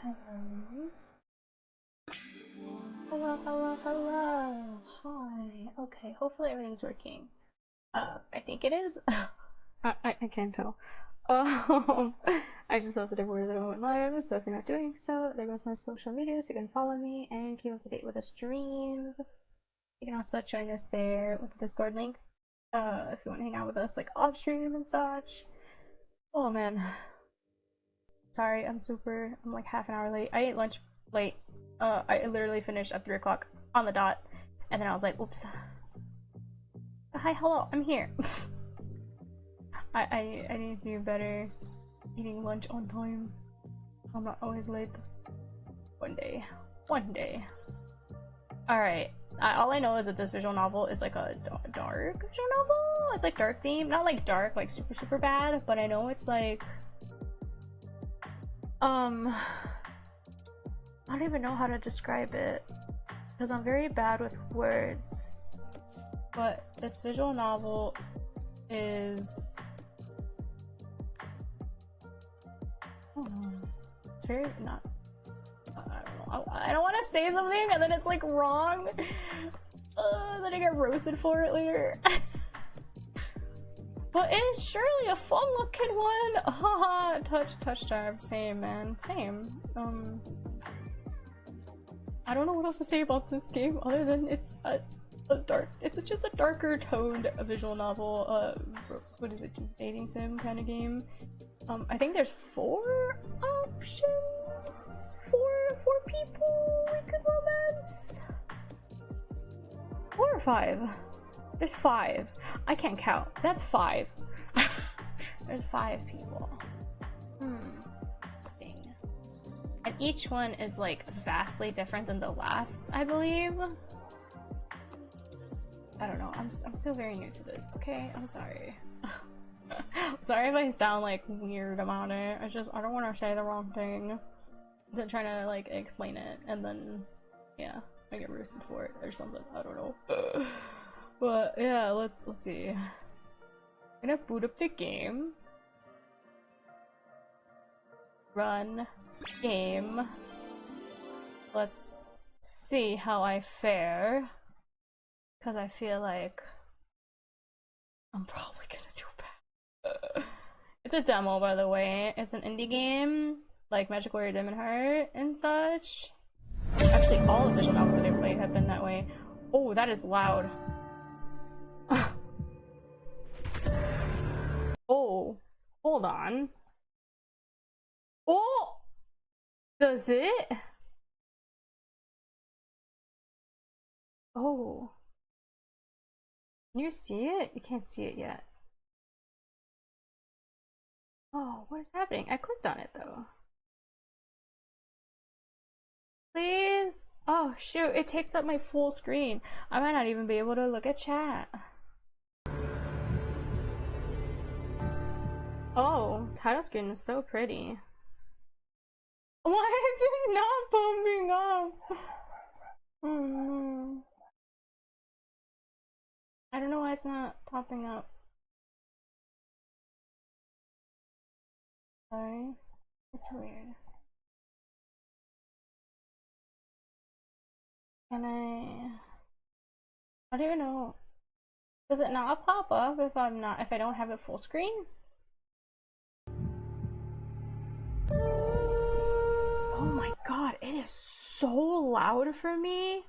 Hello. Hello, hello, hello. Hi. Okay, hopefully everything's working. I think it is. I can't tell. I just posted a word that I went live, so if you're not doing so, there goes my social media, so you can follow me and keep up to date with the streams. You can also join us there with the Discord link. If you want to hang out with us like off stream and such. Oh man. Sorry, I'm like half an hour late. I ate lunch late. I literally finished at 3 o'clock on the dot. And then I was like, oops. Hi, hello, I'm here. I need to do better eating lunch on time. I'm not always late. One day. One day. Alright. All I know is that this visual novel is like a dark visual novel? It's like dark theme. Not like dark, like super, super bad, but I know it's like... I don't even know how to describe it because I'm very bad with words. But this visual novel is... I don't know. It's very not... I don't know. I don't want to say something and then it's like wrong. Then I get roasted for it later. But it's surely a fun looking one. Haha, TOUCHSTARVED. Same, man. Same. I don't know what else to say about this game other than it's just a darker toned visual novel. What is it? Dating sim kind of game. I think there's 4 options. Four people we could romance. 4 or 5. There's 5. I can't count. That's 5. There's 5 people. Interesting. And each one is like vastly different than the last, I believe. I don't know. I'm still very new to this. Okay, I'm sorry. Sorry if I sound like weird about it. I don't want to say the wrong thing. I'm trying to like explain it, and then yeah, I get roasted for it or something. I don't know. But yeah, let's see. I'm gonna boot up the game. Run game. Let's see how I fare. Cause I feel like I'm probably gonna do bad. It's a demo, by the way. It's an indie game, like Magic Warrior Diamond Heart and such. Actually, all the visual novels that I played have been that way. Oh, that is loud. Oh, hold on. Oh, does it? Oh, can you see it? You can't see it yet. Oh, what is happening? I clicked on it though. Please? Oh shoot, it takes up my full screen. I might not even be able to look at chat. Oh, title screen is so pretty. Why is it not bumping up? Oh no. I don't know why it's not popping up. Sorry. It's weird. Can I don't even know. Does it not pop up if I don't have it full screen? Oh my god, it is so loud for me.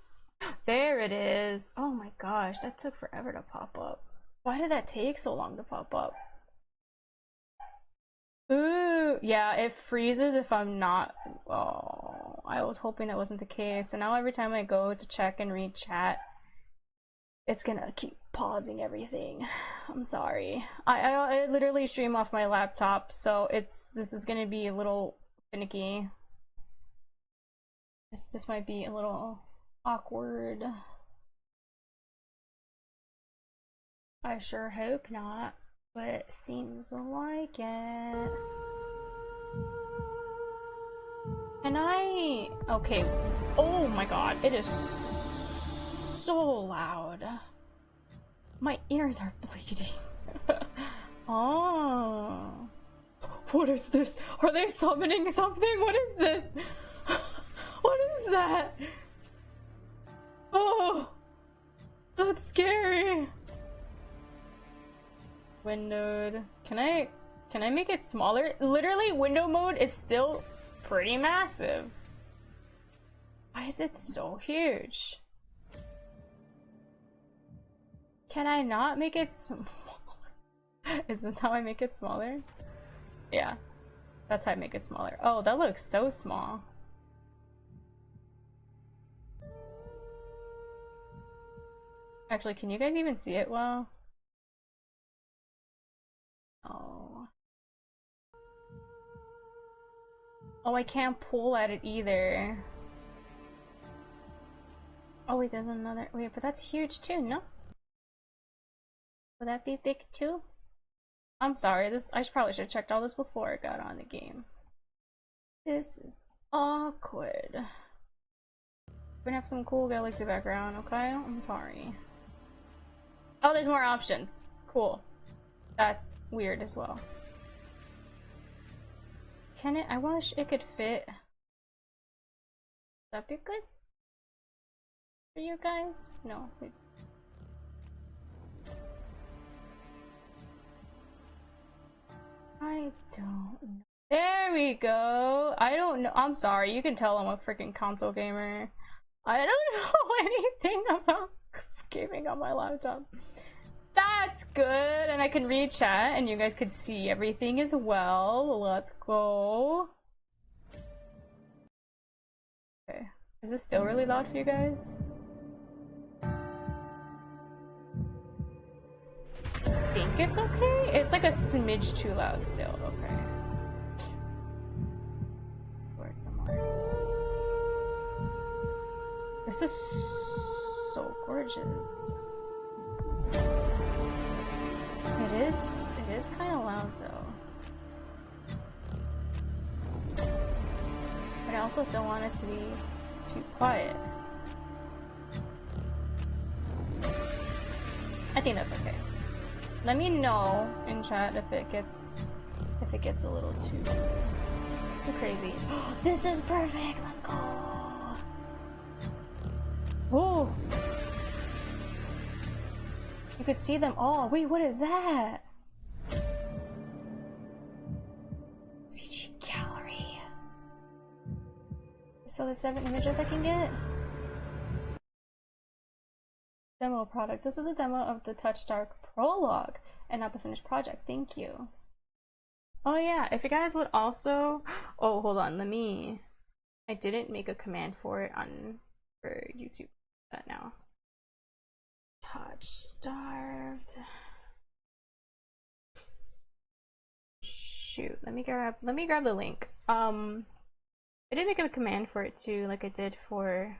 There it is. Oh my gosh, that took forever to pop up. Why did that take so long to pop up? Ooh, yeah, it freezes if I'm not. Oh, I was hoping that wasn't the case. So now every time I go to check and read chat, it's gonna keep pausing everything. I'm sorry. I literally stream off my laptop, so this is gonna be a little finicky. This might be a little awkward. I sure hope not, but it seems like it. Can I? Okay. Oh my god, it is so loud. My ears are bleeding. Oh. What is this? Are they summoning something? What is this? What is that? Oh, that's scary. Windowed. Can I make it smaller? Literally, window mode is still pretty massive. Why is it so huge? Can I not make it small? Is this how I make it smaller? Yeah, that's how I make it smaller. Oh, that looks so small. Actually, can you guys even see it well? Oh. Oh, I can't pull at it either. Oh wait, there's another. Wait, but that's huge too, no? Would that be thick too? I'm sorry, I probably should have checked all this before I got on the game. This is awkward. We're gonna have some cool galaxy background, okay? I'm sorry. Oh, there's more options. Cool. That's weird as well. Can it? I wish it could fit. Would that be good for you guys? No. I don't know. There we go. I don't know. I'm sorry. You can tell I'm a freaking console gamer. I don't know anything about gaming on my laptop. That's good. And I can read chat and you guys could see everything as well. Let's go. Okay. Is this still really loud for you guys? I think it's okay. It's like a smidge too loud still. Okay. Word somewhere. This is so gorgeous. It is kind of loud though. But I also don't want it to be too quiet. I think that's okay. Let me know in chat if it gets a little too crazy. This is perfect. Let's go. Oh, you could see them all. Wait, what is that? CG gallery. So the 7 images I can get. Demo product. This is a demo of the TOUCHSTARVED prologue and not the finished project. Thank you. Oh yeah, if you guys would also, oh hold on, I didn't make a command for it for YouTube. That now. TOUCHSTARVED. Shoot, let me grab the link. I did make a command for it too, like I did for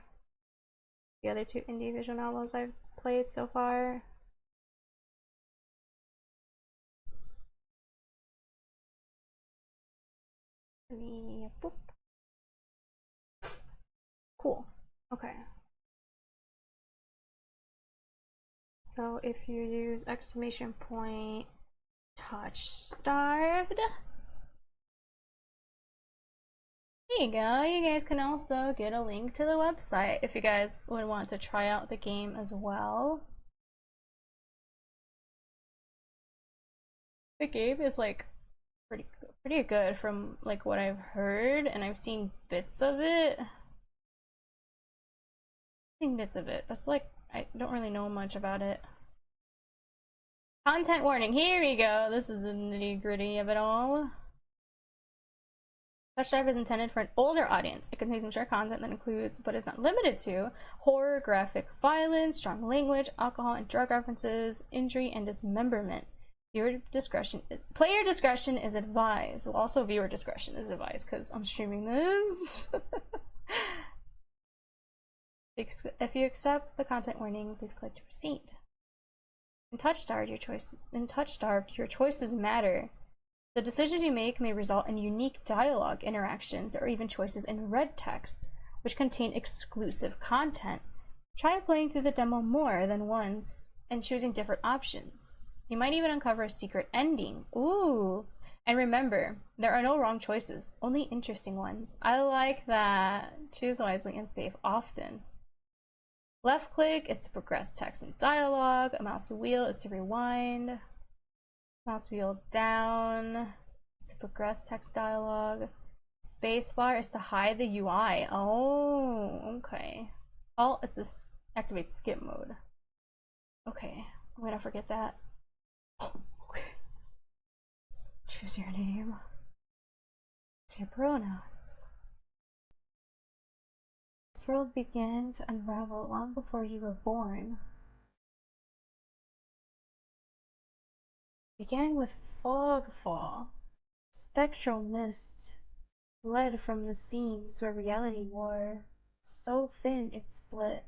the other 2 indie visual novels I've played so far. Boop. Cool. Okay. So if you use exclamation point TOUCHSTARVED, there you go. You guys can also get a link to the website if you guys would want to try out the game as well. The game is like pretty good from like what I've heard, and I've seen bits of it. That's like, I don't really know much about it. Content warning, here we go. This is the nitty-gritty of it all. TOUCHSTARVED is intended for an older audience. It contains mature content that includes, but is not limited to, horror, graphic violence, strong language, alcohol and drug references, injury, and dismemberment. Player discretion is advised. Well, also viewer discretion is advised because I'm streaming this. If you accept the content warning, please click to proceed. In TOUCHSTARVED, your choices matter. The decisions you make may result in unique dialogue interactions or even choices in red text, which contain exclusive content. Try playing through the demo more than once and choosing different options. You might even uncover a secret ending. Ooh! And remember, there are no wrong choices, only interesting ones. I like that. Choose wisely and save often. Left click is to progress text and dialogue. A mouse wheel is to rewind. Mouse wheel down is to progress text dialogue. Spacebar is to hide the UI. Oh, okay. Alt it's to activate skip mode. Okay, I'm gonna forget that. Oh, okay. Choose your name. Choose your pronouns. This world began to unravel long before you were born. Began with fogfall. Spectral mist fled from the scenes where reality wore so thin it split.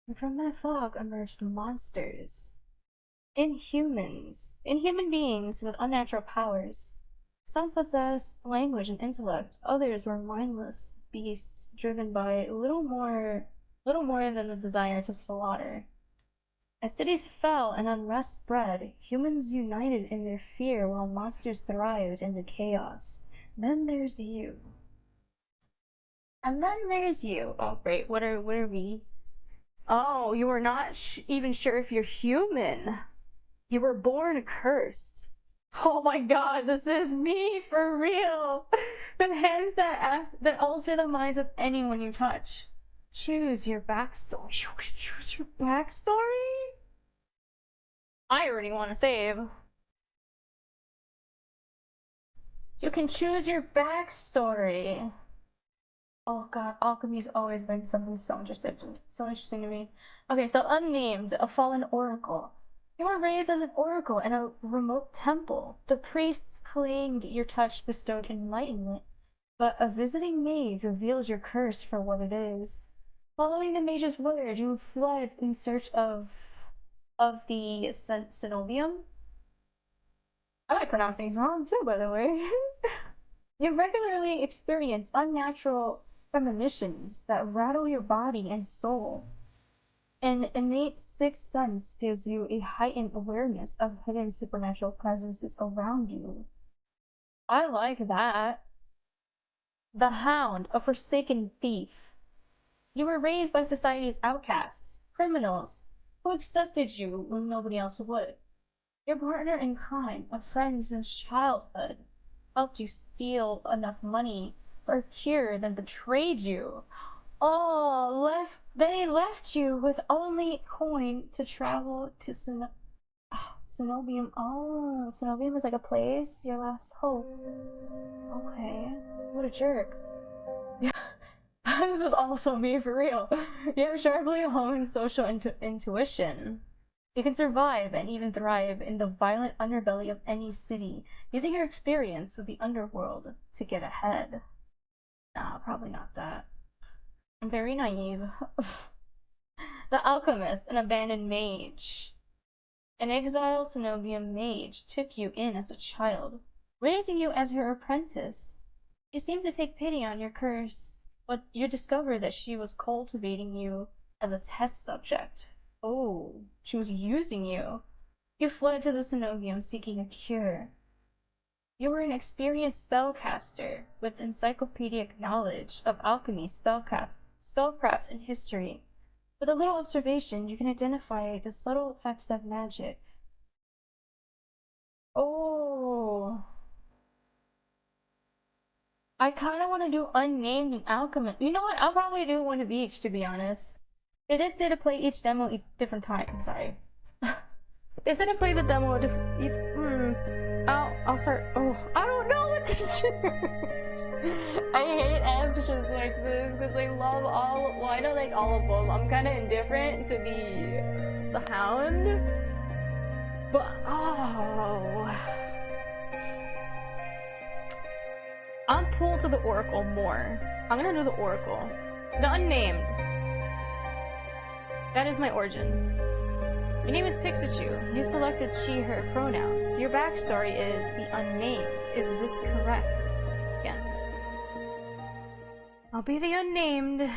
And from that fog emerged monsters. Inhuman beings with unnatural powers. Some possessed language and intellect, others were mindless beasts driven by little more than the desire to slaughter. As cities fell and unrest spread, humans united in their fear while monsters thrived in the chaos. Then there's you. And then there's you. Oh, great. What are we? Oh, you are not even sure if you're human. You were born cursed. Oh my god, this is me for real. With hands that alter the minds of anyone you touch. Choose your backstory. You can choose your backstory? I already want to save. You can choose your backstory. Oh god, alchemy's always been something so interesting to me. Okay, so unnamed, a fallen oracle. You were raised as an oracle in a remote temple. The priests claimed your touch bestowed enlightenment, but a visiting mage reveals your curse for what it is. Following the mage's word, you fled in search of the Cenobium. I might pronounce these wrong too, by the way. You regularly experience unnatural premonitions that rattle your body and soul. An innate sixth sense gives you a heightened awareness of hidden supernatural presences around you. I like that. The Hound, a forsaken thief. You were raised by society's outcasts, criminals, who accepted you when nobody else would. Your partner in crime, a friend since childhood, helped you steal enough money for a cure, then betrayed you. Oh, they left you with only coin to travel to Cenobium. Oh, Cenobium is like a place, your last hope. Okay, what a jerk. Yeah, this is also me for real. You have sharply honed social intuition. You can survive and even thrive in the violent underbelly of any city, using your experience with the underworld to get ahead. Nah, probably not that. I'm very naive. The Alchemist, an abandoned mage. An exiled Cenobian mage took you in as a child, raising you as her apprentice. You seemed to take pity on your curse, but you discovered that she was cultivating you as a test subject. Oh, she was using you. You fled to the Cenobium seeking a cure. You were an experienced spellcaster with encyclopedic knowledge of alchemy, spellcraft, and history. With a little observation, you can identify the subtle effects of magic. Oh, I kind of want to do unnamed and alchemist. You know what? I'll probably do one of each, to be honest. They did say to play each demo each different time. Sorry. They said to play the demo each. I'll start. Oh, I don't know what to do. I hate options like this because I love all. Well, I don't like all of them. I'm kind of indifferent to the Hound, but oh, I'm pulled to the Oracle more. I'm gonna do the Oracle, the Unnamed. That is my origin. Your name is Pikachu. You selected she/her pronouns. Your backstory is the Unnamed. Is this correct? Yes. I'll be the Unnamed.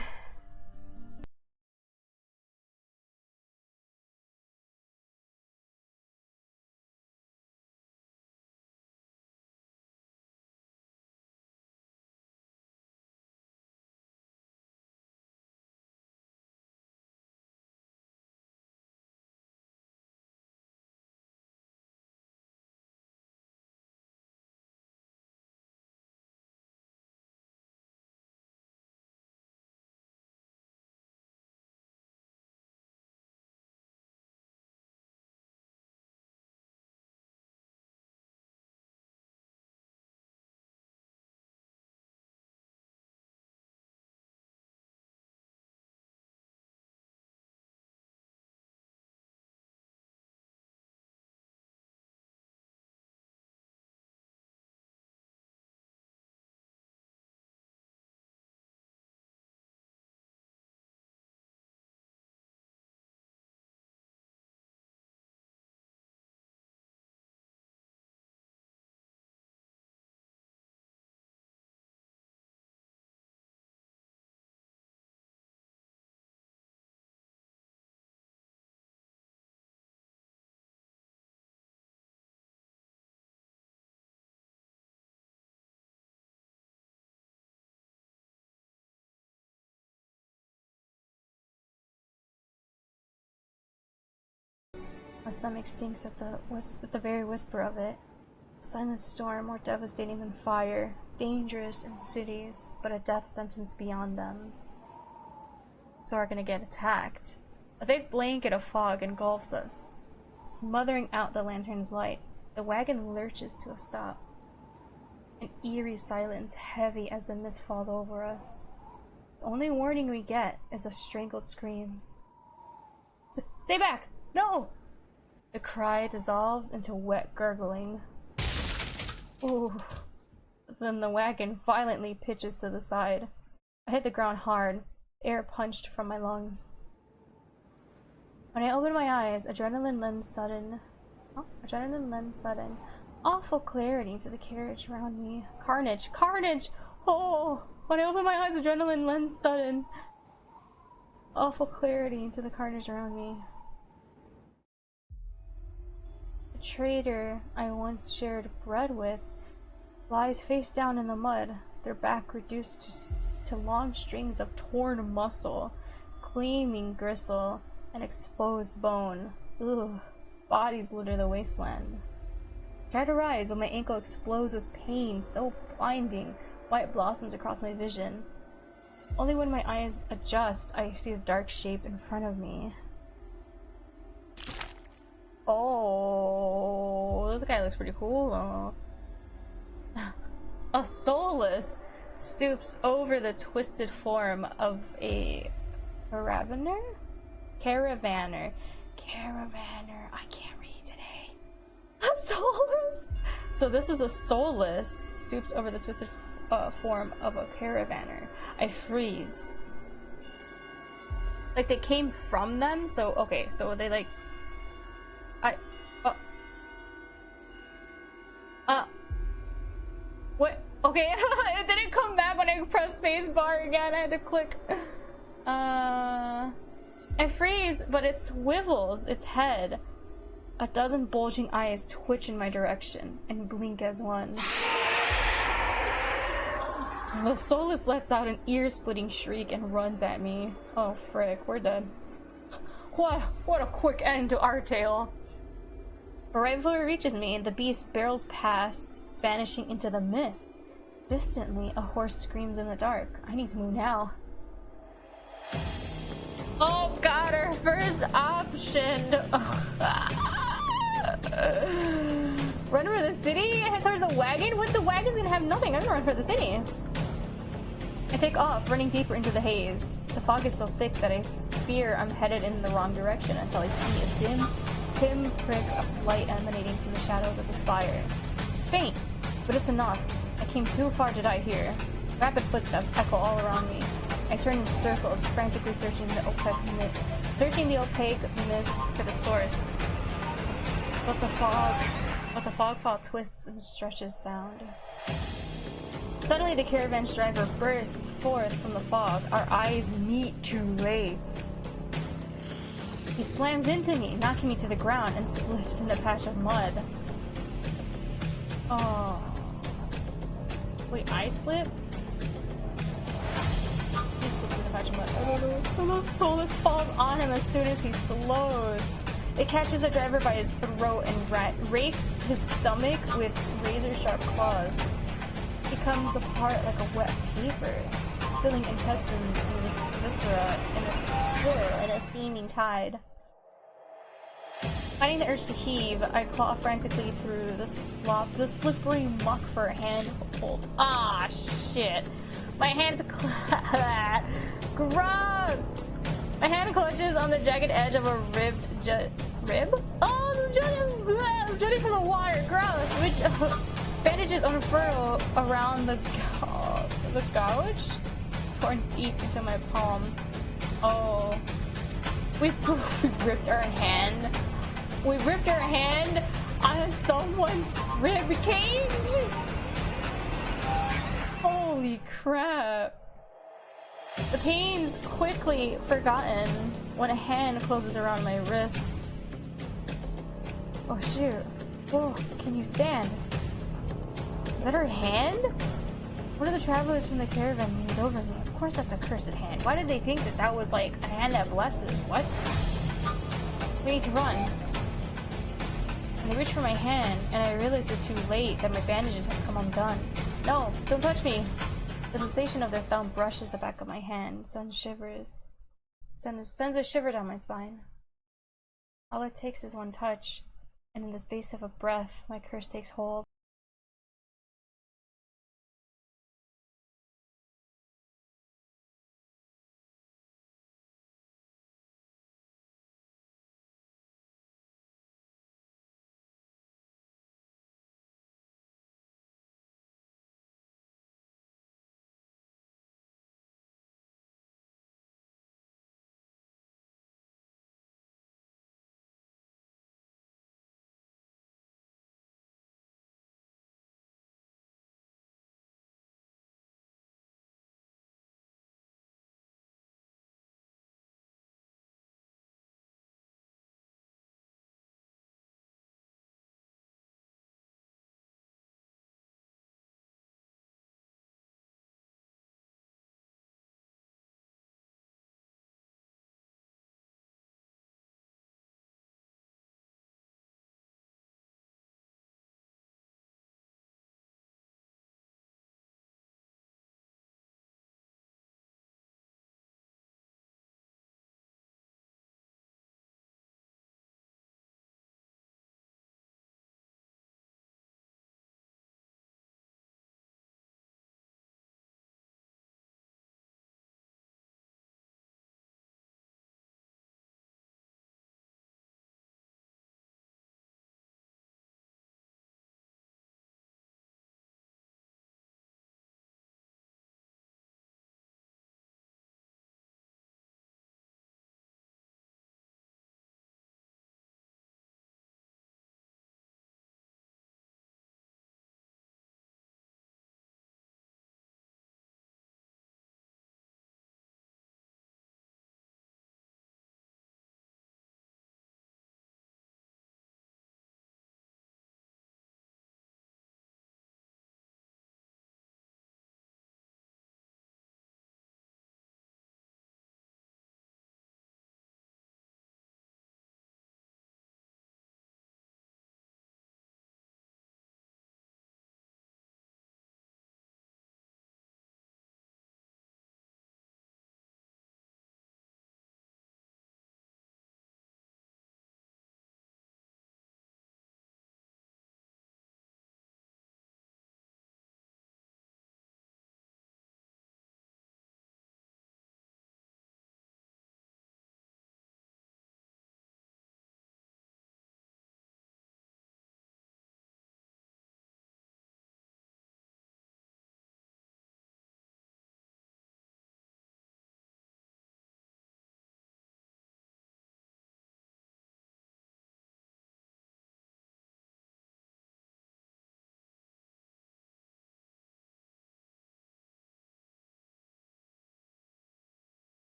My stomach sinks at the very whisper of it. A silent storm more devastating than fire, dangerous in cities, but a death sentence beyond them. So we're gonna get attacked. A thick blanket of fog engulfs us, smothering out the lantern's light. The wagon lurches to a stop. An eerie silence, heavy as the mist falls over us. The only warning we get is a strangled scream. Stay back! No! The cry dissolves into wet gurgling. Ooh. Then the wagon violently pitches to the side. I hit the ground hard, air punched from my lungs. When I open my eyes, adrenaline lends sudden, awful clarity to the carriage around me. Carnage! Carnage! Oh! When I open my eyes, adrenaline lends sudden, awful clarity to the carnage around me. The traitor I once shared bread with lies face down in the mud, their back reduced to long strings of torn muscle, gleaming gristle, and exposed bone. Ugh. Bodies litter the wasteland. I try to rise, but my ankle explodes with pain so blinding, white blossoms across my vision. Only when my eyes adjust, I see a dark shape in front of me. Oh, this guy looks pretty cool. A soulless stoops over the twisted form of a caravaner? Caravaner. I can't read today. A soulless? So this is a soulless stoops over the twisted form of a caravaner. I freeze. Like they came from them, so okay, so they like what? Okay, it didn't come back when I pressed spacebar again. I had to click. I freeze, but it swivels its head. A dozen bulging eyes twitch in my direction and blink as one. The soulless lets out an ear-splitting shriek and runs at me. Oh frick, we're dead. What a quick end to our tale. But right before it reaches me, the beast barrels past, vanishing into the mist. Distantly, a horse screams in the dark. I need to move now. Oh god, our first option! Run for the city? Head towards a wagon? What? The wagon's gonna have nothing. I'm gonna run for the city. I take off, running deeper into the haze. The fog is so thick that I fear I'm headed in the wrong direction until I see a dim pinprick of light emanating from the shadows of the spire. It's faint, but it's enough. I came too far to die here. Rapid footsteps echo all around me. I turn in circles, frantically searching the opaque mist for the source. But the fog fall twists and stretches sound. Suddenly the caravan's driver bursts forth from the fog. Our eyes meet too late. He slams into me, knocking me to the ground, and slips in a patch of mud. Oh. Wait, I slip? He slips in a patch of mud. Oh, the soulless falls on him as soon as he slows. It catches the driver by his throat and rakes his stomach with razor-sharp claws. He comes apart like a wet paper, spilling intestines and viscera in a steaming tide. Fighting the urge to heave, I claw frantically through the slippery muck for a handhold. Ah, shit. My hands gross! My hand clutches on the jagged edge of a ribbed rib? Oh, I'm jutting from the water. Gross! Bandages unfurl around the gouge, torn deep into my palm. Oh. We ripped our hand. We ripped our hand on someone's rib cage? Holy crap. The pain's quickly forgotten when a hand closes around my wrists. Oh shoot. Whoa, can you stand? Is that her hand? One of the travelers from the caravan leans over me. Of course that's a cursed hand. Why did they think that that was like a hand that blesses? What? We need to run. And I reach for my hand, and I realize it's too late that my bandages have come undone. No, don't touch me! The sensation of their thumb brushes the back of my hand, sends a shiver down my spine. All it takes is one touch, and in the space of a breath, my curse takes hold.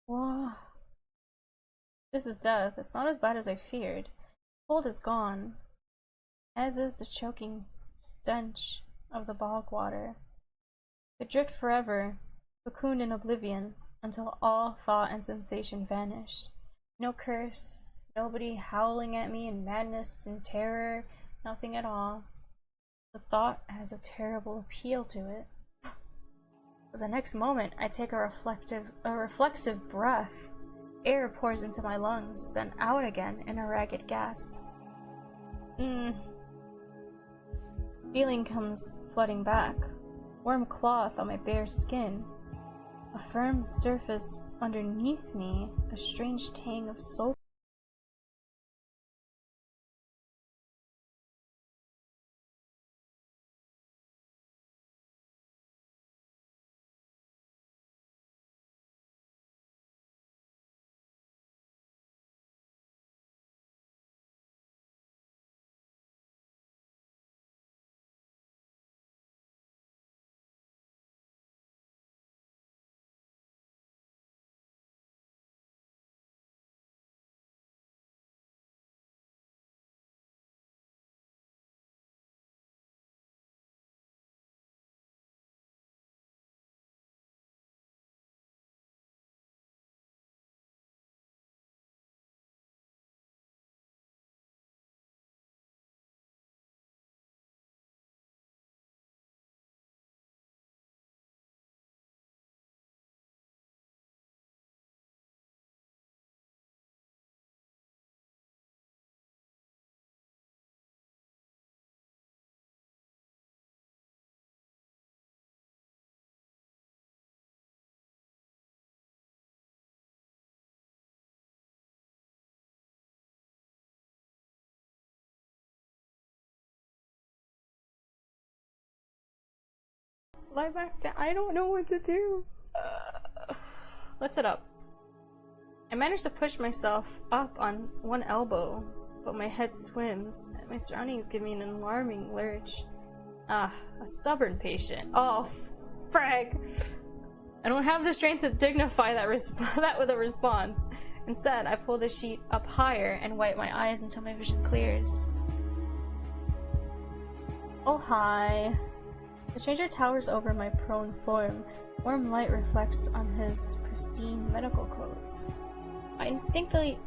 Whoa. This is death. It's not as bad as I feared. Cold is gone, as is the choking stench of the bog water. I drift forever, cocooned in oblivion, until all thought and sensation vanished. No curse, nobody howling at me in madness and terror, nothing at all. The thought has a terrible appeal to it. But the next moment, I take a reflexive breath. Air pours into my lungs, then out again in a ragged gasp. Feeling comes flooding back. Warm cloth on my bare skin. A firm surface underneath me, a strange tang of sulfur. Lie back down. I don't know what to do. Let's sit up. I managed to push myself up on one elbow, but my head swims, and my surroundings give me an alarming lurch. Ah, a stubborn patient. Oh, frag! I don't have the strength to dignify that with a response. Instead, I pull the sheet up higher and wipe my eyes until my vision clears. Oh, hi. The stranger towers over my prone form. Warm light reflects on his pristine medical clothes. I instinctively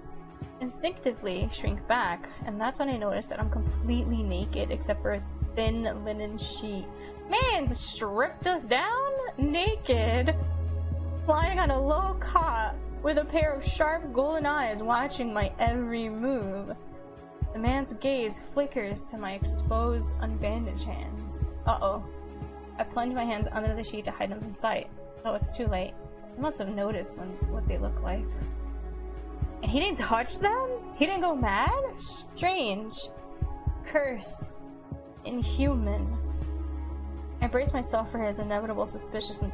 shrink back, and that's when I notice that I'm completely naked except for a thin linen sheet. Man's stripped us down naked, lying on a low cot with a pair of sharp golden eyes watching my every move. The man's gaze flickers to my exposed, unbandaged hands. Uh-oh. I plunge my hands under the sheet to hide them from sight. Oh, it's too late. I must have noticed what they look like. And he didn't touch them? He didn't go mad? Strange. Cursed. Inhuman. I brace myself for his inevitable suspicion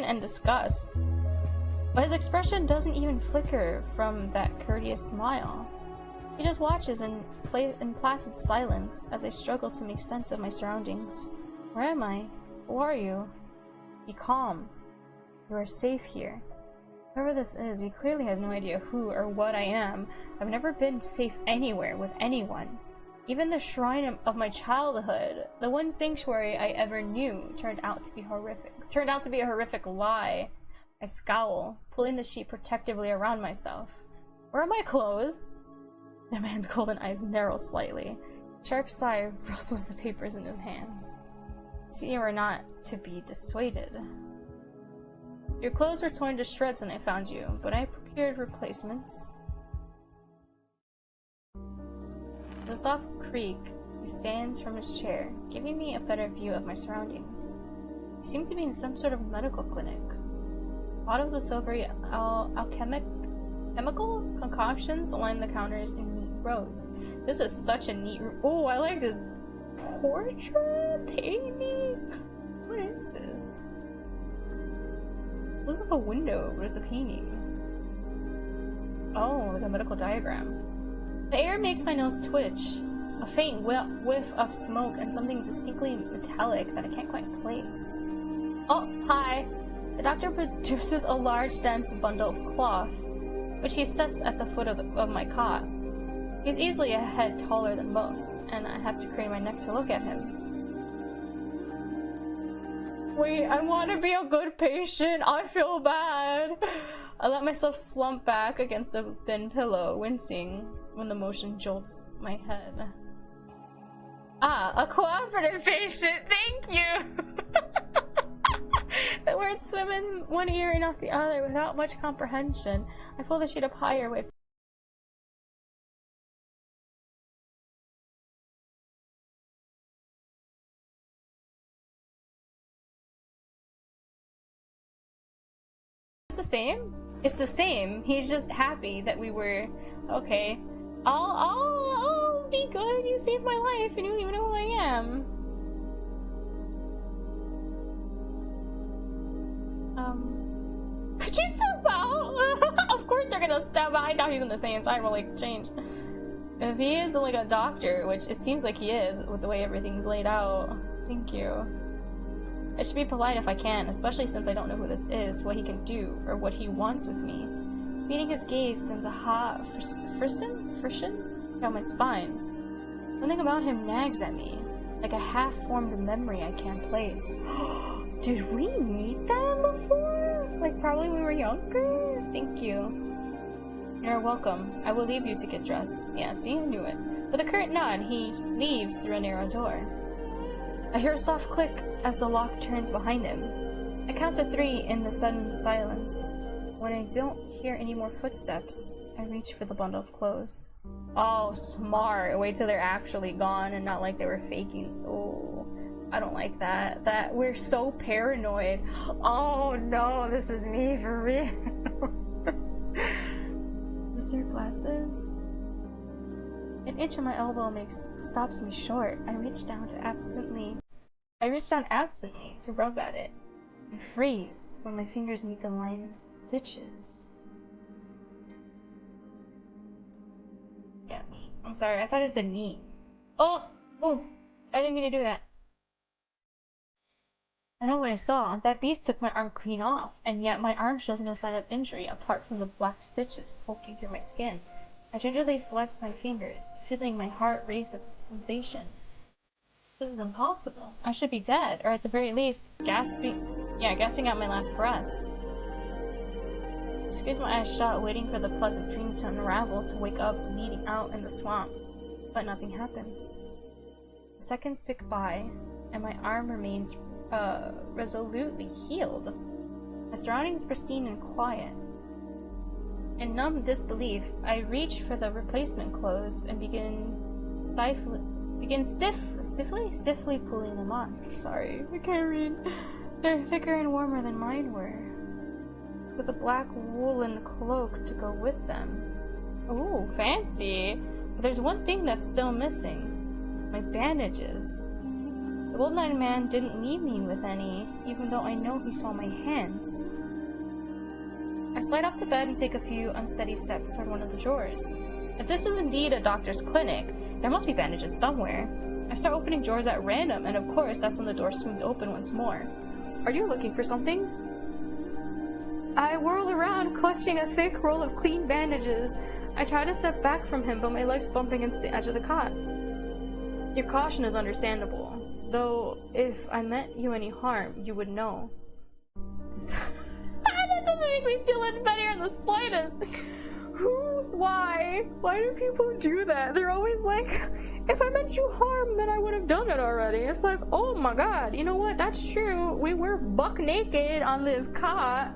and disgust. But his expression doesn't even flicker from that courteous smile. He just watches in placid silence as I struggle to make sense of my surroundings. Where am I? Who are you? Be calm. You are safe here. Whoever this is, he clearly has no idea who or what I am. I've never been safe anywhere with anyone. Even the shrine of my childhood, the one sanctuary I ever knew, turned out to be a horrific lie. I scowl, pulling the sheet protectively around myself. Where are my clothes? The man's golden eyes narrow slightly. A sharp sigh rustles the papers in his hands. See, you are not to be dissuaded. Your clothes were torn to shreds when I found you, but I procured replacements. With a soft creak, he stands from his chair, giving me a better view of my surroundings. He seems to be in some sort of medical clinic. Bottles of silvery chemical concoctions line the counters in neat rows. This is such a neat room. Oh, I like this portrait painting. What is this? It looks like a window, but it's a painting. Oh, like a medical diagram. The air makes my nose twitch. A faint whiff of smoke and something distinctly metallic that I can't quite place. Oh, hi. The doctor produces a large, dense bundle of cloth, which he sets at the foot of my cot. He's easily a head taller than most, and I have to crane my neck to look at him. Wait, I want to be a good patient. I feel bad. I let myself slump back against a thin pillow, wincing when the motion jolts my head. Ah, a cooperative patient. Thank you. The words swim in one ear and out the other without much comprehension. I pull the sheet up higher with the same? It's the same. He's just happy that we were okay. I'll be good. You saved my life and you don't even know who I am. Could you step out? Of course they're gonna step out. I know he's gonna stay inside while like change. If he is like a doctor, which it seems like he is with the way everything's laid out. Thank you. I should be polite if I can, especially since I don't know who this is, what he can do, or what he wants with me. Meeting his gaze sends a hot friction down my spine. Something about him nags at me, like a half-formed memory I can't place. Did we meet them before? Like probably when we were younger? Thank you. You're welcome. I will leave you to get dressed. Yeah, see, I knew it. With a curt nod, he leaves through a narrow door. I hear a soft click as the lock turns behind him. I count to 3 in the sudden silence. When I don't hear any more footsteps, I reach for the bundle of clothes. Oh, smart. Wait till they're actually gone and not like they were faking. Oh, I don't like that. That we're so paranoid. Oh no, this is me for real. Is there glasses? An itch on my elbow stops me short. I reach down to absently I reach down absently to rub at it and freeze when my fingers meet the line stitches. Yeah, I'm sorry, I thought it said knee. Oh! Oh! I didn't mean to do that. I know what I saw. That beast took my arm clean off, and yet my arm shows no sign of injury apart from the black stitches poking through my skin. I gingerly flex my fingers, feeling my heart race at the sensation. This is impossible. I should be dead, or at the very least, gasping out my last breaths. I squeeze my eyes shut, waiting for the pleasant dream to unravel, to wake up bleeding out in the swamp. But nothing happens. The seconds tick by, and my arm remains resolutely healed. My surroundings pristine and quiet. In numb disbelief, I reach for the replacement clothes and begin stiffly pulling them on. Sorry, I can't read. They're thicker and warmer than mine were, with a black woolen cloak to go with them. Ooh, fancy! But there's one thing that's still missing. My bandages. The Golden-Eyed Man didn't leave me with any, even though I know he saw my hands. I slide off the bed and take a few unsteady steps toward one of the drawers. If this is indeed a doctor's clinic, there must be bandages somewhere. I start opening drawers at random, and of course that's when the door swings open once more. Are you looking for something? I whirl around, clutching a thick roll of clean bandages. I try to step back from him, but my legs bump against the edge of the cot. Your caution is understandable. Though, if I meant you any harm, you would know. That doesn't make me feel any better in the slightest. Who? Why? Why do people do that? They're always like, if I meant you harm, then I would have done it already. It's like, oh my god, you know what? That's true. We were buck naked on this cot.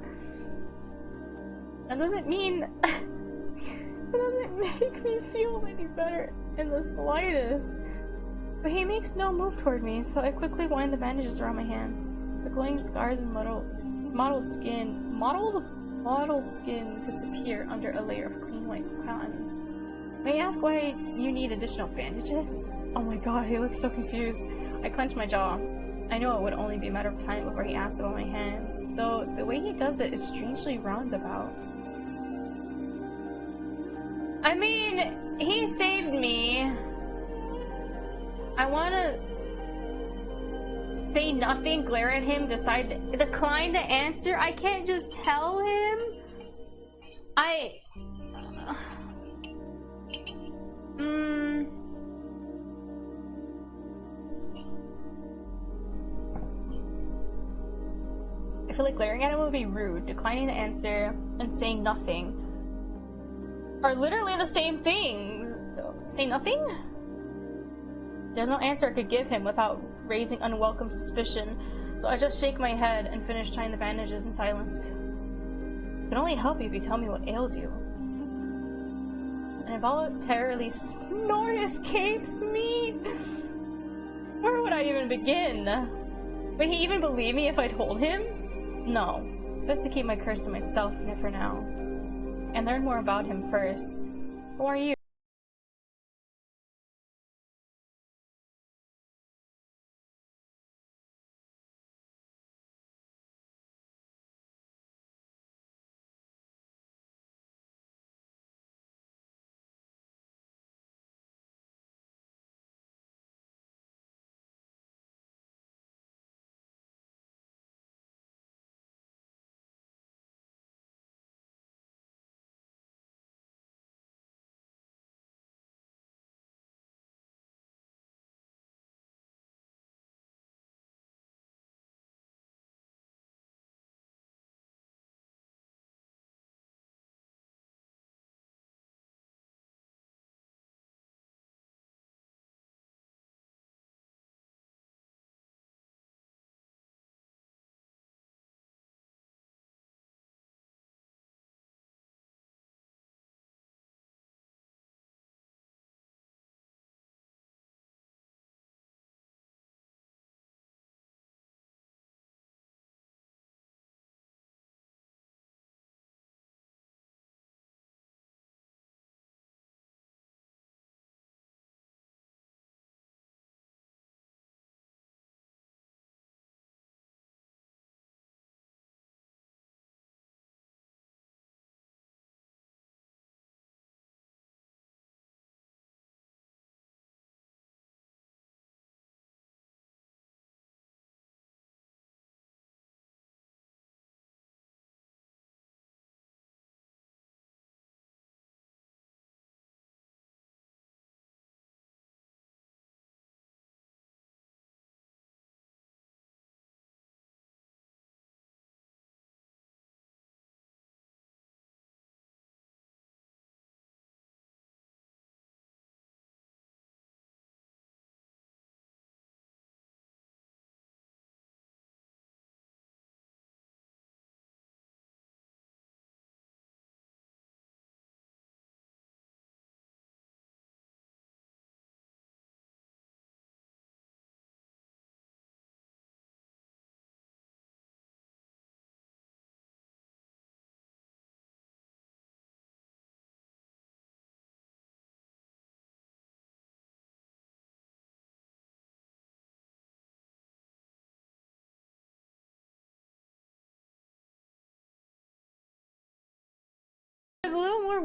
That doesn't mean... it doesn't make me feel any better in the slightest. But he makes no move toward me, so I quickly wind the bandages around my hands. The glowing scars and mottled skin disappear under a layer of clean white cotton. May I ask why you need additional bandages? Oh my god, he looks so confused. I clench my jaw. I know it would only be a matter of time before he asked about my hands, though the way he does it is strangely roundabout. I mean, he saved me. I wanna say nothing, glare at him, decline to answer. I can't just tell him. I feel like glaring at him would be rude. Declining to answer and saying nothing are literally the same things. Say nothing? There's no answer I could give him without raising unwelcome suspicion, so I just shake my head and finish tying the bandages in silence. It can only help you if you tell me what ails you. An involuntarily snort escapes me. Where would I even begin? Would he even believe me if I told him? No. Best to keep my curse to myself for now. And learn more about him first. Who are you?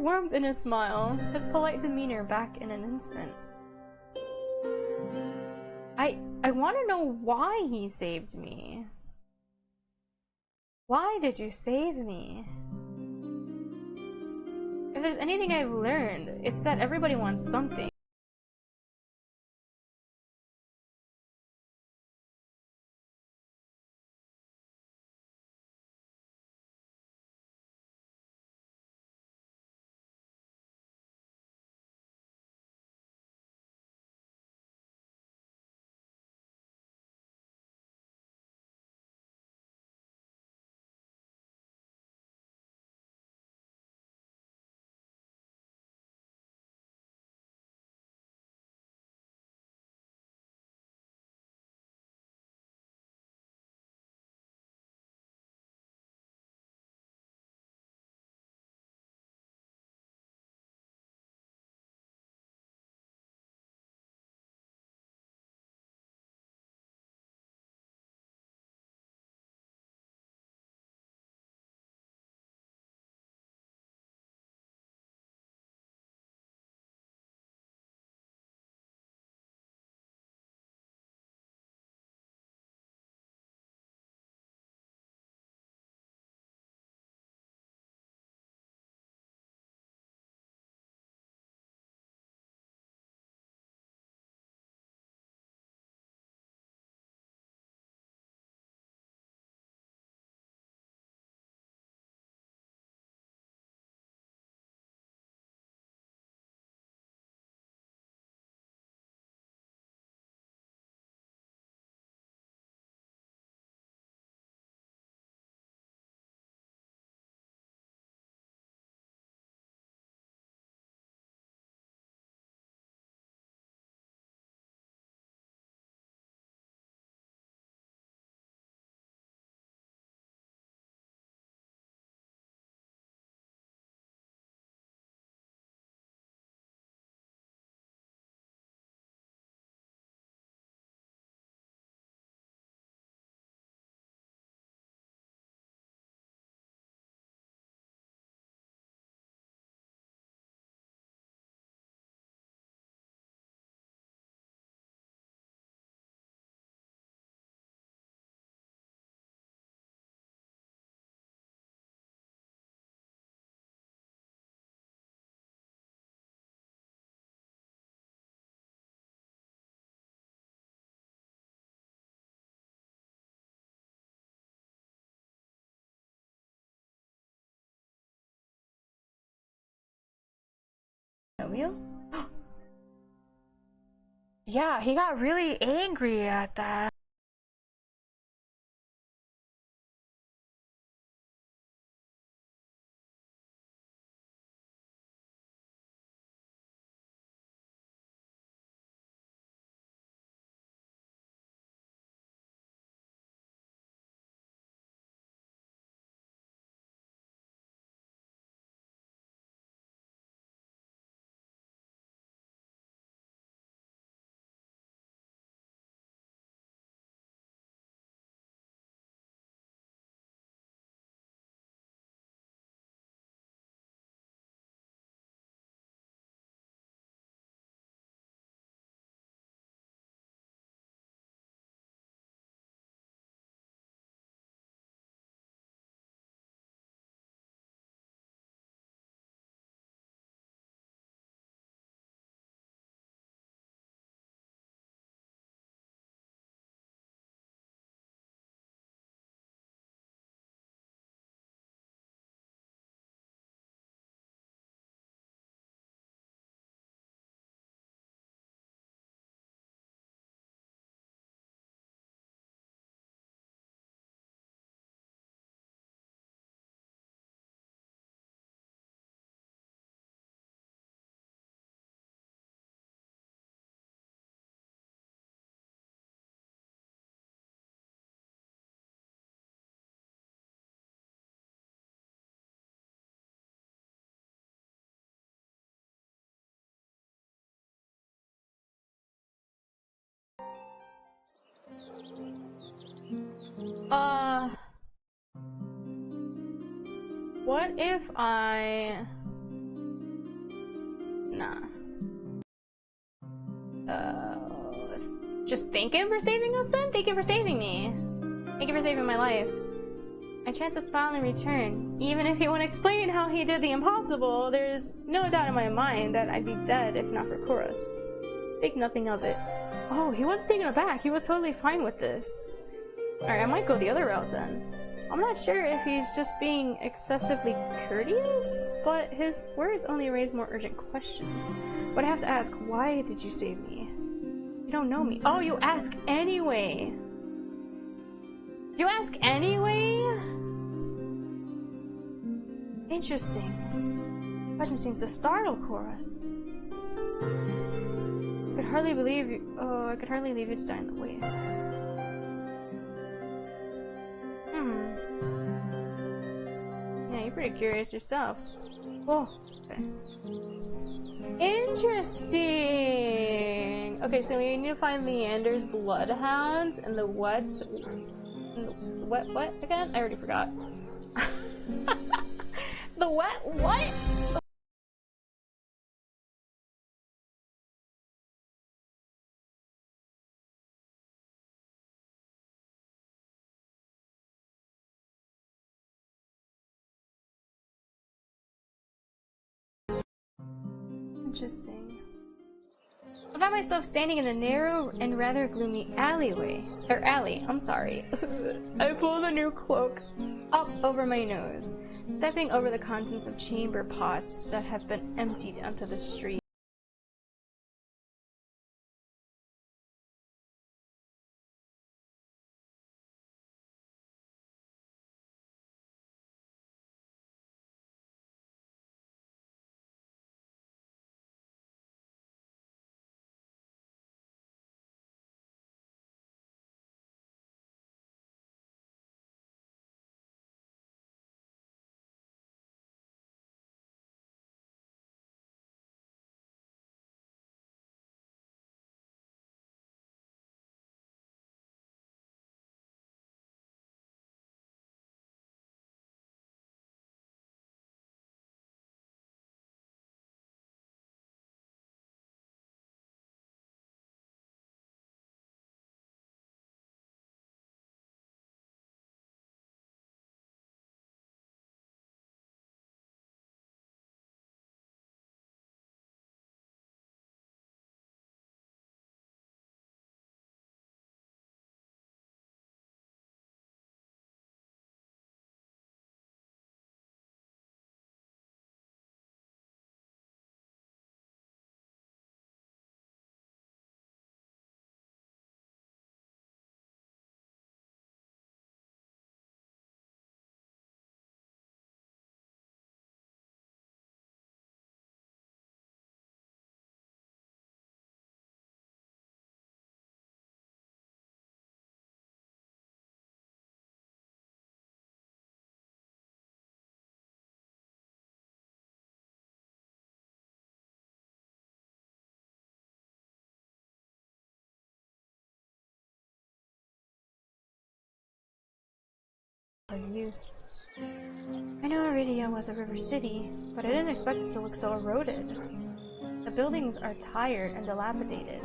warmth in his smile, his polite demeanor back in an instant. I want to know why he saved me. Why did you save me? If there's anything I've learned, it's that everybody wants something. Romeo? Yeah, he got really angry at that. Uh, what if I Nah. Just thank him for saving us then? Thank you for saving me. Thank you for saving my life. My chance to smile in return. Even if he won't explain how he did the impossible, there's no doubt in my mind that I'd be dead if not for chorus. Think nothing of it. Oh, he wasn't taken aback. He was totally fine with this. Alright, I might go the other route then. I'm not sure if he's just being excessively courteous, but his words only raise more urgent questions. But I have to ask, why did you save me? You don't know me. Oh, you ask anyway. You ask anyway? Interesting. Question seems to startle chorus. I could hardly believe you. Oh, I could hardly leave you to die in the wastes. Yeah, you're pretty curious yourself. Oh, okay. Interesting! Okay, so we need to find Leander's bloodhounds and the wets. What again? I already forgot. The what? Interesting. I found myself standing in a narrow and rather gloomy alley, I'm sorry. I pulled a new cloak up over my nose, stepping over the contents of chamber pots that have been emptied onto the street. Use. I know Iridia was a river city, but I didn't expect it to look so eroded. The buildings are tired and dilapidated,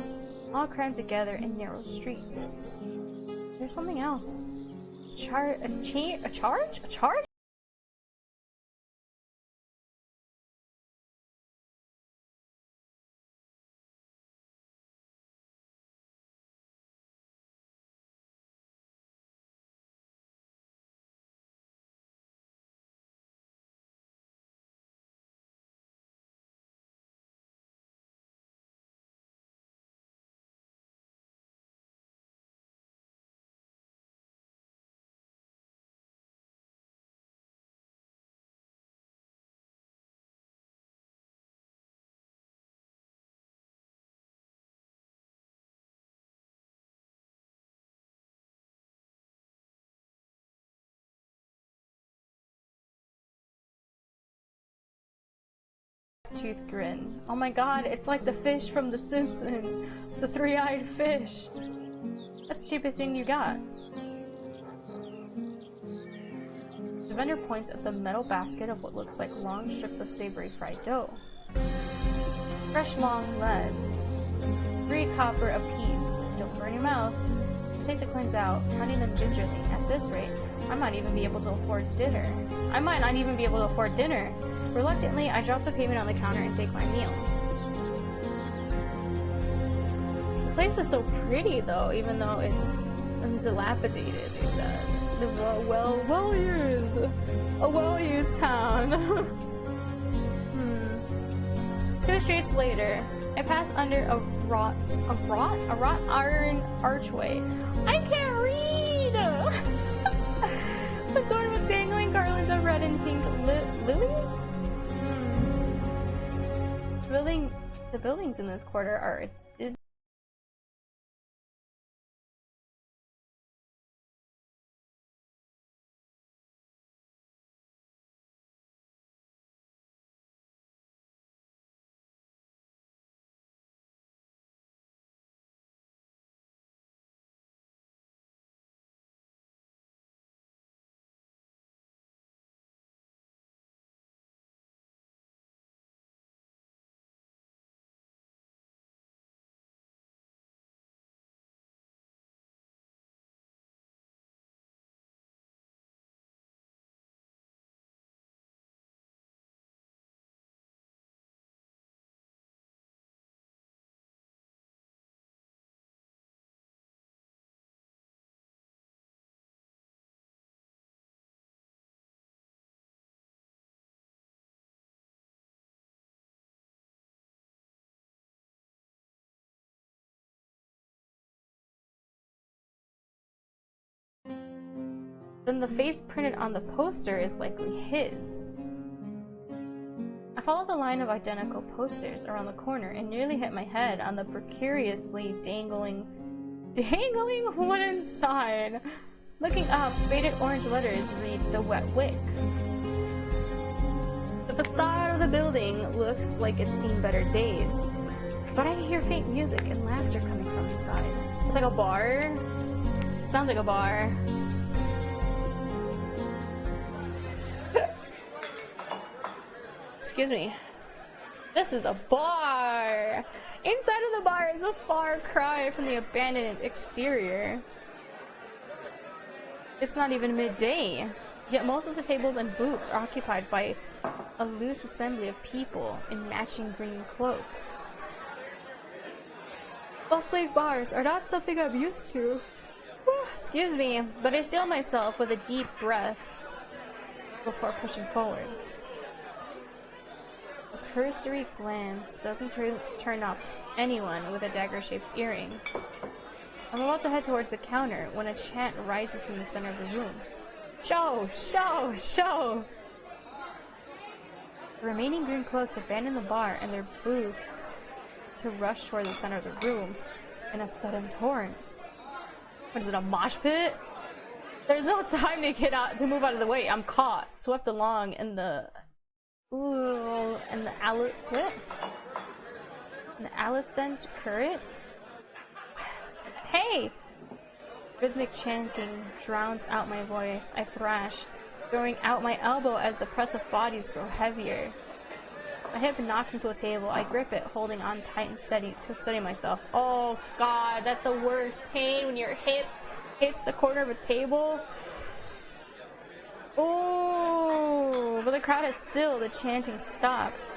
all crammed together in narrow streets. There's something else. A charge? A charge? Tooth grin. Oh my god, it's like the fish from The Simpsons. It's a three-eyed fish. That's the cheapest thing you got. The vendor points at the metal basket of what looks like long strips of savory fried dough. Fresh long leads. 3 copper apiece. Don't burn your mouth. Take the coins out, counting them gingerly. At this rate, I might not even be able to afford dinner. Reluctantly, I drop the payment on the counter and take my meal. This place is so pretty, though, even though it's dilapidated, they said. Well-used. A well-used town. 2 streets later, I pass under a wrought iron archway. I can't read! Adorned with dangling garlands of red and pink lilies? The buildings in this quarter are a Disney. Then the face printed on the poster is likely his. I follow the line of identical posters around the corner and nearly hit my head on the precariously dangling wooden sign. Looking up, faded orange letters read "The Wet Wick." The facade of the building looks like it's seen better days, but I hear faint music and laughter coming from inside. It's like a bar. It sounds like a bar. Excuse me. This is a bar! Inside of the bar is a far cry from the abandoned exterior. It's not even midday, yet most of the tables and booths are occupied by a loose assembly of people in matching green cloaks. Bustling bars are not something I'm used to. Excuse me, but I steel myself with a deep breath before pushing forward. A cursory glance doesn't turn up anyone with a dagger-shaped earring. I'm about to head towards the counter when a chant rises from the center of the room. Show! Show! Show! The remaining green cloaks abandon the bar and their booths to rush toward the center of the room in a sudden torrent. What is it, a mosh pit? There's no time to move out of the way. I'm caught, swept along in the Alistent current. Hey! Rhythmic chanting drowns out my voice. I thrash, throwing out my elbow as the press of bodies grow heavier. My hip knocks into a table. I grip it, holding on tight and steady to steady myself. Oh god, that's the worst pain when your hip hits the corner of a table. Oh, but the crowd is still. The chanting stopped.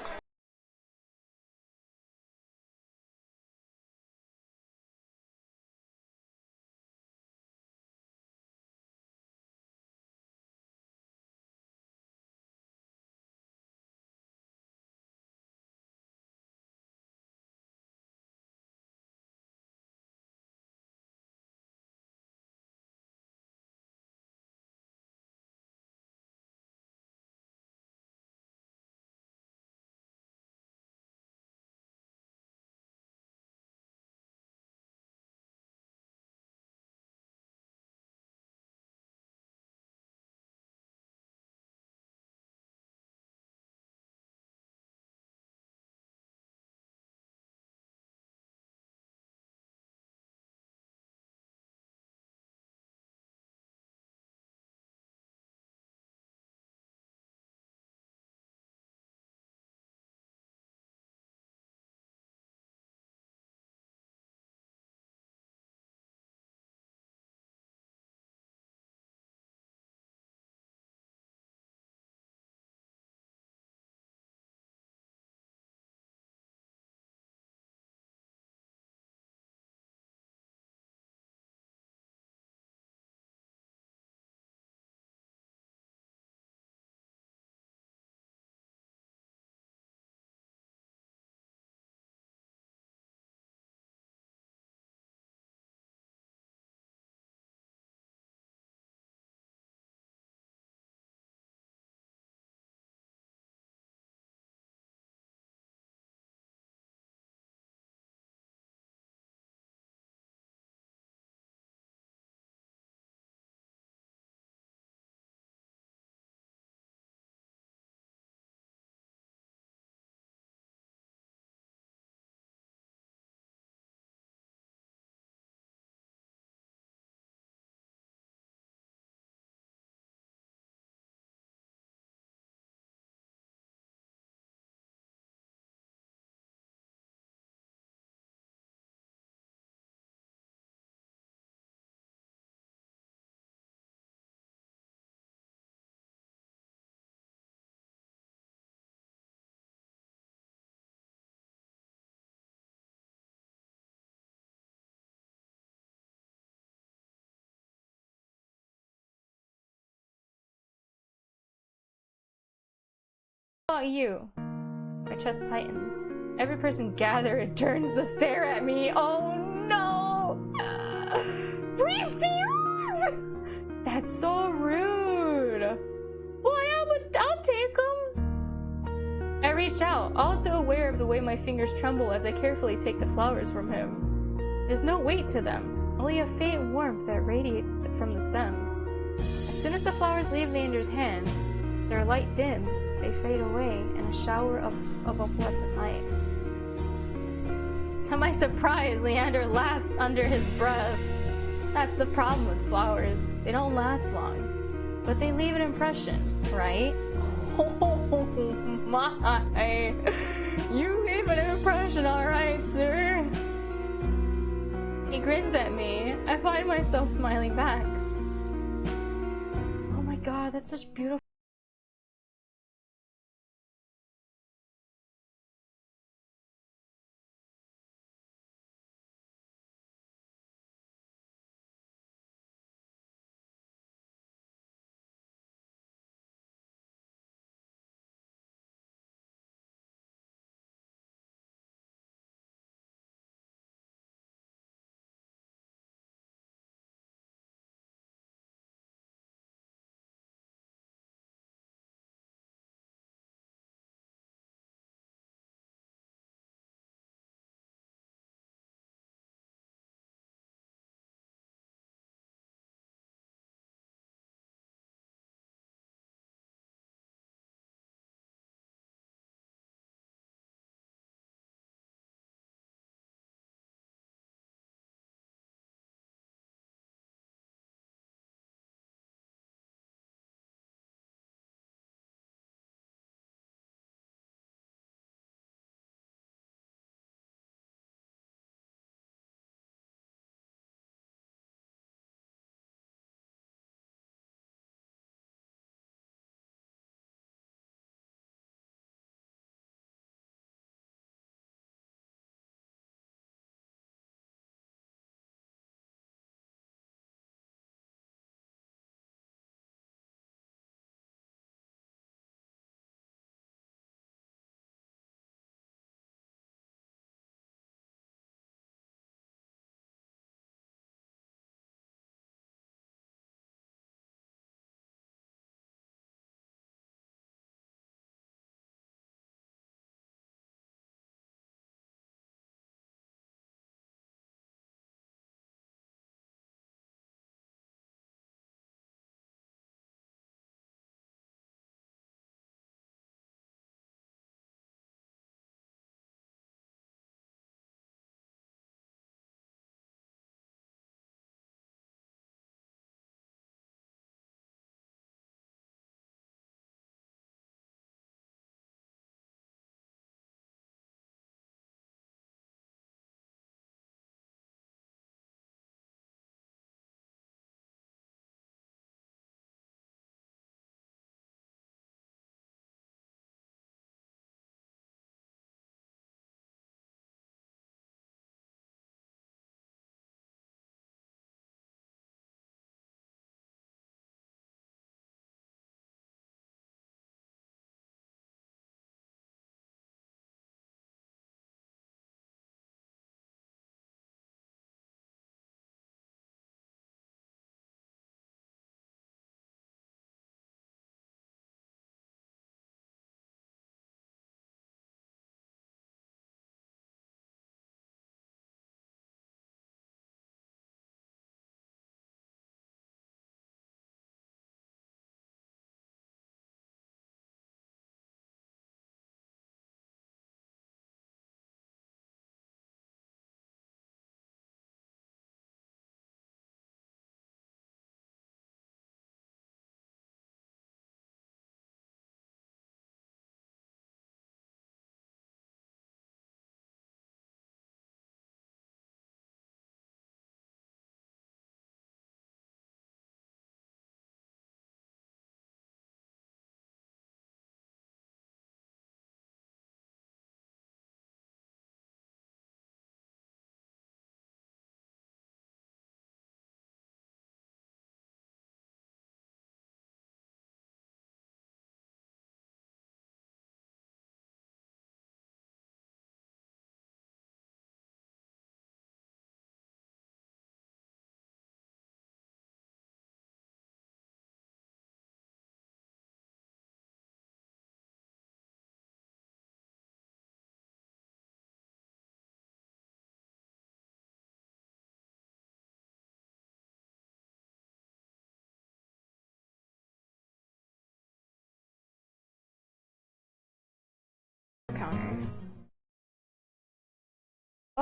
About you? My chest tightens. Every person gathered turns to stare at me. Oh no! Refuse? That's so rude. Well, yeah, but I'll take them. I reach out, all too aware of the way my fingers tremble as I carefully take the flowers from him. There's no weight to them, only a faint warmth that radiates from the stems. As soon as the flowers leave Leander's hands, their light dims, they fade away in a shower of a pleasant light. To my surprise, Leander laughs under his breath. That's the problem with flowers. They don't last long, but they leave an impression, right? Oh my! You leave an impression, alright, sir? He grins at me. I find myself smiling back. Oh my god, that's such beautiful.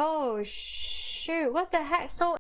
Oh shoot, what the heck? So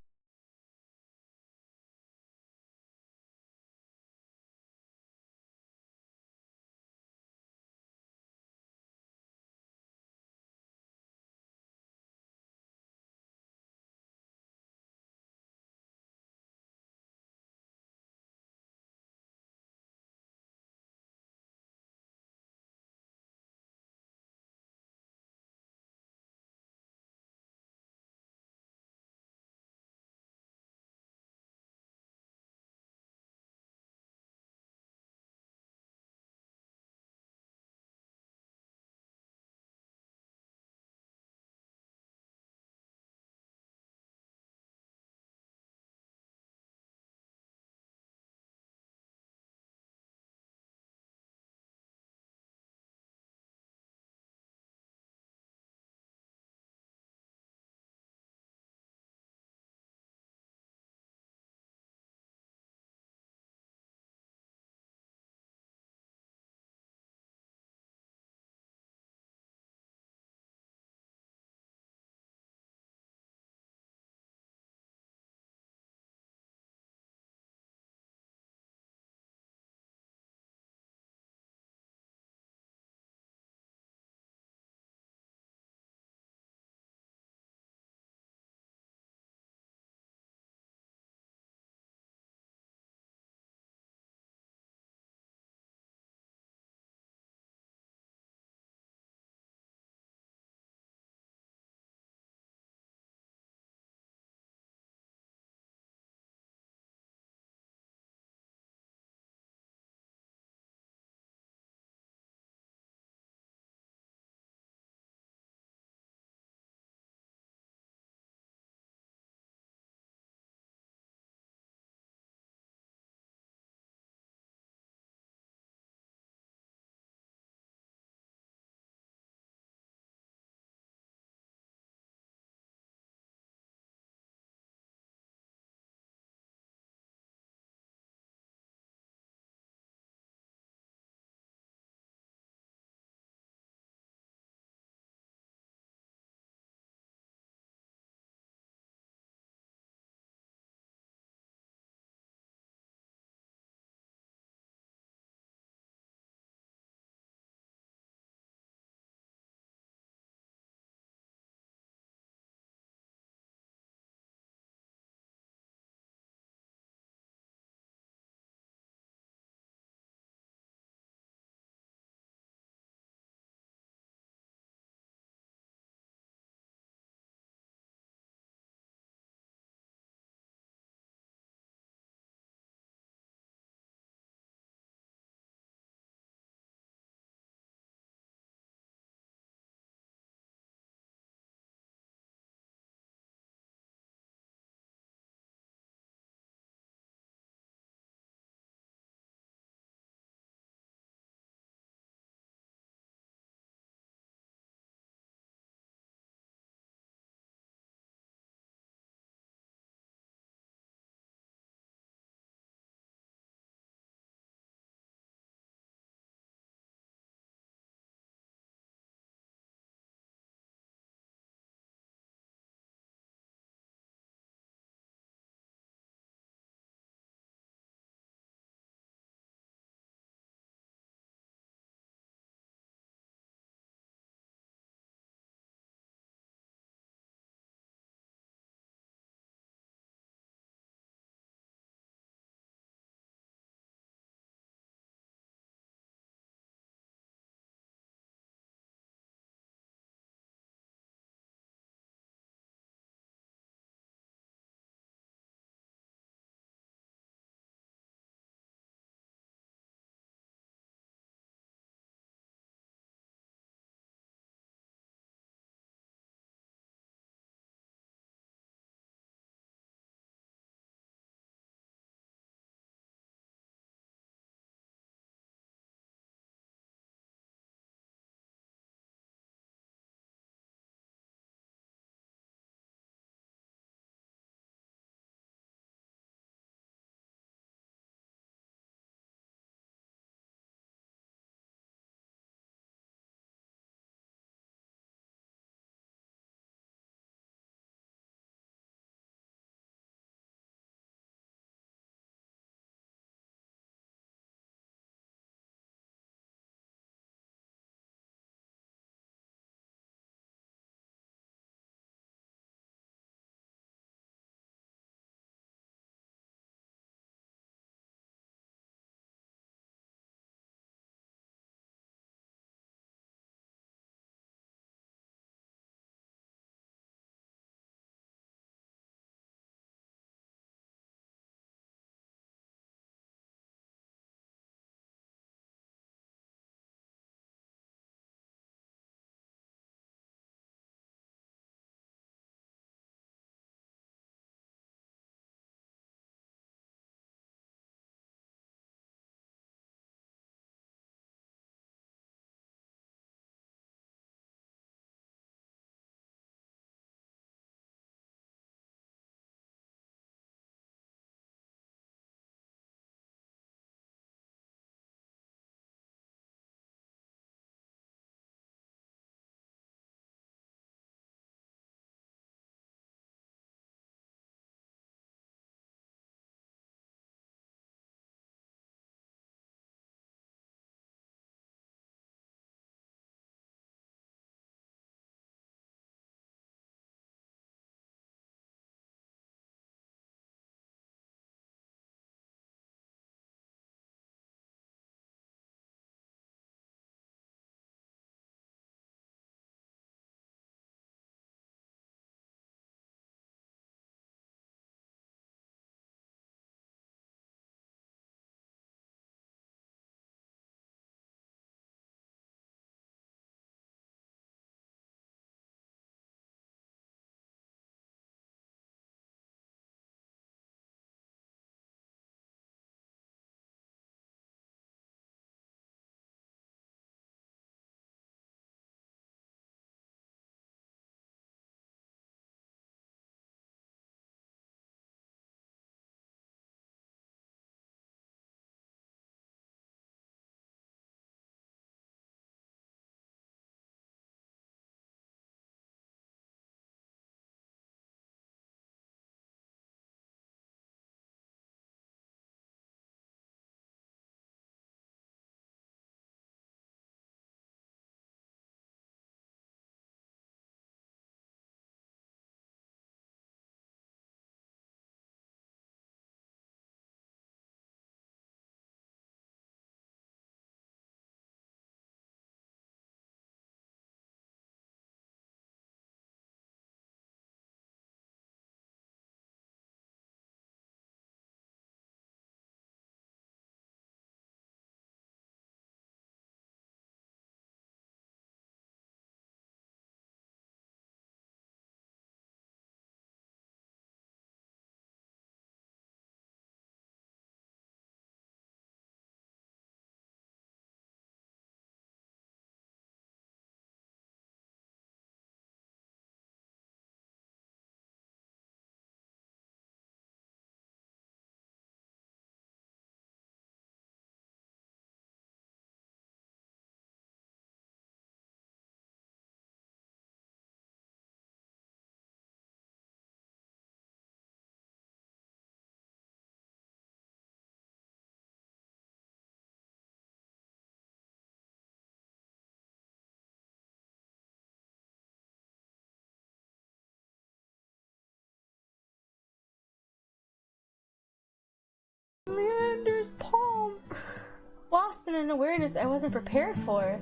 lost in an awareness I wasn't prepared for.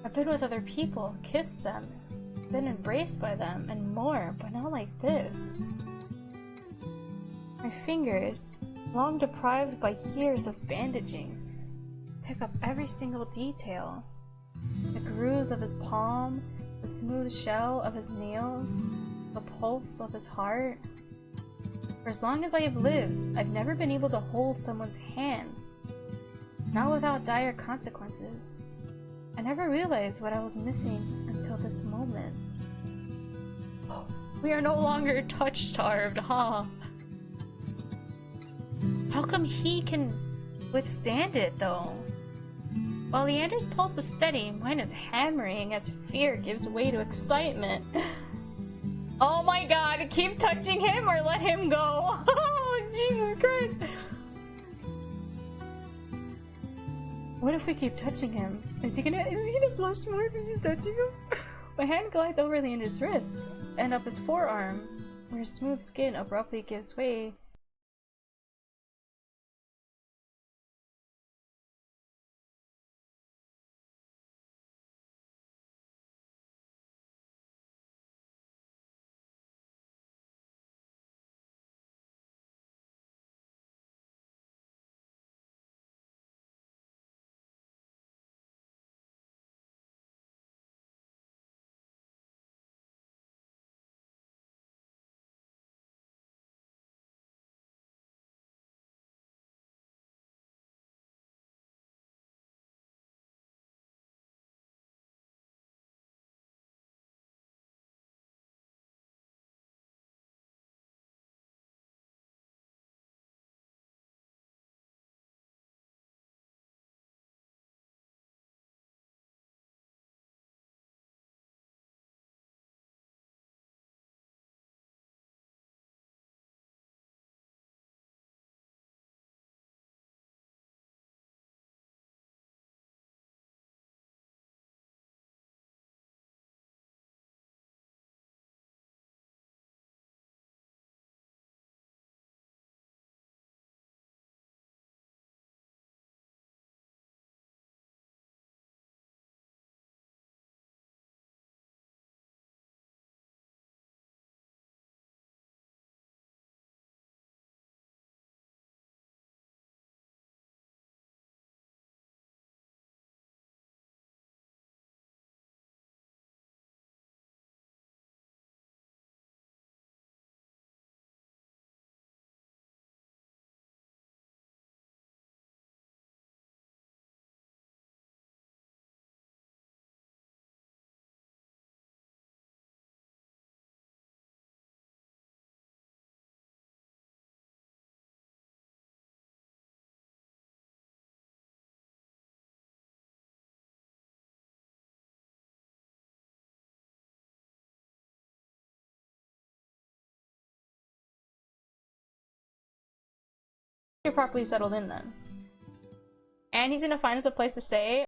I've been with other people, kissed them, been embraced by them, and more, but not like this. My fingers, long deprived by years of bandaging, pick up every single detail. The grooves of his palm, the smooth shell of his nails, the pulse of his heart. For as long as I have lived, I've never been able to hold someone's hand, not without dire consequences. I never realized what I was missing until this moment. We are no longer touch-starved, huh? How come he can withstand it, though? While Leander's pulse is steady, mine is hammering as fear gives way to excitement. Oh my god, keep touching him or let him go! Oh, Jesus Christ! What if we keep touching him? Is he gonna blush more if we keep touching him? My hand glides over Leander's wrist and up his forearm, where his smooth skin abruptly gives way. You're properly settled in then. And he's gonna find us a place to stay.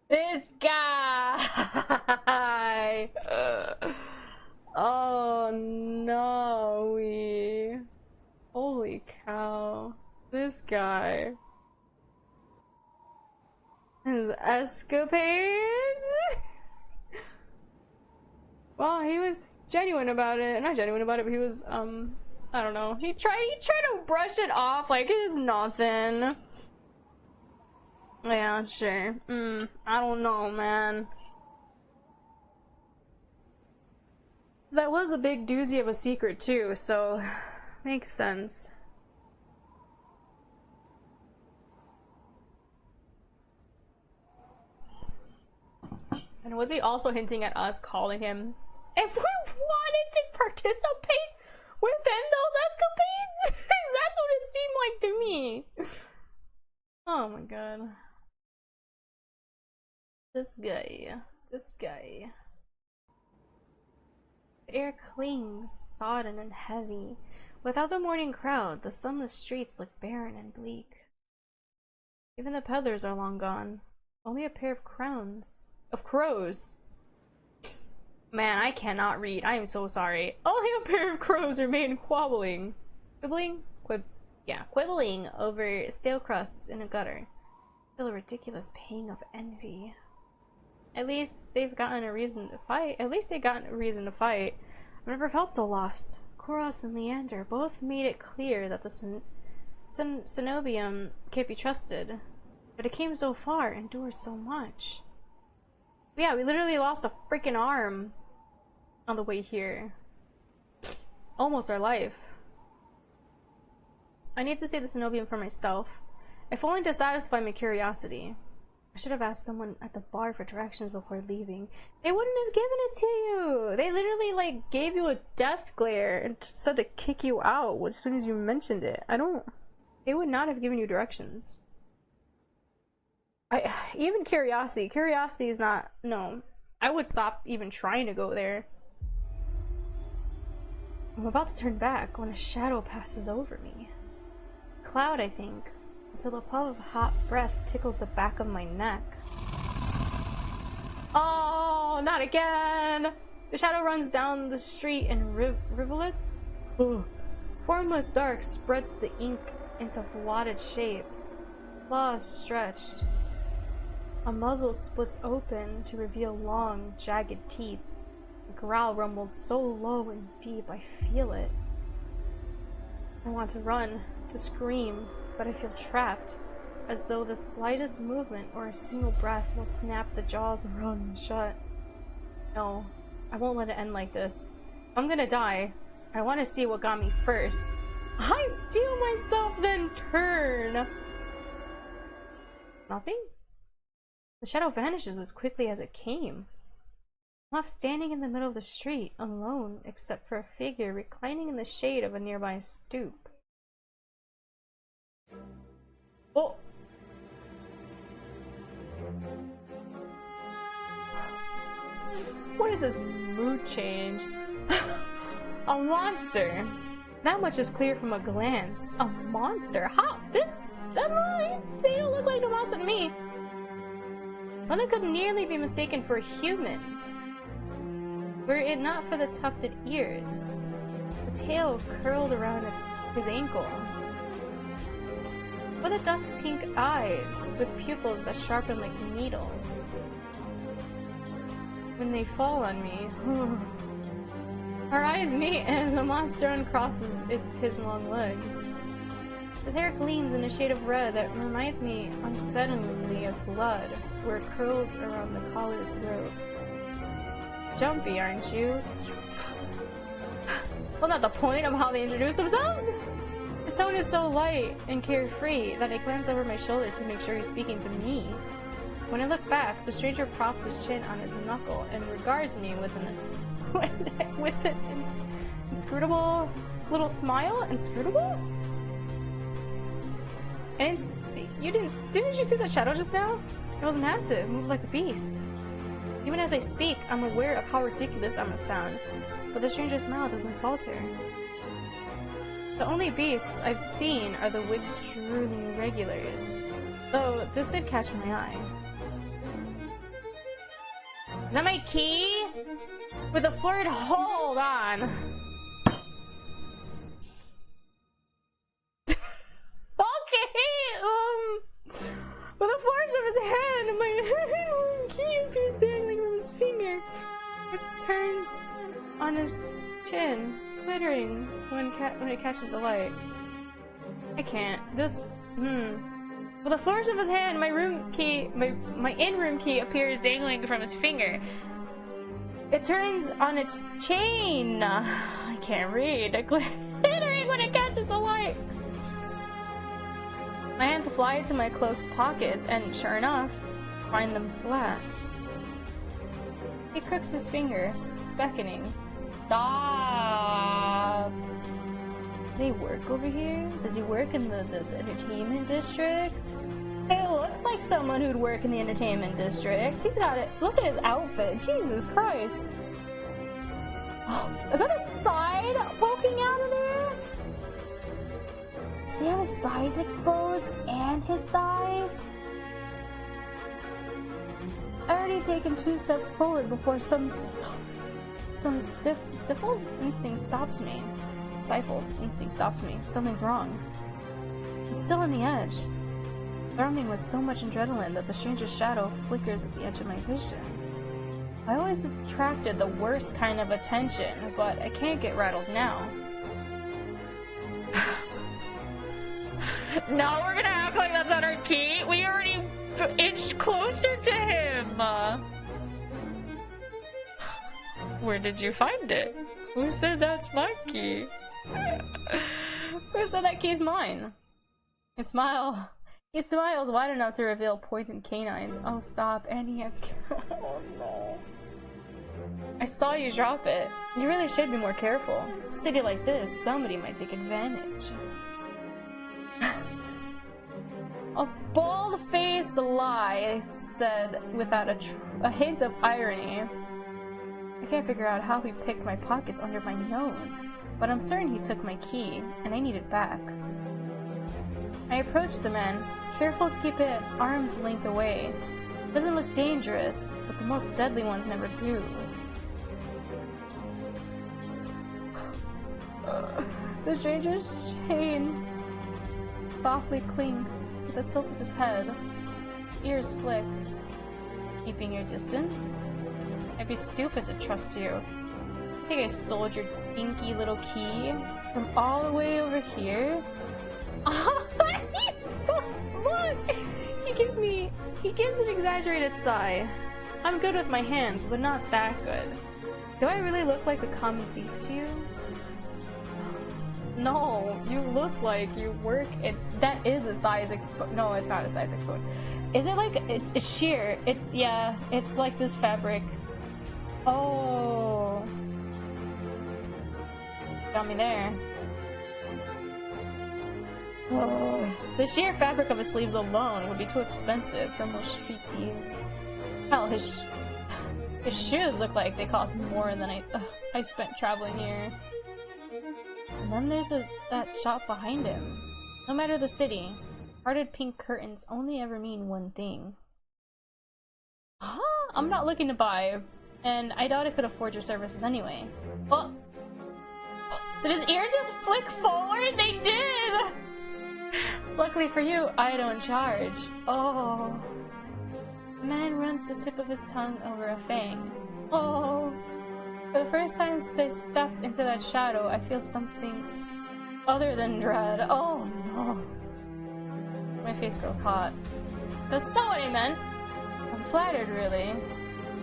This guy! Oh no, holy cow. This guy. His escapades? Well, he was genuine about it. Not genuine about it, but he was, I don't know. He tried to brush it off like it's nothing. Yeah, sure. I don't know, man. That was a big doozy of a secret, too, so makes sense. And was he also hinting at us calling him if we wanted to participate within those escapades? That's what it seemed like to me. Oh my god. This guy. The air clings, sodden and heavy. Without the morning crowd, the sunless streets look barren and bleak. Even the peddlers are long gone. Only a pair of crows. Man, I cannot read. I am so sorry. Only a pair of crows remain quibbling over stale crusts in a gutter. Feel a ridiculous pang of envy. At least they've gotten a reason to fight. I've never felt so lost. Koros and Leander both made it clear that the Cenobium can't be trusted. But it came so far, endured so much. Yeah, we literally lost a freaking arm on the way here. Almost our life. I need to see the Cenobium for myself, if only to satisfy my curiosity. I should have asked someone at the bar for directions before leaving. They wouldn't have given it to you! They literally, like, gave you a death glare and said to kick you out as soon as you mentioned it. They would not have given you directions. Even curiosity is not, no. I would stop even trying to go there. I'm about to turn back when a shadow passes over me. Cloud, I think, until a puff of hot breath tickles the back of my neck. Oh, not again! The shadow runs down the street in rivulets. Formless dark spreads the ink into blotted shapes. Claws stretched. A muzzle splits open to reveal long, jagged teeth. The growl rumbles so low and deep, I feel it. I want to run, to scream, but I feel trapped, as though the slightest movement or a single breath will snap the jaws run shut. No, I won't let it end like this. If I'm gonna die, I want to see what got me first. I steel myself, then turn! Nothing? The shadow vanishes as quickly as it came. I'm left standing in the middle of the street, alone, except for a figure reclining in the shade of a nearby stoop. Oh! What is this mood change? A monster! That much is clear from a glance. A monster? How? They don't look like a monster to me. One that could nearly be mistaken for a human. Were it not for the tufted ears, the tail curled around his ankle. With the dusk pink eyes, with pupils that sharpen like needles. When they fall on me, our eyes meet and the monster uncrosses his long legs. His hair gleams in a shade of red that reminds me unsettlingly of blood, where it curls around the collared throat. Jumpy, aren't you? Well, not the point of how they introduce themselves! His tone is so light and carefree that I glance over my shoulder to make sure he's speaking to me. When I look back, the stranger props his chin on his knuckle and regards me with an inscrutable little smile. Inscrutable? And didn't you see the shadow just now? It was massive, moved like a beast. Even as I speak, I'm aware of how ridiculous I must sound, but the stranger's smile doesn't falter. The only beasts I've seen are the wig-strewn regulars, though this did catch my eye. Is that my key? With a flirt, hold on. Okay, with a flourish of his hand, my key appears dangling from his finger. It turns on his chin, glittering when it catches the light. I can't. This, With a flourish of his hand, my room key, my in-room key appears dangling from his finger. It turns on its chain. I can't read. Glittering when it catches the light. My hands fly into my cloak's pockets, and sure enough, find them flat. He crooks his finger, beckoning. Stop! Does he work over here? Does he work in the entertainment district? It looks like someone who'd work in the entertainment district. He's got it. Look at his outfit. Jesus Christ. Oh, is that a side poking out of there? Does he have his sides exposed and his thigh? I already taken 2 steps forward before some stifled instinct stops me. Stifled instinct stops me. Something's wrong. I'm still on the edge, throbbing with so much adrenaline that the stranger's shadow flickers at the edge of my vision. I always attracted the worst kind of attention, but I can't get rattled now. No, we're gonna act like that's not our key. We already inched closer to him. Where did you find it? Who said that's my key? Who said that key's mine? He smiles wide enough to reveal pointed canines. Oh, stop. And he has... Oh, no. I saw you drop it. You really should be more careful. A city like this, somebody might take advantage. A bald-faced lie, said without a hint of irony. I can't figure out how he picked my pockets under my nose, but I'm certain he took my key, and I need it back. I approached the man, careful to keep it arm's length away. It doesn't look dangerous, but the most deadly ones never do. The stranger's chain softly clinks with a tilt of his head. His ears flick. Keeping your distance? I'd be stupid to trust you. I think I stole your dinky little key from all the way over here. He's so smart! He gives an exaggerated sigh. I'm good with my hands, but not that good. Do I really look like a common thief to you? No, you look like you work in... That is his thighs exposed. No, it's not his thighs exposed. Is it like... It's sheer. It's... Yeah, it's like this fabric. Oh. Got me there. Oh. The sheer fabric of his sleeves alone would be too expensive for most street thieves. Hell, his shoes look like they cost more than I spent traveling here. And then there's that shop behind him. No matter the city, hearted pink curtains only ever mean one thing. Huh? I'm not looking to buy, and I doubt I could afford your services anyway. Oh! Did his ears just flick forward? They did! Luckily for you, I don't charge. Oh. The man runs the tip of his tongue over a fang. Oh. For the first time since I stepped into that shadow, I feel something other than dread. Oh no. My face grows hot. That's not what I meant. I'm flattered, really.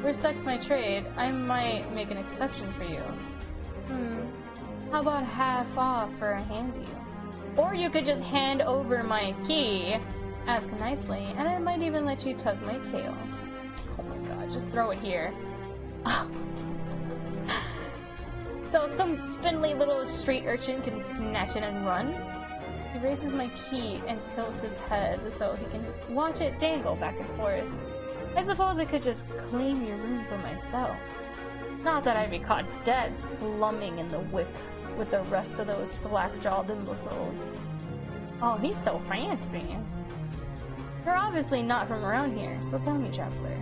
Where sex my trade, I might make an exception for you. How about half off for a hand deal? Or you could just hand over my key, ask nicely, and I might even let you tug my tail. Oh my god, just throw it here. So some spindly little street urchin can snatch it and run? He raises my key and tilts his head so he can watch it dangle back and forth. I suppose I could just claim your room for myself. Not that I'd be caught dead slumming in the whip with the rest of those slack-jawed imbeciles. Oh, he's so fancy. You're obviously not from around here, so tell me, traveler.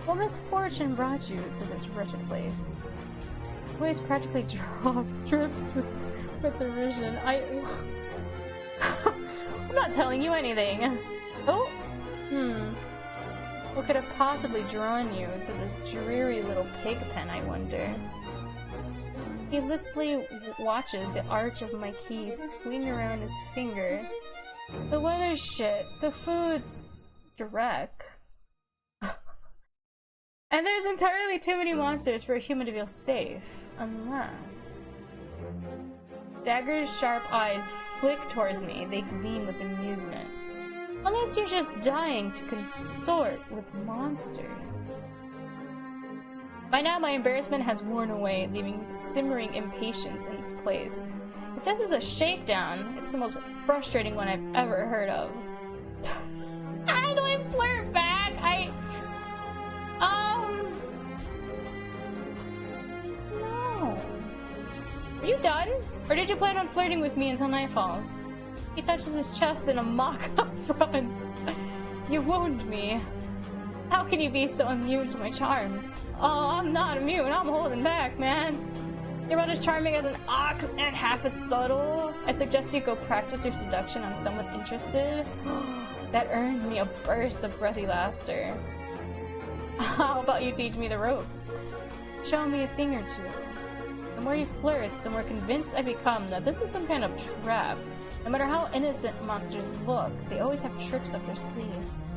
What misfortune brought you to this wretched place? His voice practically drips with derision. I'm not telling you anything. Oh? What could have possibly drawn you to this dreary little pig pen, I wonder? He listlessly watches the arch of my key swing around his finger. The weather's shit. The food's dreck. And there's entirely too many monsters for a human to feel safe. Unless... Dagger's sharp eyes flick towards me. They gleam with amusement. Unless you're just dying to consort with monsters. By now, my embarrassment has worn away, leaving simmering impatience in its place. If this is a shakedown, it's the most frustrating one I've ever heard of. How do I flirt back? No. Are you done? Or did you plan on flirting with me until night falls? He touches his chest in a mock affront. You wound me. How can you be so immune to my charms? Oh, I'm not immune. I'm holding back, man. You're about as charming as an ox and half as subtle. I suggest you go practice your seduction on someone interested. That earns me a burst of breathy laughter. How about you teach me the ropes? Show me a thing or two. The more he flirts, the more convinced I become that this is some kind of trap. No matter how innocent monsters look, they always have tricks up their sleeves.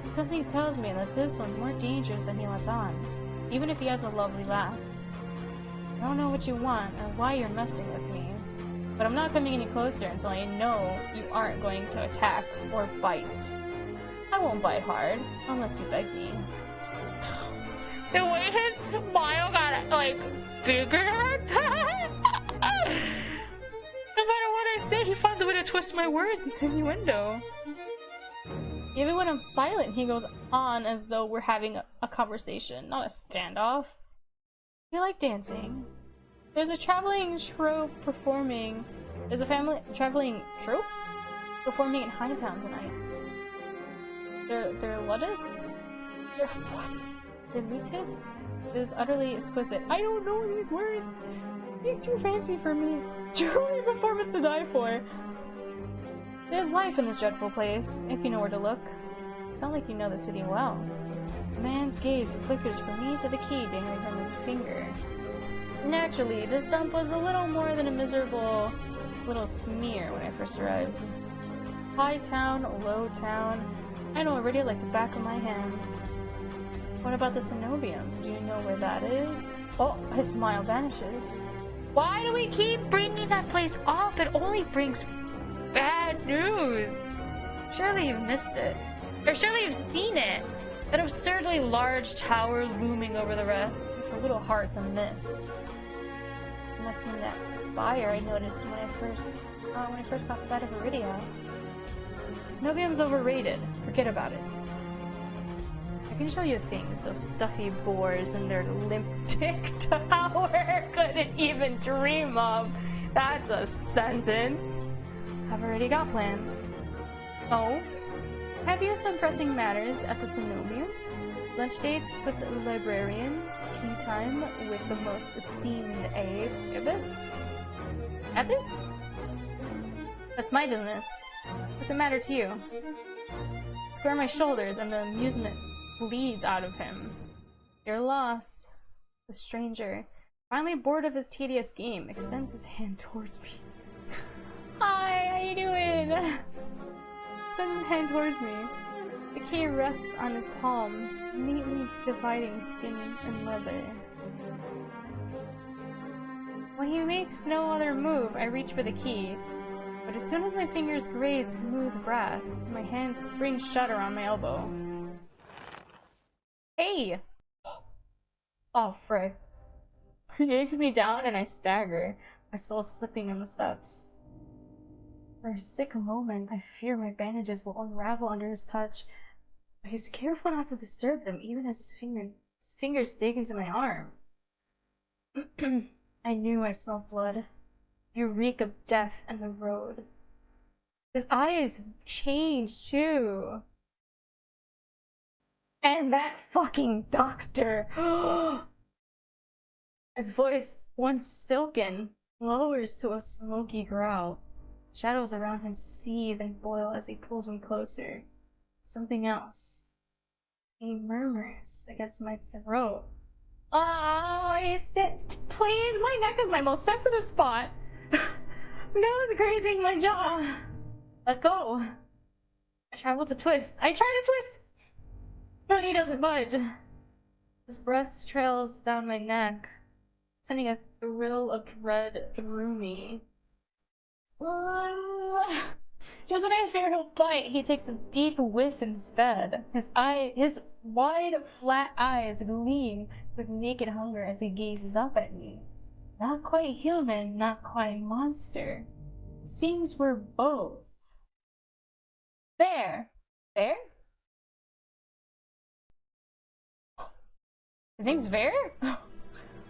Something tells me that this one's more dangerous than he lets on, even if he has a lovely laugh. I don't know what you want or why you're messing with me, but I'm not coming any closer until I know you aren't going to attack or bite. I won't bite hard, unless you beg me. Stop. The way his smile got, like, bigger. No matter what I say, he finds a way to twist my words and innuendo. Even when I'm silent, he goes on as though we're having a conversation, not a standoff. We like dancing. There's a traveling troupe performing. There's a traveling troupe performing in Hightown tonight. They're luddists? They're what? They're elitists? It is utterly exquisite. I don't know these words. He's too fancy for me. Truly a performance to die for. There's life in this dreadful place, if you know where to look. Sound like you know the city well. The man's gaze flickers from me to the key dangling from his finger. Naturally, this dump was a little more than a miserable little smear when I first arrived. High town, low town, I know already like the back of my hand. What about the Cenobium? Do you know where that is? Oh, his smile vanishes. Why do we keep bringing that place up? It only brings bad news. Surely you've missed it. Or surely you've seen it. That absurdly large tower looming over the rest. It's a little hard to miss. It must mean that spire I noticed when I first caught sight of Iridia. Cenobium's overrated. Forget about it. I can show you things those stuffy boars in their limp dick tower couldn't even dream of. That's a sentence. I've already got plans. Oh? Have you some pressing matters at the Cenobium? Lunch dates with librarians, tea time with the most esteemed Abyss? Abyss? That's my business. What's it matter to you? Square my shoulders and the amusement bleeds out of him. Your loss. The stranger, finally bored of his tedious game, extends his hand towards me. Hi, how you doing? Extends his hand towards me. The key rests on his palm, neatly dividing skin and leather. When he makes no other move, I reach for the key. But as soon as my fingers graze smooth brass, my hand springs shut around my elbow. Hey! Oh, frick. He yanks me down and I stagger, my soul slipping in the steps. For a sick moment, I fear my bandages will unravel under his touch, but he's careful not to disturb them even as his fingers dig into my arm. I knew I smelled blood. You reek of death and the road. His eyes changed too. And that fucking doctor! His voice, once silken, lowers to a smoky growl. Shadows around him seethe and boil as he pulls me closer. Something else. He murmurs against my throat. Oh, please, my neck is my most sensitive spot. No one's grazing my jaw. Let go. I try to twist, but he doesn't budge. His breath trails down my neck, sending a thrill of dread through me. Just when I fear he'll bite, he takes a deep whiff instead. His wide, flat eyes gleam with naked hunger as he gazes up at me. Not quite human, not quite monster. Seems we're both. There. There? His name's Ver?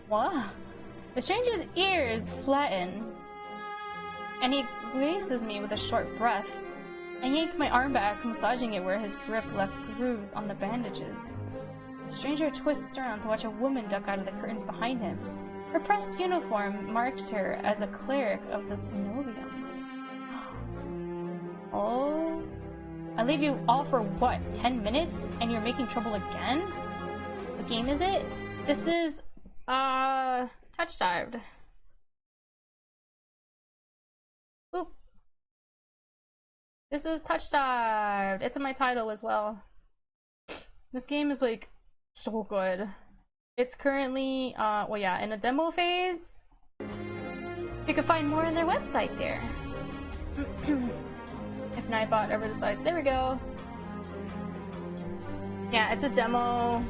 Wow. The stranger's ears flatten, and he releases me with a short breath. I yank my arm back, massaging it where his grip left grooves on the bandages. The stranger twists around to watch a woman duck out of the curtains behind him. Her pressed uniform marks her as a cleric of the Synovium. Oh? I leave you all for what, 10 minutes? And you're making trouble again? What game is it? This is, TOUCHSTARVED. Oop. This is TOUCHSTARVED. It's in my title as well. This game is like so good. It's currently well, yeah, in a demo phase. You can find more on their website there. If Nightbot ever decides, there we go. Yeah, it's a demo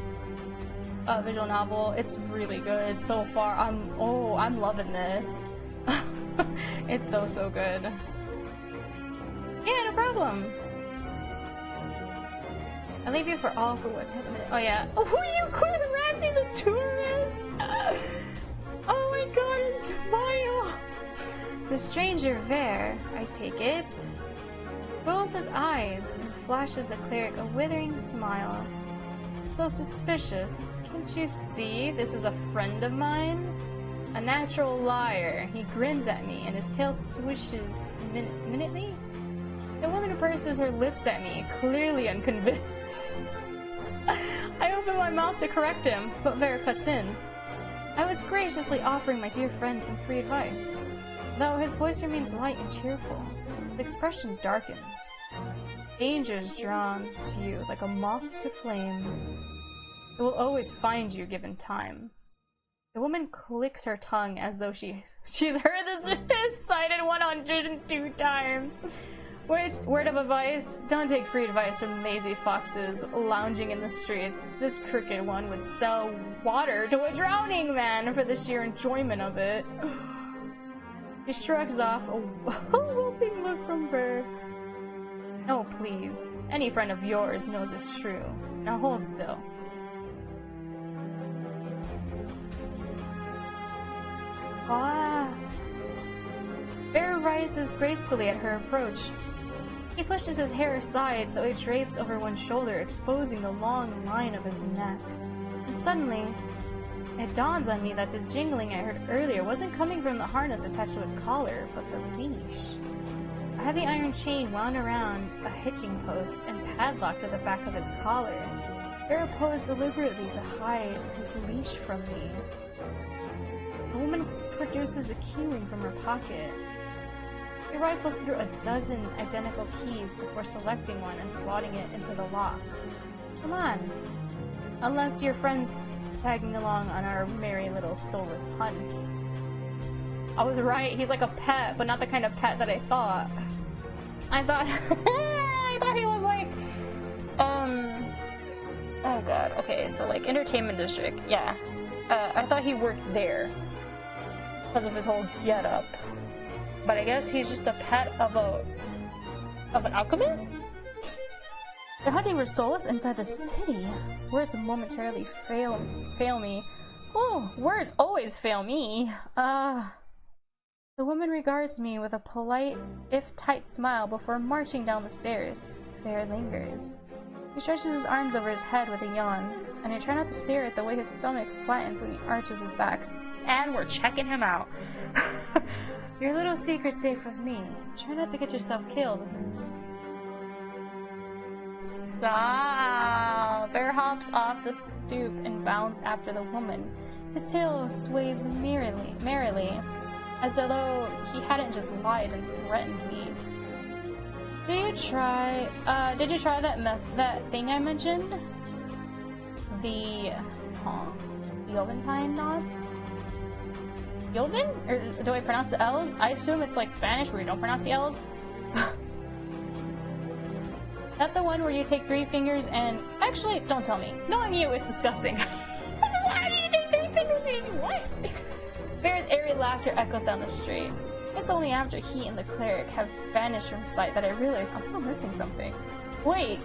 visual novel. It's really good so far. I'm loving this. It's so good. Yeah, no problem. I'll leave you for what, 10 minutes? Oh yeah. Oh, who are you? Quit harassing the tourist! Oh my god, his smile! The stranger Ver, I take it, rolls his eyes and flashes the cleric a withering smile. So suspicious. Can't you see this is a friend of mine? A natural liar. He grins at me and his tail swishes minutely. The woman purses her lips at me, clearly unconvinced. I open my mouth to correct him, but Vera cuts in. I was graciously offering my dear friend some free advice, though his voice remains light and cheerful. His expression darkens. Danger's drawn to you like a moth to flame. It will always find you given time. The woman clicks her tongue as though she's heard this cited 102 times. Which, word of advice, don't take free advice from lazy foxes lounging in the streets. This crooked one would sell water to a drowning man for the sheer enjoyment of it. He shrugs off a wilting look from Burr. Oh, please. Any friend of yours knows it's true. Now hold still. Ah. Bear rises gracefully at her approach. He pushes his hair aside so it drapes over one shoulder, exposing the long line of his neck. And suddenly, it dawns on me that the jingling I heard earlier wasn't coming from the harness attached to his collar, but the leash. A heavy iron chain wound around a hitching post and padlocked at the back of his collar. Bear posed deliberately to hide his leash from me. The woman produces a keyring from her pocket. He rifles through a dozen identical keys before selecting one and slotting it into the lock. Come on. Unless your friend's tagging along on our merry little soulless hunt. I was right, he's like a pet, but not the kind of pet that I thought. I thought he was like, oh god, okay, so like entertainment district, yeah. I thought he worked there because of his whole getup. But I guess he's just a pet of an alchemist? They're hunting for souls inside the city. Words momentarily fail me. Oh, words always fail me. The woman regards me with a polite, if tight smile before marching down the stairs. Fair lingers. He stretches his arms over his head with a yawn, and I try not to stare at the way his stomach flattens when he arches his back. And we're checking him out. Your little secret's safe with me. Try not to get yourself killed. Stop! Bear hops off the stoop and bounds after the woman. His tail sways merrily, as though he hadn't just lied and threatened me. Did you try that thing I mentioned? The Yoventine knots? Yoven? Or do I pronounce the L's? I assume it's like Spanish where you don't pronounce the L's. That the one where you take 3 fingers and... Actually, don't tell me. Knowing you, it's disgusting. Why do you take 3 fingers and what? Bear's airy laughter echoes down the street. It's only after he and the cleric have vanished from sight that I realize I'm still missing something. Wait!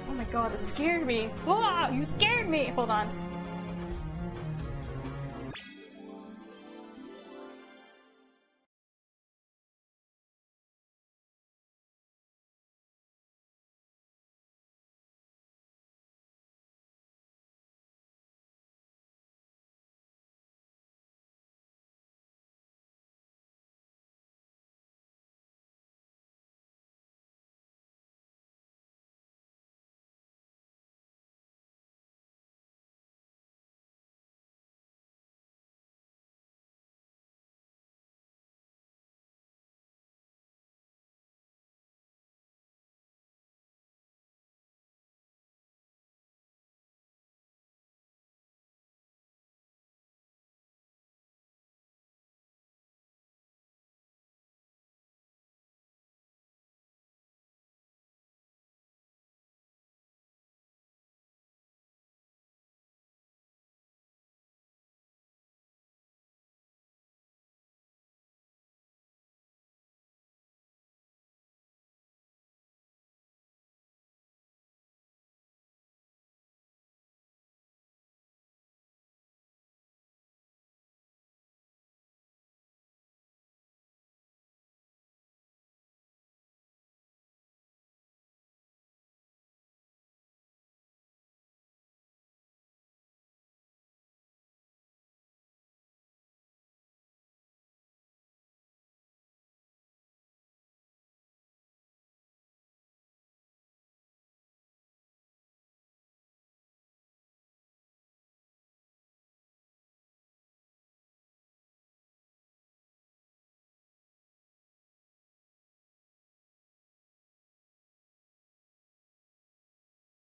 Oh my god, that scared me! Whoa, you scared me! Hold on.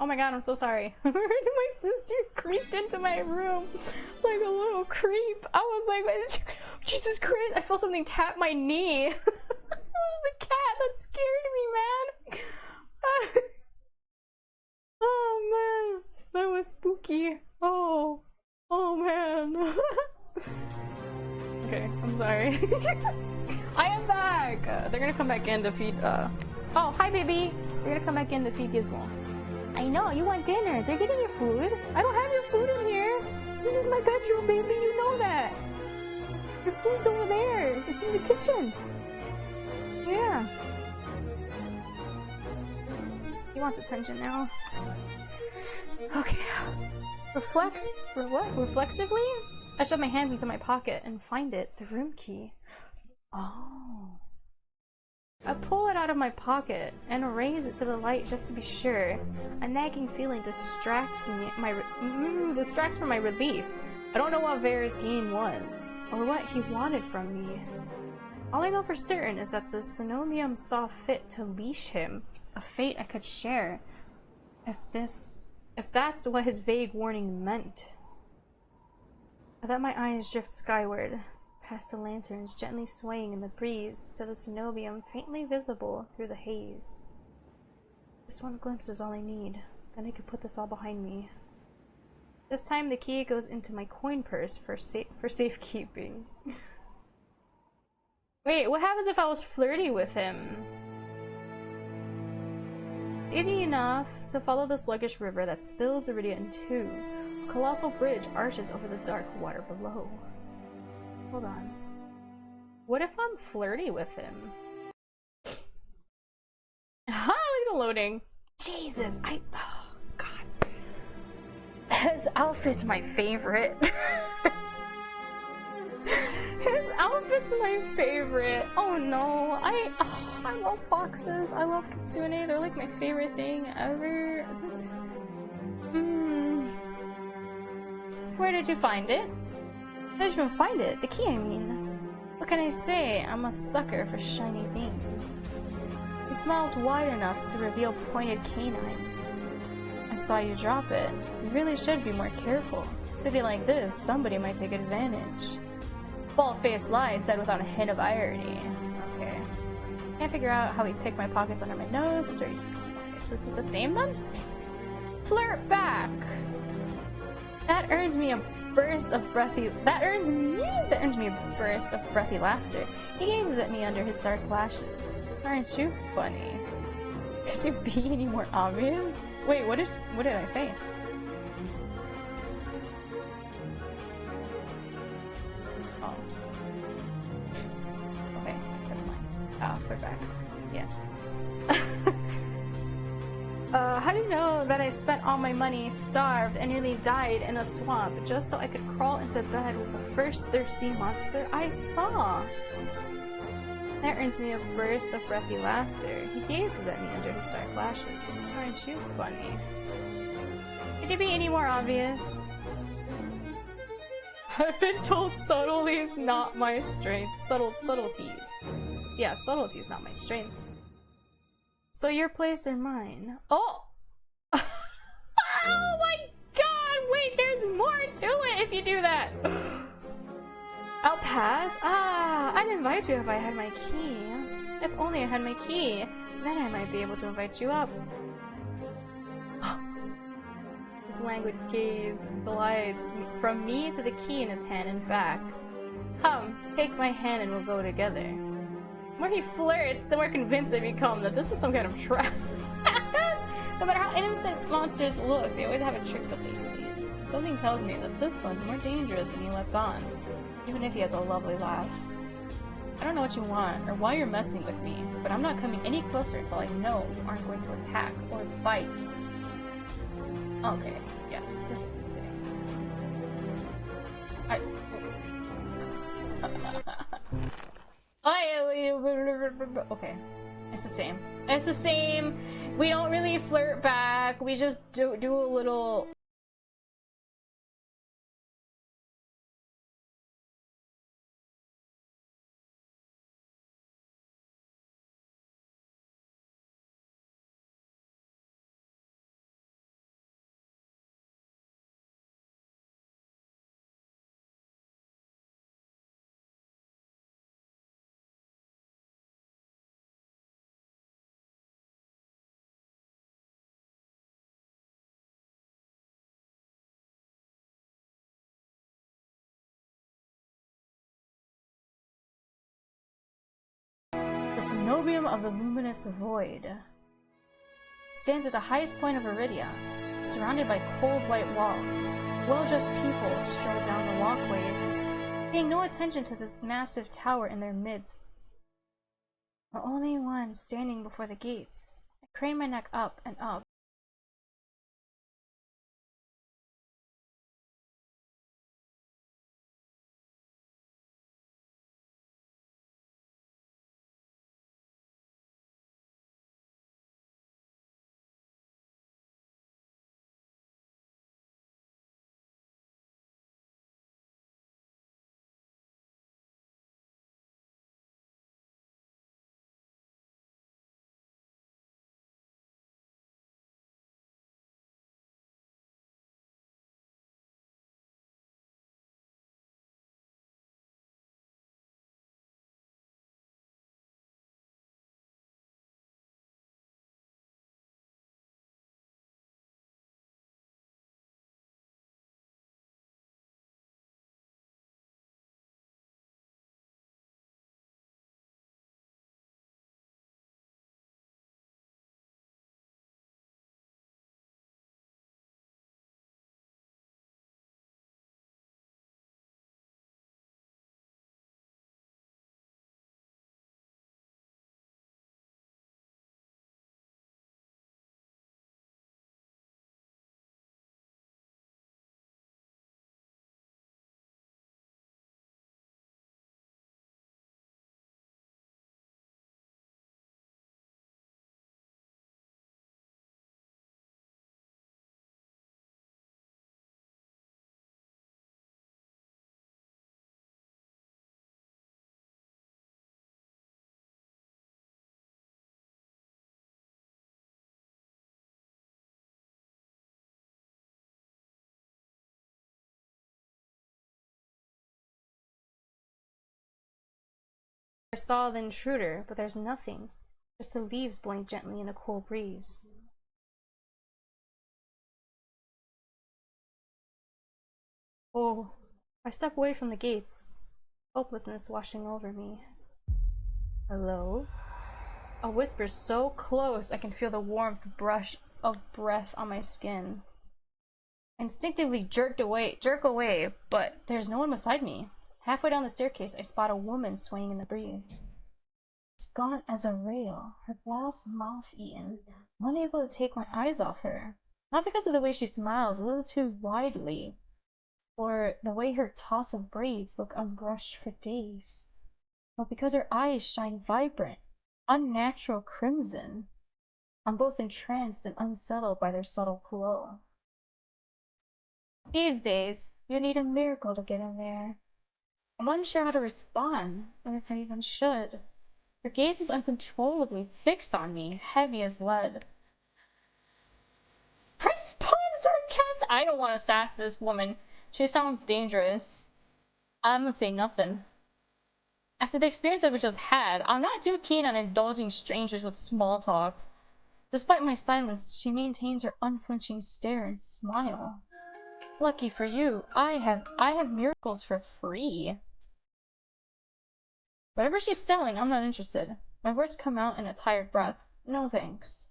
Oh my god, I'm so sorry. My sister creeped into my room like a little creep. I was like, Jesus Christ, I felt something tap my knee. It was the cat that scared me, man. Oh man, that was spooky. Oh man. Okay, I'm sorry. I am back. They're gonna come back in to feed, Oh, hi baby. They're gonna come back in to feed Gizmo. I know, you want dinner. They're getting your food. I don't have your food in here. This is my bedroom, baby. You know that. Your food's over there. It's in the kitchen. Yeah. He wants attention now. Okay. Reflexively? I shove my hands into my pocket and find it. The room key. Oh. I pull it out of my pocket and raise it to the light just to be sure. A nagging feeling distracts from my relief. I don't know what Ver's game was, or what he wanted from me. All I know for certain is that the Synomium saw fit to leash him, a fate I could share. If that's what his vague warning meant. I let my eyes drift skyward, past the lanterns gently swaying in the breeze to the Synomium faintly visible through the haze. This one glimpse is all I need, then I could put this all behind me. This time the key goes into my coin purse for safekeeping. Wait, what happens if I was flirty with him? It's easy enough to follow the sluggish river that spills Iridia in two. A colossal bridge arches over the dark water below. Hold on. What if I'm flirty with him? Ha! Look at the downloading. Jesus, oh god. His outfit's my favorite. His outfit's my favorite. Oh no, I love foxes. I love kitsune. They're like my favorite thing ever. This. Where did you find it? How did you even find it? The key, I mean. What can I say? I'm a sucker for shiny things. It smiles wide enough to reveal pointed canines. I saw you drop it. You really should be more careful. City like this, somebody might take advantage. Bald-faced lie said without a hint of irony. Okay. Can't figure out how he picked my pockets under my nose. I'm sorry. Okay, so this is the same then? Flirt back! That earns me a burst of breathy laughter. He gazes at me under his dark lashes. Aren't you funny? Could you be any more obvious? Wait, what did I say? Oh. Okay, never mind. Ah, flirt back. Yes. How do you know that I spent all my money, starved, and nearly died in a swamp just so I could crawl into bed with the first thirsty monster I saw? That earns me a burst of breathy laughter. He gazes at me under his dark lashes. Aren't you funny? Could you be any more obvious? I've been told subtlety is not my strength. Subtlety. Yeah, subtlety is not my strength. So your place or mine? Oh! Oh my god! Wait, there's more to it if you do that! I'll pass? Ah, I'd invite you if I had my key. If only I had my key. Then I might be able to invite you up. His languid gaze glides from me to the key in his hand and back. Come, take my hand and we'll go together. The more he flirts, the more convinced I become that this is some kind of trap. No matter how innocent monsters look, they always have a tricks up their sleeves. Something tells me that this one's more dangerous than he lets on, even if he has a lovely laugh. I don't know what you want, or why you're messing with me, but I'm not coming any closer until I know you aren't going to attack or fight. Okay, yes, this is the same. Okay, it's the same. It's the same. We don't really flirt back. We just do a little. The cenobium of the luminous void stands at the highest point of Iridia, surrounded by cold white walls. Well-dressed people stroll down the walkways, paying no attention to this massive tower in their midst. The only one standing before the gates. I crane my neck up and up. I saw the intruder, but there's nothing. Just the leaves blowing gently in a cool breeze. Oh, I step away from the gates, hopelessness washing over me. Hello? A whisper so close I can feel the warmth brush of breath on my skin. I instinctively jerk away, but there's no one beside me. Halfway down the staircase, I spot a woman swaying in the breeze. She's gaunt as a rail, her blouse moth-eaten, unable to take my eyes off her. Not because of the way she smiles a little too widely, or the way her toss of braids look unbrushed for days, but because her eyes shine vibrant, unnatural crimson. I'm both entranced and unsettled by their subtle glow. These days, you need a miracle to get in there. I'm unsure how to respond, or if I even should. Her gaze is uncontrollably fixed on me, heavy as lead. Respond, sarcasm! I don't want to sass this woman. She sounds dangerous. I'm gonna say nothing. After the experience that we just had, I'm not too keen on indulging strangers with small talk. Despite my silence, she maintains her unflinching stare and smile. Lucky for you, I have miracles for free. Whatever she's selling, I'm not interested. My words come out in a tired breath. No thanks.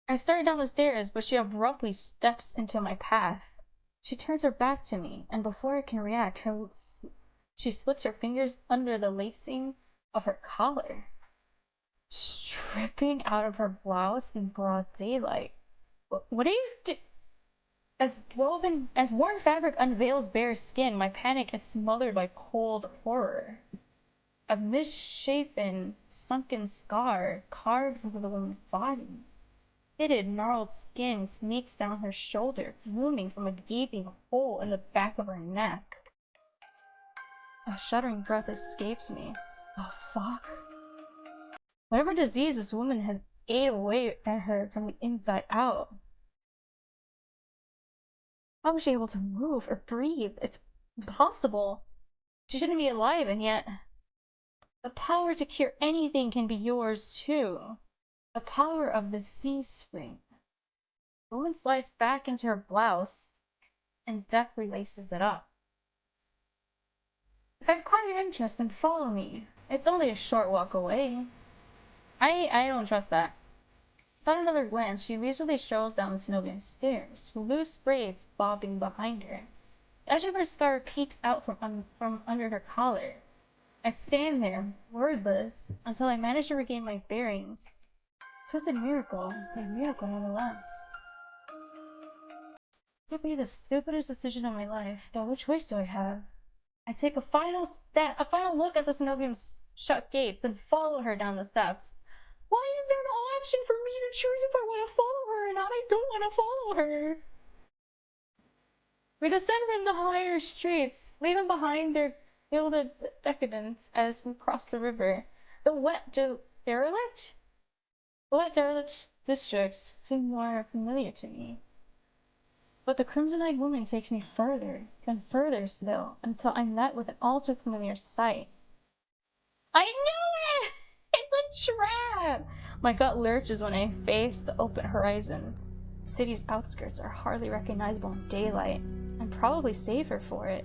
I started down the stairs, but she abruptly steps into my path. She turns her back to me, and before I can react, she slips her fingers under the lacing of her collar, stripping out of her blouse in broad daylight. What are you do? As worn fabric unveils bare skin, my panic is smothered by cold horror. A misshapen, sunken scar carves into the woman's body. Pitted, gnarled skin sneaks down her shoulder, looming from a gaping hole in the back of her neck. A shuddering breath escapes me. Oh, fuck. Whatever disease this woman had ate away at her from the inside out. How was she able to move or breathe? It's impossible. She shouldn't be alive, and yet the power to cure anything can be yours too. The power of the sea spring. The woman slides back into her blouse and deftly laces it up. If I've caught your interest, then follow me. It's only a short walk away. I don't trust that. Without another glance, she leisurely strolls down the Cenobian stairs, loose braids bobbing behind her. The edge of her scarf peeks out from under her collar. I stand there, wordless, until I manage to regain my bearings. It was a miracle, but a miracle nonetheless. It would be the stupidest decision of my life, but what choice do I have? I take a final look at the Cenobian's shut gates, and follow her down the steps. Why is there an option for me to choose if I want to follow her or not? I don't want to follow her. We descend from the higher streets, leaving behind their gilded decadence as we cross the river. The derelict districts seem more familiar to me. But the crimson-eyed woman takes me further, and further still, until I'm met with an all-too-familiar sight. I knew it! It's a trap! My gut lurches when I face the open horizon. The city's outskirts are hardly recognizable in daylight. I'm probably safer for it.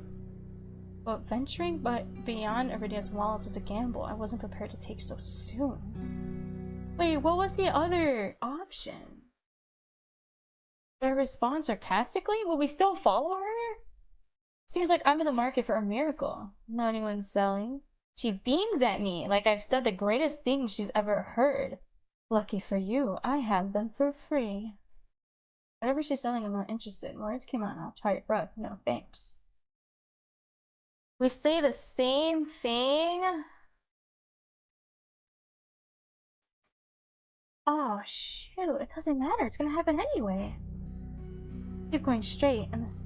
But venturing beyond Iridia's walls is a gamble I wasn't prepared to take so soon. Wait, what was the other option? Did I respond sarcastically? Will we still follow her? Seems like I'm in the market for a miracle. Not anyone's selling. She beams at me like I've said the greatest thing she's ever heard. Lucky for you, I have them for free. Whatever she's selling, I'm not interested. Words came out in a tight breath. No thanks. We say the same thing? Oh, shoot. It doesn't matter. It's gonna happen anyway. Keep going straight, and this...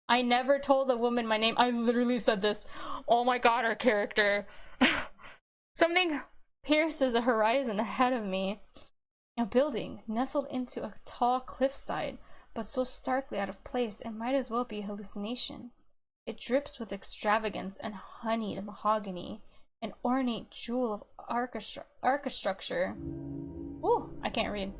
I never told the woman my name. I literally said this. Oh my god, our character. Something pierces the horizon ahead of me. A building nestled into a tall cliffside, but so starkly out of place it might as well be a hallucination. It drips with extravagance and honeyed mahogany, an ornate jewel of architecture. Ooh, I can't read.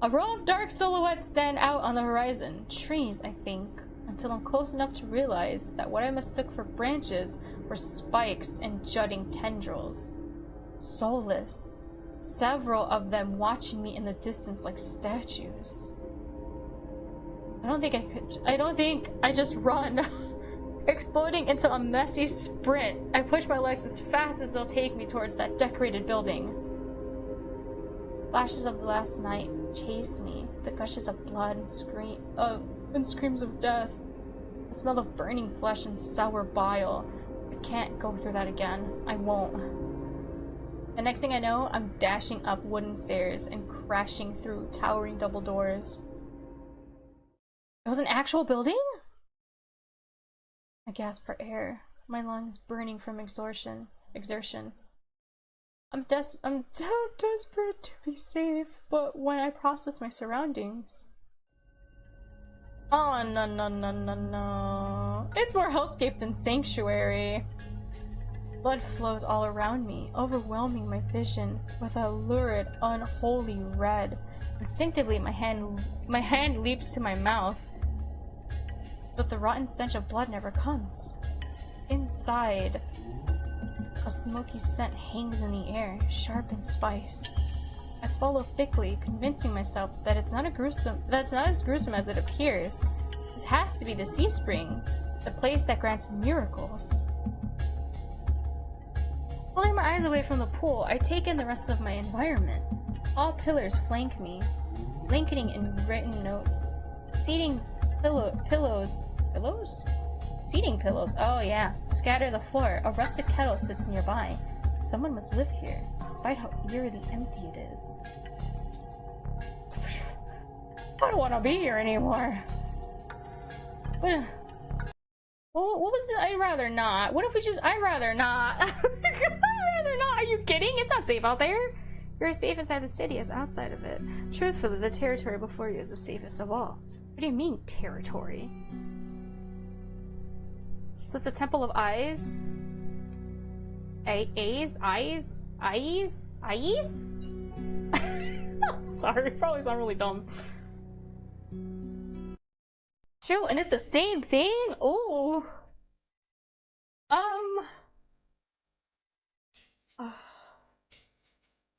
A row of dark silhouettes stand out on the horizon. Trees, I think, until I'm close enough to realize that what I mistook for branches were spikes and jutting tendrils. Soulless, several of them watching me in the distance like statues. I don't think I just run. Exploding into a messy sprint, I push my legs as fast as they'll take me towards that decorated building. Flashes of the last night chase me, the gushes of blood and screams of death. The smell of burning flesh and sour bile. I can't go through that again. I won't. The next thing I know, I'm dashing up wooden stairs and crashing through towering double doors. It was an actual building? I gasp for air, my lungs burning from exertion. I'm desperate to be safe, but when I process my surroundings... Oh, no. It's more hellscape than sanctuary. Blood flows all around me, overwhelming my vision with a lurid, unholy red. Instinctively, my hand leaps to my mouth. But the rotten stench of blood never comes. Inside, a smoky scent hangs in the air, sharp and spiced. I swallow thickly, convincing myself that it's not as gruesome as it appears. This has to be the sea spring, the place that grants miracles. Pulling my eyes away from the pool, I take in the rest of my environment. All pillars flank me, blanketing in written notes. Seating Seating pillows, oh yeah, scatter the floor. A rusted kettle sits nearby. Someone must live here, despite how eerily empty it is. I don't want to be here anymore. What was it? I'd rather not. What if we just... I'd rather not. I'd rather not. Are you kidding? It's not safe out there. You're as safe inside the city as outside of it. Truthfully, the territory before you is the safest of all. What do you mean, territory? So it's the Temple of Eyes? Eyes? Sorry, probably sound really dumb. Shoot, and it's the same thing? Ooh.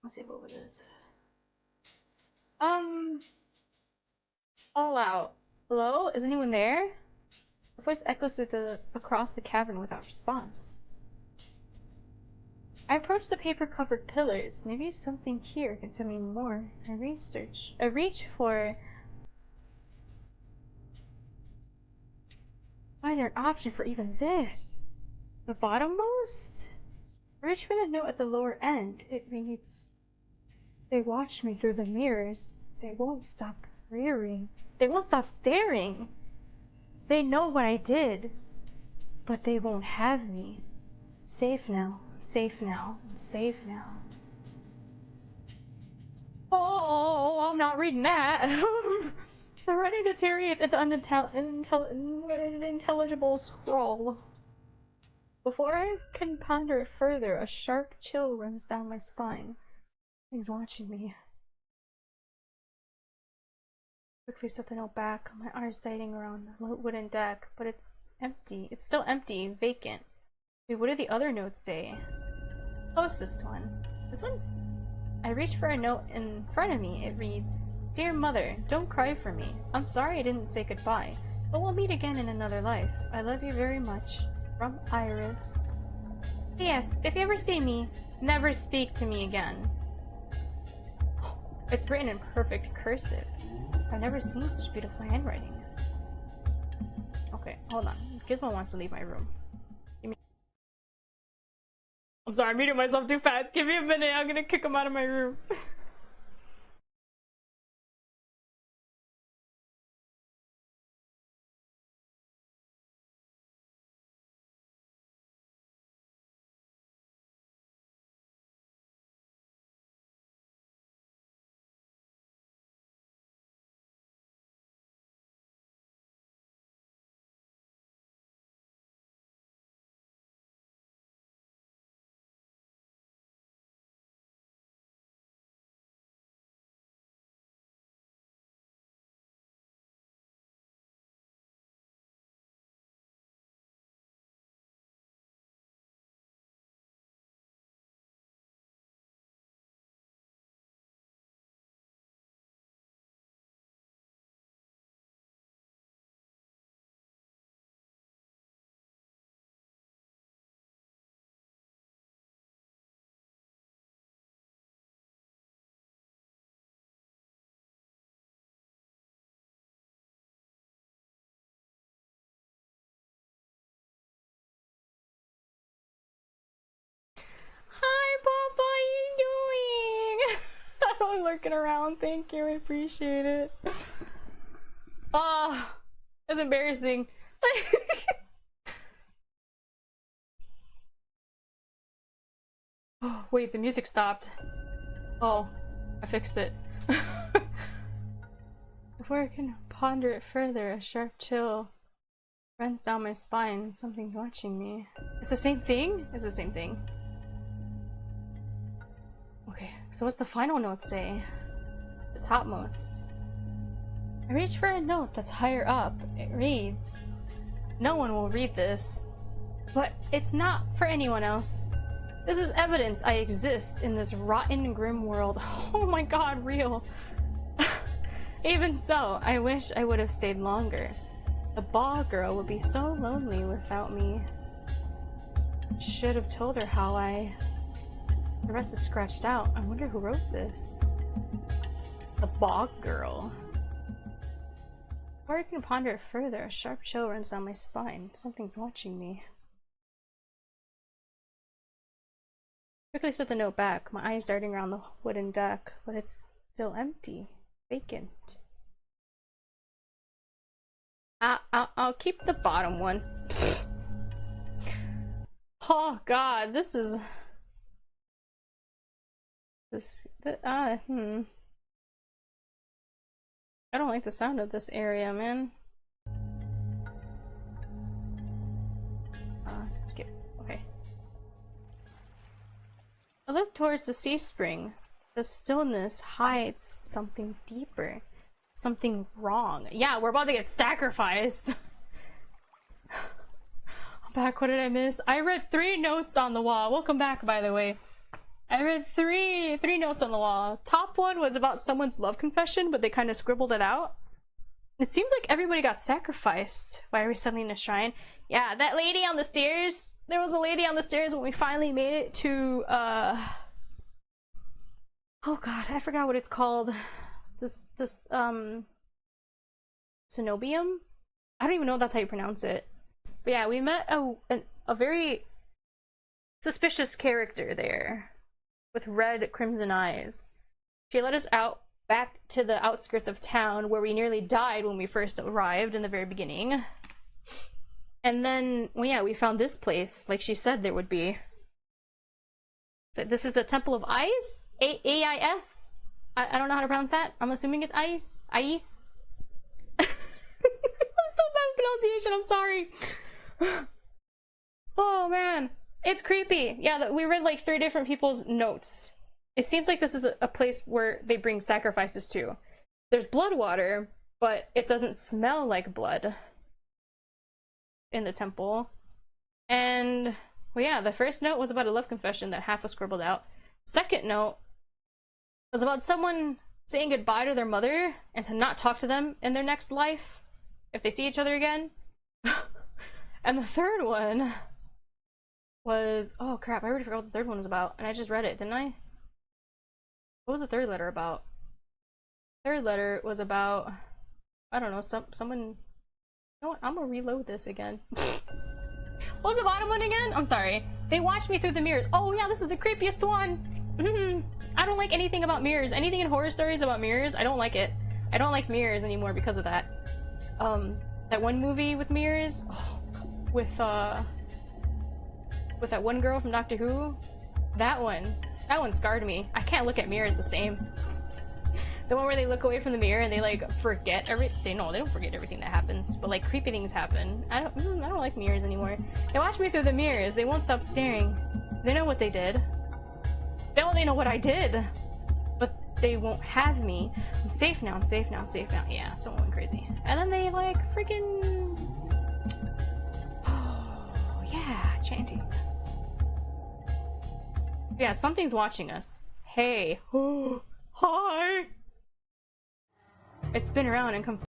Let's see what it is. All out. Hello? Is anyone there? The voice echoes across the cavern without response. I approach the paper-covered pillars. Maybe something here can tell me more. I reach for... Why is there an option for even this? The bottommost? I reach for the note at the lower end. It reads... They watch me through the mirrors. They won't stop rearing. They won't stop staring. They know what I did. But they won't have me. Safe now. Safe now. Safe now. Oh, I'm not reading that. The writing deteriorates into unintelligible scroll. Before I can ponder it further, a sharp chill runs down my spine. He's watching me. Quickly set the note back, my eyes darting around the wooden deck, but it's empty. It's still empty, vacant. Wait, what do the other notes say? Closest one. This one? I reach for a note in front of me. It reads, Dear Mother, don't cry for me. I'm sorry I didn't say goodbye, but we'll meet again in another life. I love you very much. From Iris. P.S. If you ever see me, never speak to me again. It's written in perfect cursive. I've never seen such beautiful handwriting. Okay, hold on. Gizmo wants to leave my room. I'm sorry, I'm muting myself too fast. Give me a minute, I'm gonna kick him out of my room. lurking around. Thank you, I appreciate it. Oh, that's embarrassing. Oh, wait, the music stopped. Oh, I fixed it. Before I can ponder it further, a sharp chill runs down my spine. Something's watching me. It's the same thing? It's the same thing. Okay, so what's the final note say? The topmost. I reach for a note that's higher up. It reads, "No one will read this, but it's not for anyone else. This is evidence I exist in this rotten, grim world." Oh my god, real. Even so, I wish I would have stayed longer. The ball girl would be so lonely without me. Should have told her how I... The rest is scratched out. I wonder who wrote this. The bog girl. Before I can ponder it further, a sharp chill runs down my spine. Something's watching me. Quickly set the note back, my eyes darting around the wooden deck, but it's still empty. Vacant. I'll keep the bottom one. Oh god, this is... I don't like the sound of this area, man. Let's skip. Okay. I look towards the sea spring. The stillness hides something deeper. Something wrong. Yeah, we're about to get sacrificed. I'm back. What did I miss? I read 3 notes on the wall. Welcome back, by the way. I read three notes on the wall. Top one was about someone's love confession, but they kind of scribbled it out. It seems like everybody got sacrificed by resettling the shrine. Yeah, that lady on the stairs. There was a lady on the stairs when we finally made it to, oh god, I forgot what it's called. This Cenobium? I don't even know if that's how you pronounce it. But yeah, we met a very suspicious character there with red crimson eyes. She led us out back to the outskirts of town where we nearly died when we first arrived in the very beginning. And then, well, yeah, we found this place, like she said there would be. So this is the Temple of Ice? A-I-S? I don't know how to pronounce that. I'm assuming it's Ice? Ice? I'm so bad with pronunciation, I'm sorry. Oh man, it's creepy. Yeah, we read like 3 different people's notes. It seems like this is a place where they bring sacrifices to. There's blood water, but it doesn't smell like blood in the temple. And, well yeah, the first note was about a love confession that half was scribbled out. Second note was about someone saying goodbye to their mother and to not talk to them in their next life if they see each other again. And the third one was... oh crap, I already forgot what the third one was about, and I just read it, didn't I? What was the third letter about? Third letter was about... I don't know, someone... You know what? I'm gonna reload this again. What was the bottom one again? I'm sorry. They watched me through the mirrors. Oh yeah, this is the creepiest one! I don't like anything about mirrors. Anything in horror stories about mirrors, I don't like it. I don't like mirrors anymore because of that. That one movie with mirrors? Oh, with that one girl from Doctor Who? That one scarred me. I can't look at mirrors the same. The one where they look away from the mirror and they like forget everything. No, they don't forget everything that happens, but like creepy things happen. I don't like mirrors anymore. They watch me through the mirrors. They won't stop staring. They know what they did. They know what I did, but they won't have me. I'm safe now. I'm safe now. I'm safe now. Yeah, someone went crazy. And then they like freaking. Oh yeah, chanting. Yeah, something's watching us. Hey. Oh, hi. I spin around and come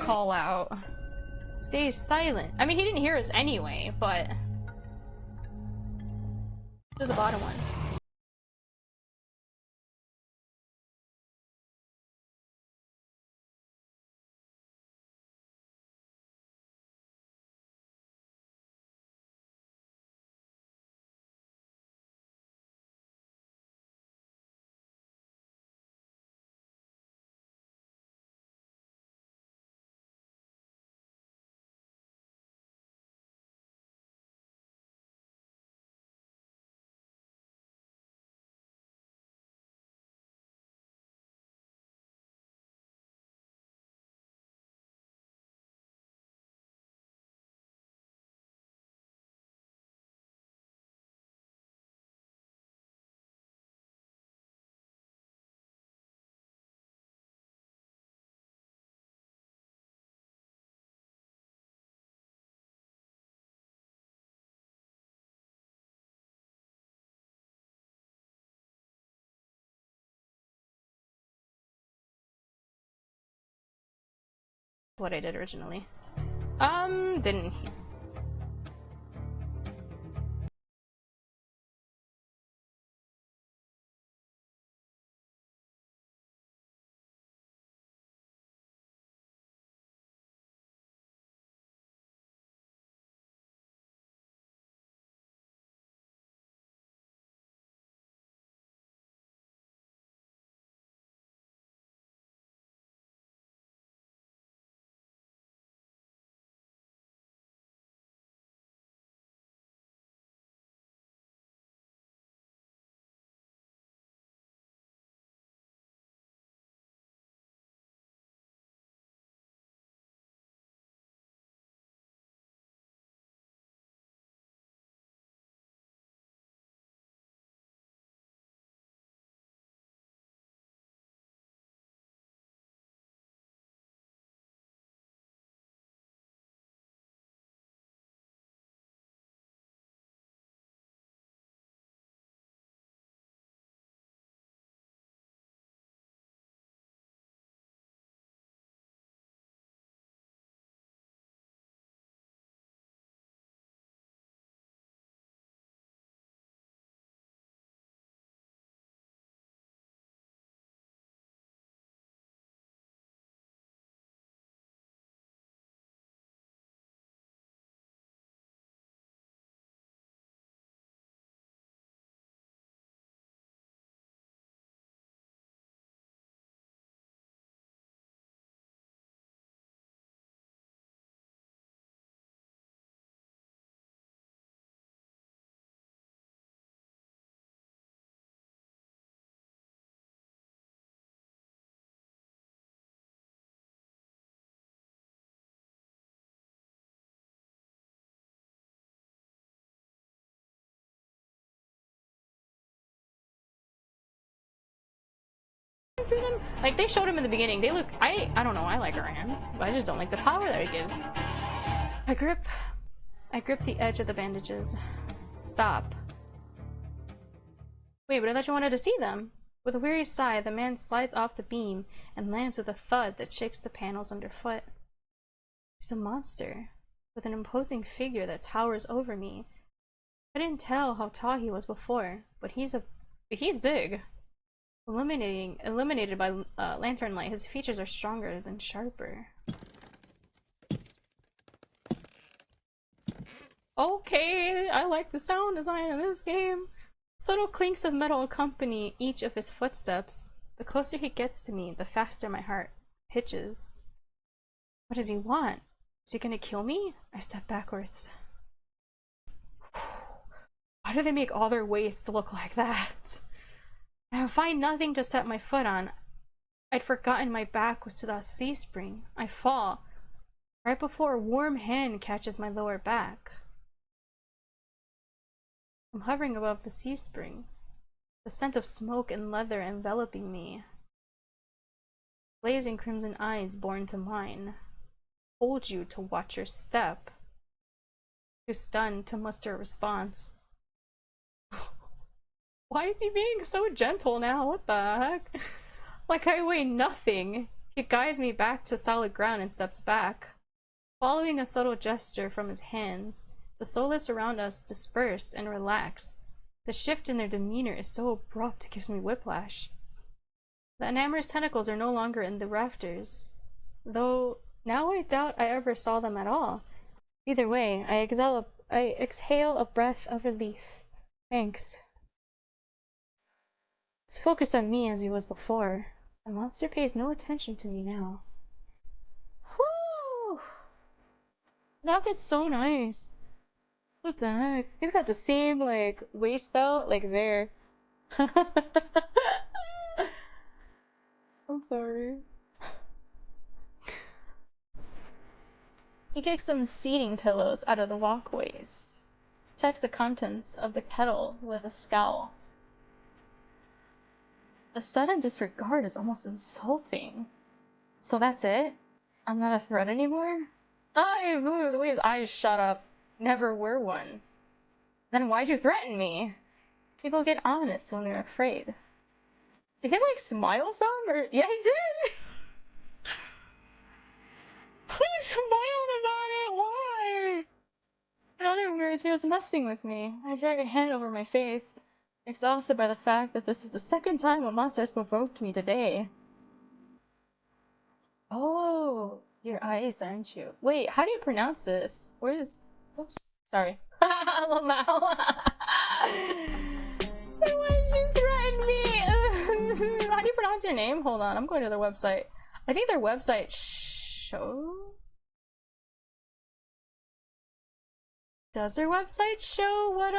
call out. Stay silent. I mean, he didn't hear us anyway, but... To the bottom one. What I did originally. Didn't... Through them? Like, they showed him in the beginning. They look... I don't know, I like her hands. But I just don't like the power that it gives. I grip the edge of the bandages. Stop. Wait, but I thought you wanted to see them. With a weary sigh, the man slides off the beam and lands with a thud that shakes the panels underfoot. He's a monster, with an imposing figure that towers over me. I didn't tell how tall he was before, but he's big. Illuminated by lantern light, his features are stronger than sharper. Okay, I like the sound design of this game. Subtle clinks of metal accompany each of his footsteps. The closer he gets to me, the faster my heart pitches. What does he want? Is he gonna kill me? I step backwards. Why do they make all their waists look like that? I find nothing to set my foot on. I'd forgotten my back was to the C-spring. I fall, right before a warm hand catches my lower back. I'm hovering above the C-spring, the scent of smoke and leather enveloping me. Blazing crimson eyes borne to mine. Hold you to watch your step. Too stunned to muster a response. Why is he being so gentle now? What the heck? Like I weigh nothing. He guides me back to solid ground and steps back. Following a subtle gesture from his hands, the soulless around us disperse and relax. The shift in their demeanor is so abrupt it gives me whiplash. The enamor's tentacles are no longer in the rafters, though now I doubt I ever saw them at all. Either way, I exhale a breath of relief. Thanks. He's focused on me as he was before. The monster pays no attention to me now. Whew! His outfit's so nice. What the heck? He's got the same, like, waist belt, like, there. I'm sorry. He kicks some seating pillows out of the walkways. Checks the contents of the kettle with a scowl. The sudden disregard is almost insulting. So that's it? I'm not a threat anymore? The way his eyes shut up. Never were one. Then why'd you threaten me? People get honest when they're afraid. Did he, like, smile some? Or yeah, he did! He smiled about it! Why? In other words, he was messing with me. I dragged a hand over my face, exhausted by the fact that this is the second time a monster has provoked me today. Oh, your eyes, aren't you? Wait, how do you pronounce this? Where's... Oops, sorry. Lamau. Why did you threaten me? How do you pronounce your name? Hold on, I'm going to their website. I think their website show... Does their website show what,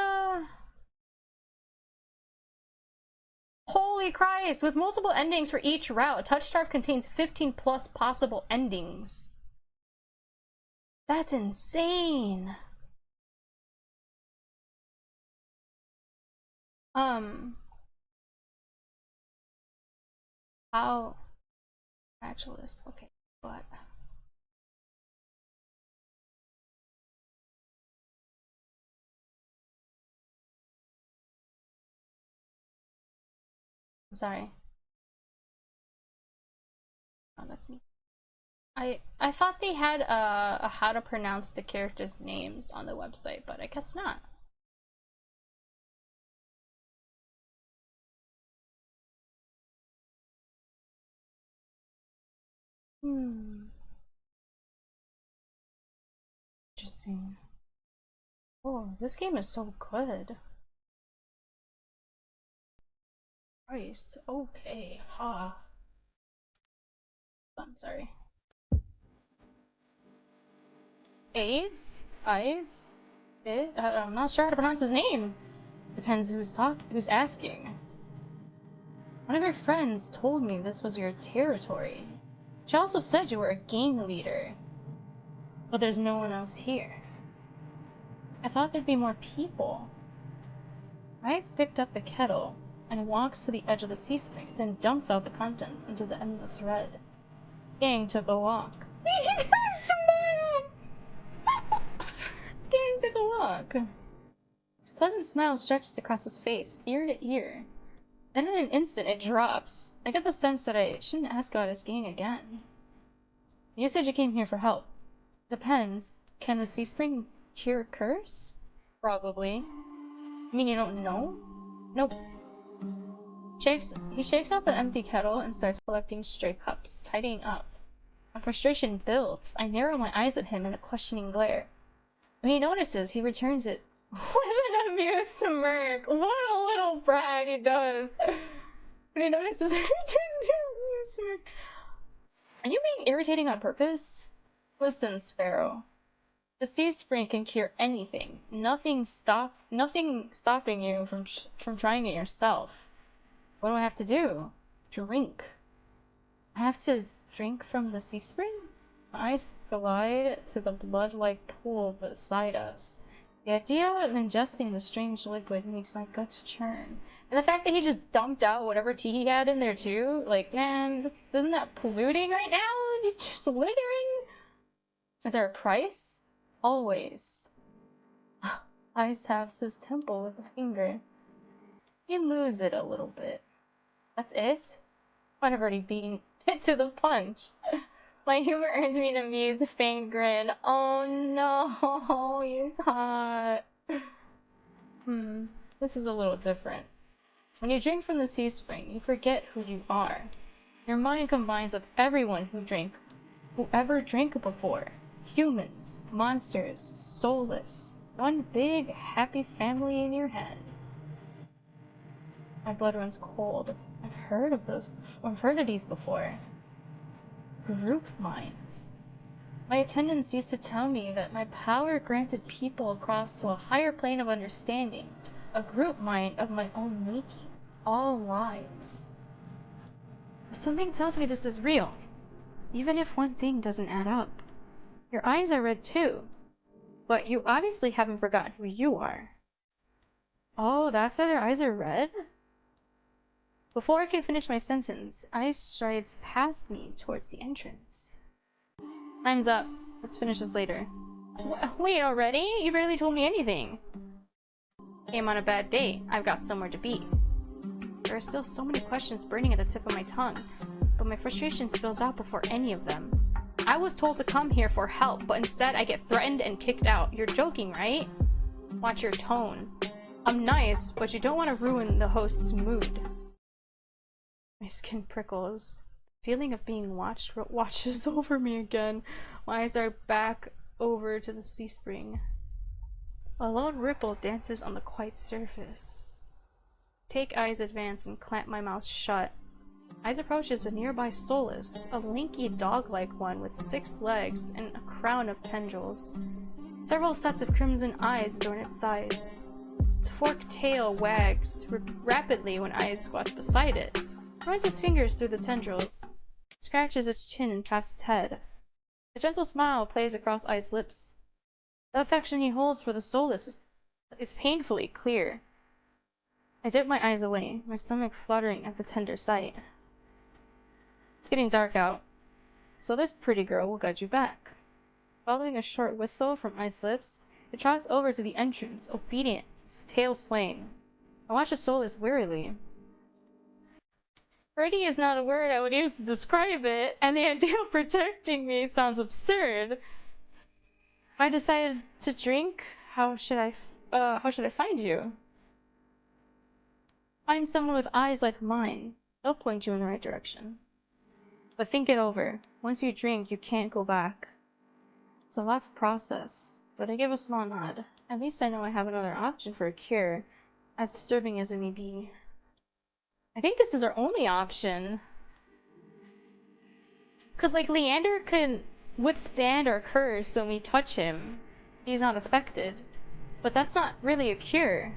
Holy Christ! With multiple endings for each route, TOUCHSTARVED contains 15 plus possible endings. That's insane! How... Naturalist, okay, but... I'm sorry. Oh, that's me. I thought they had a how to pronounce the characters' names on the website, but I guess not. Interesting. Oh, this game is so good. Christ, okay, I'm sorry. Ace? Ice? I'm not sure how to pronounce his name. Depends who's asking. One of your friends told me this was your territory. She also said you were a gang leader. But there's no one else here. I thought there'd be more people. Ice picked up the kettle and walks to the edge of the sea spring, then dumps out the contents into the endless red. Gang took a walk. Smile! Gang took a walk. His pleasant smile stretches across his face, ear to ear. Then in an instant, it drops. I get the sense that I shouldn't ask about his gang again. You said you came here for help. Depends. Can the sea spring cure a curse? Probably. I mean, you don't know? Nope. He shakes out the empty kettle and starts collecting stray cups, tidying up. My frustration builds. I narrow my eyes at him in a questioning glare. When he notices, he returns it with an amused smirk. What a little brat he does! When he notices, he returns it with an amused smirk. Are you being irritating on purpose? Listen, Sparrow. The sea spring can cure anything. Nothing stopping you from trying it yourself. What do I have to do? Drink. I have to drink from the sea spring? My eyes glide to the blood-like pool beside us. The idea of ingesting the strange liquid makes my guts churn. And the fact that he just dumped out whatever tea he had in there too, like, man, isn't that polluting right now? It's just littering? Is there a price? Always. Ice taps his temple with a finger. He moves it a little bit. That's it? Might have already Hit to the punch. My humor earns me an amused faint grin. Oh no, you thought. This is a little different. When you drink from the sea spring, you forget who you are. Your mind combines with everyone who ever drank before. Humans, monsters, soulless. One big, happy family in your head. My blood runs cold. I've heard of these before. Group minds. My attendants used to tell me that my power granted people across to a higher plane of understanding, a group mind of my own making, all lives. Something tells me this is real, even if one thing doesn't add up. Your eyes are red too, but you obviously haven't forgotten who you are. Oh, that's why their eyes are red? Before I can finish my sentence, Ice strides past me towards the entrance. Time's up. Let's finish this later. Wait, already? You barely told me anything. Came on a bad date. I've got somewhere to be. There are still so many questions burning at the tip of my tongue, but my frustration spills out before any of them. I was told to come here for help, but instead I get threatened and kicked out. You're joking, right? Watch your tone. I'm nice, but you don't want to ruin the host's mood. My skin prickles. The feeling of being watched washes over me again. My eyes are back over to the sea spring. A lone ripple dances on the quiet surface. Take Eyes advance and clamp my mouth shut. Eyes approaches a nearby soulless, a lanky dog-like one with 6 legs and a crown of tendrils. Several sets of crimson eyes adorn its sides. Its forked tail wags rapidly when Eyes squats beside it. Runs his fingers through the tendrils, scratches its chin and pats its head. A gentle smile plays across Eyes' lips. The affection he holds for the soulless is painfully clear. I dip my eyes away, my stomach fluttering at the tender sight. It's getting dark out, so this pretty girl will guide you back. Following a short whistle from Eyes' lips, it trots over to the entrance, obedient, tail swaying. I watch the soulless wearily. Pretty is not a word I would use to describe it, and the idea of protecting me sounds absurd. If I decided to drink, how should I find you? Find someone with eyes like mine. They'll point you in the right direction. But think it over. Once you drink, you can't go back. It's a lot to process, but I give a small nod. At least I know I have another option for a cure, as disturbing as it may be. I think this is our only option. Cause like Leander can withstand our curse when we touch him. He's not affected. But that's not really a cure.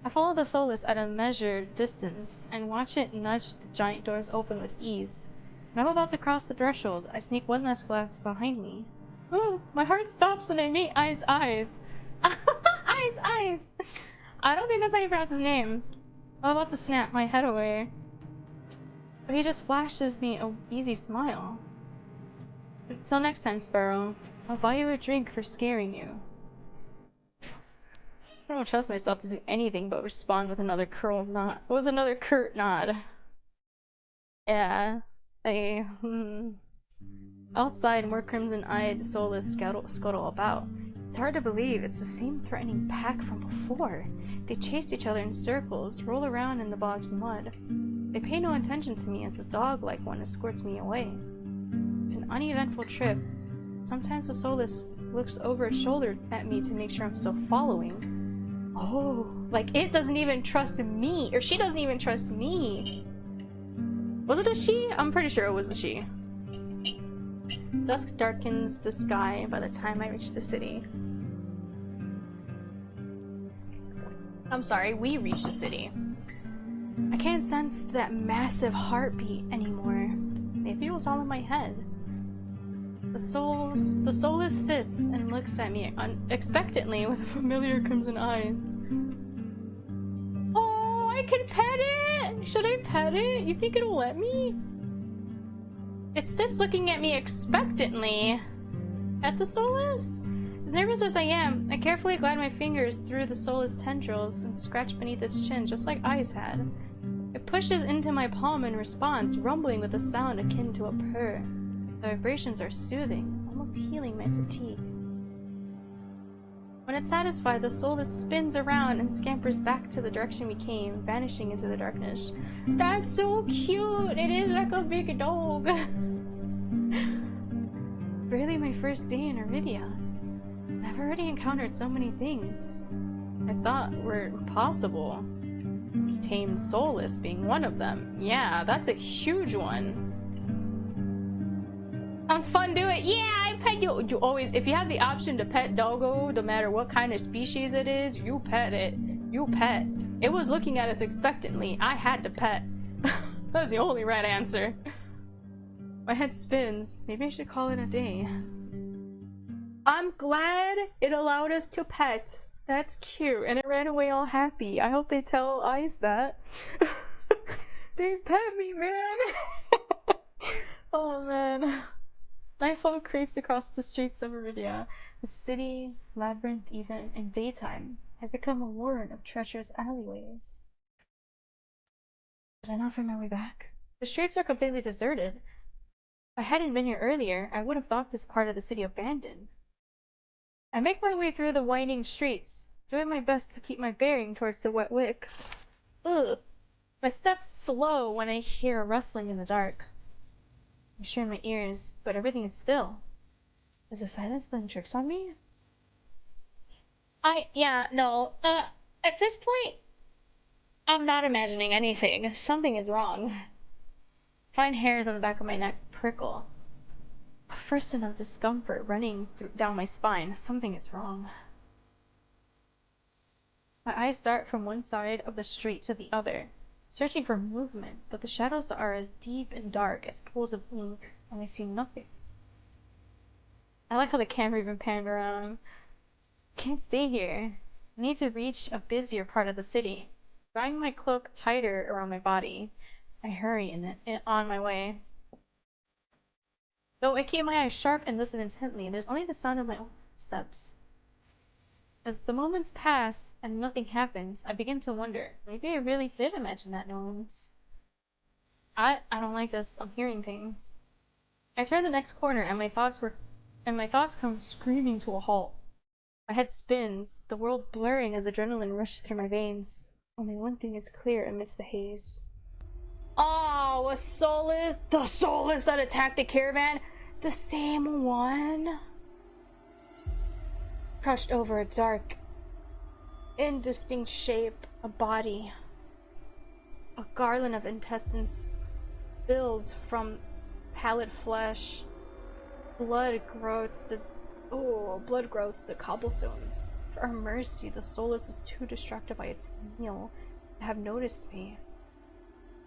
I follow the soulless at a measured distance and watch it nudge the giant doors open with ease. When I'm about to cross the threshold, I sneak one last glance behind me. Oh, my heart stops when I meet Eyes. Eyes! Eyes! I don't think that's how you pronounce his name. I'm about to snap my head away, but he just flashes me an easy smile. Until next time, Sparrow. I'll buy you a drink for scaring you. I don't trust myself to do anything but respond with another curt nod. Yeah, Outside, more crimson-eyed, soulless scuttle about. It's hard to believe it's the same threatening pack from before. They chase each other in circles, roll around in the bog's mud. They pay no attention to me as the dog-like one escorts me away. It's an uneventful trip. Sometimes the soulless looks over its shoulder at me to make sure I'm still following. Oh, like it doesn't even trust me, or she doesn't even trust me. Was it a she? I'm pretty sure it was a she. Dusk darkens the sky by the time I reach the city. I'm sorry, we reach the city. I can't sense that massive heartbeat anymore. Maybe it was all in my head. The soulless sits and looks at me expectantly with familiar crimson eyes. Oh, I can pet it! Should I pet it? You think it'll let me? It sits looking at me expectantly. At the soulless? As nervous as I am, I carefully glide my fingers through the soulless tendrils and scratch beneath its chin just like Eyes had. It pushes into my palm in response, rumbling with a sound akin to a purr. The vibrations are soothing, almost healing my fatigue. When it's satisfied, the soulless spins around and scampers back to the direction we came, vanishing into the darkness. That's so cute! It is like a big dog! Barely my first day in Iridia. I've already encountered so many things I thought were impossible. Tame soulless being one of them. Yeah, that's a huge one. Sounds fun, do it. Yeah, I pet you. You always, if you have the option to pet doggo, no matter what kind of species it is, you pet it. You pet. It was looking at us expectantly. I had to pet. That was the only right answer. My head spins. Maybe I should call it a day. I'm glad it allowed us to pet. That's cute. And it ran away all happy. I hope they tell Ice that. They pet me, man. Oh, man. Nightfall creeps across the streets of Iridia. The city, labyrinth even in daytime, has become a warren of treacherous alleyways. Did I not find my way back? The streets are completely deserted. If I hadn't been here earlier, I would have thought this part of the city abandoned. I make my way through the winding streets, doing my best to keep my bearing towards the wet wick. Ugh! My steps slow when I hear a rustling in the dark. I strain my ears, but everything is still. Is the silence playing tricks on me? No. At this point, I'm not imagining anything. Something is wrong. Fine hairs on the back of my neck prickle. A frisson of discomfort running down my spine. Something is wrong. My eyes dart from one side of the street to the other, searching for movement, but the shadows are as deep and dark as pools of ink, and I see nothing. I like how the camera even panned around. I can't stay here. I need to reach a busier part of the city. Drawing my cloak tighter around my body, I hurry on my way. Though I keep my eyes sharp and listen intently, there's only the sound of my own steps. As the moments pass and nothing happens, I begin to wonder, maybe I really did imagine that noise. I don't like this. I'm hearing things. I turn the next corner and my thoughts come screaming to a halt. My head spins, the world blurring as adrenaline rushes through my veins. Only one thing is clear amidst the haze. Oh, the soulless that attacked the caravan? The same one? Crouched over a dark, indistinct shape, a body. A garland of intestines spills from pallid flesh. Blood groats the cobblestones. For mercy, the soulless is too distracted by its meal to have noticed me.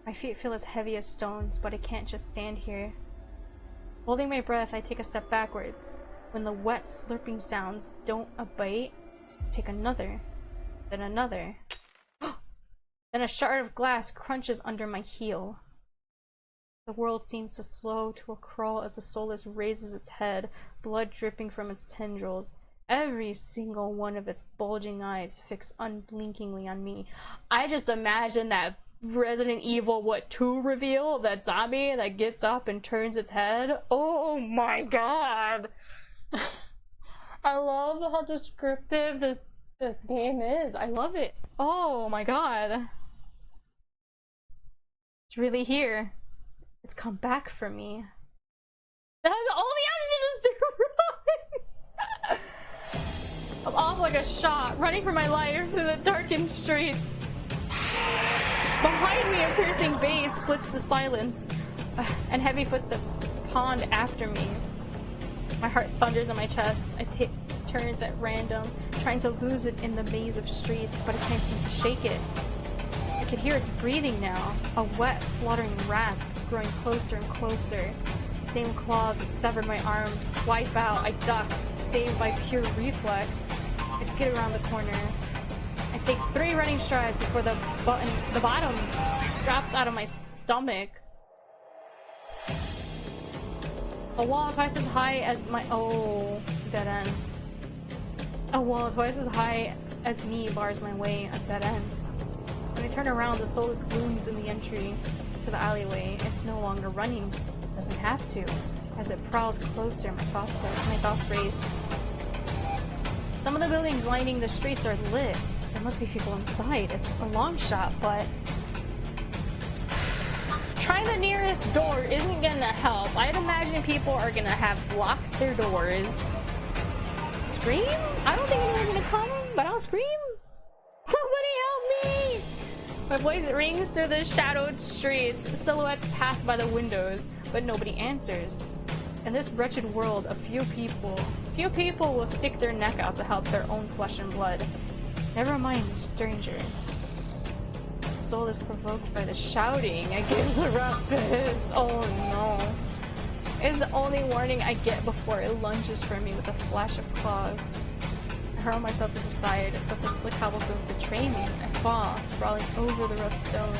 My feet feel as heavy as stones, but I can't just stand here. Holding my breath, I take a step backwards. When the wet, slurping sounds don't abate, I take another, then another. Then a shard of glass crunches under my heel. The world seems to slow to a crawl as the soulless raises its head, blood dripping from its tendrils. Every single one of its bulging eyes fixed unblinkingly on me. I just imagine that Resident Evil 2 reveal, that zombie that gets up and turns its head. Oh my god! I love how descriptive this game is. I love it. Oh my god. It's really here. It's come back for me. The only option is to run! I'm off like a shot, running for my life through the darkened streets. Behind me, a piercing bass splits the silence, and heavy footsteps pond after me. My heart thunders in my chest. I take turns at random, trying to lose it in the maze of streets, but I can't seem to shake it. I can hear its breathing now, a wet, fluttering rasp growing closer and closer. The same claws that severed my arm swipe out. I duck, saved by pure reflex. I skid around the corner. I take 3 running strides before the bottom drops out of my stomach. A wall twice as high as my— oh, dead end. A wall twice as high as me bars my way, a dead end. When I turn around, the soulless looms in the entry to the alleyway. It's no longer running. It doesn't have to. As it prowls closer, my thoughts race. Some of the buildings lining the streets are lit. There must be people inside. It's a long shot, but trying the nearest door isn't gonna help. I'd imagine people are gonna have blocked their doors. Scream? I don't think anyone's gonna come, but I'll scream. Somebody help me! My voice rings through the shadowed streets. Silhouettes pass by the windows, but nobody answers. In this wretched world, a few people will stick their neck out to help their own flesh and blood. Never mind, stranger. The soul is provoked by the shouting. It gives a raspis. Oh no. It's the only warning I get before it lunges for me with a flash of claws. I hurl myself to the side, but the slick cobblestones betray me. I fall, sprawling over the rough stone.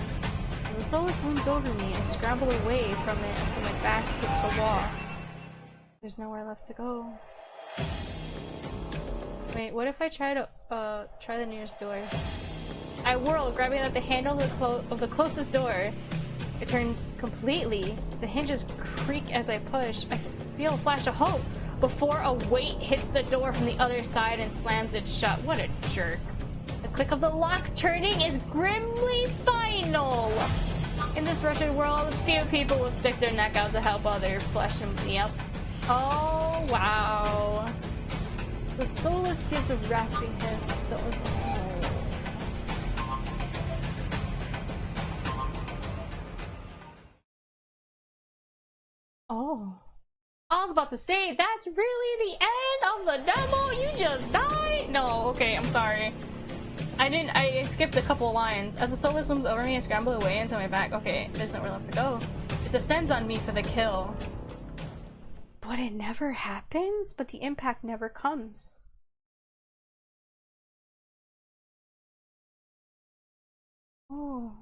As the soul looms over me, I scramble away from it until my back hits the wall. There's nowhere left to go. Wait, what if I try the nearest door? I whirl, grabbing at the handle of the closest door. It turns completely. The hinges creak as I push. I feel a flash of hope before a weight hits the door from the other side and slams it shut. What a jerk. The click of the lock turning is grimly final. In this wretched world, few people will stick their neck out to help other flesh and yep. Oh, wow. The soulless gives a rasping hiss that was oh. I was about to say, that's really the end of the demo? You just died? No, okay, I'm sorry. I skipped a couple lines. As the soulless looms over me, I scramble away into my back. Okay, there's nowhere left to go. It descends on me for the kill. But it never happens? But the impact never comes. Oh.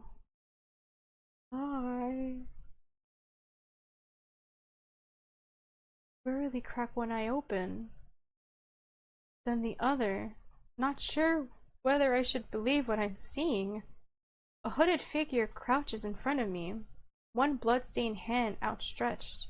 Hi. I really crack one eye open. Then the other. Not sure whether I should believe what I'm seeing. A hooded figure crouches in front of me, one blood-stained hand outstretched.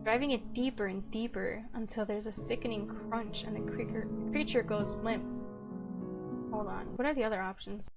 driving it deeper and deeper until there's a sickening crunch and the creature goes limp. Hold on, what are the other options?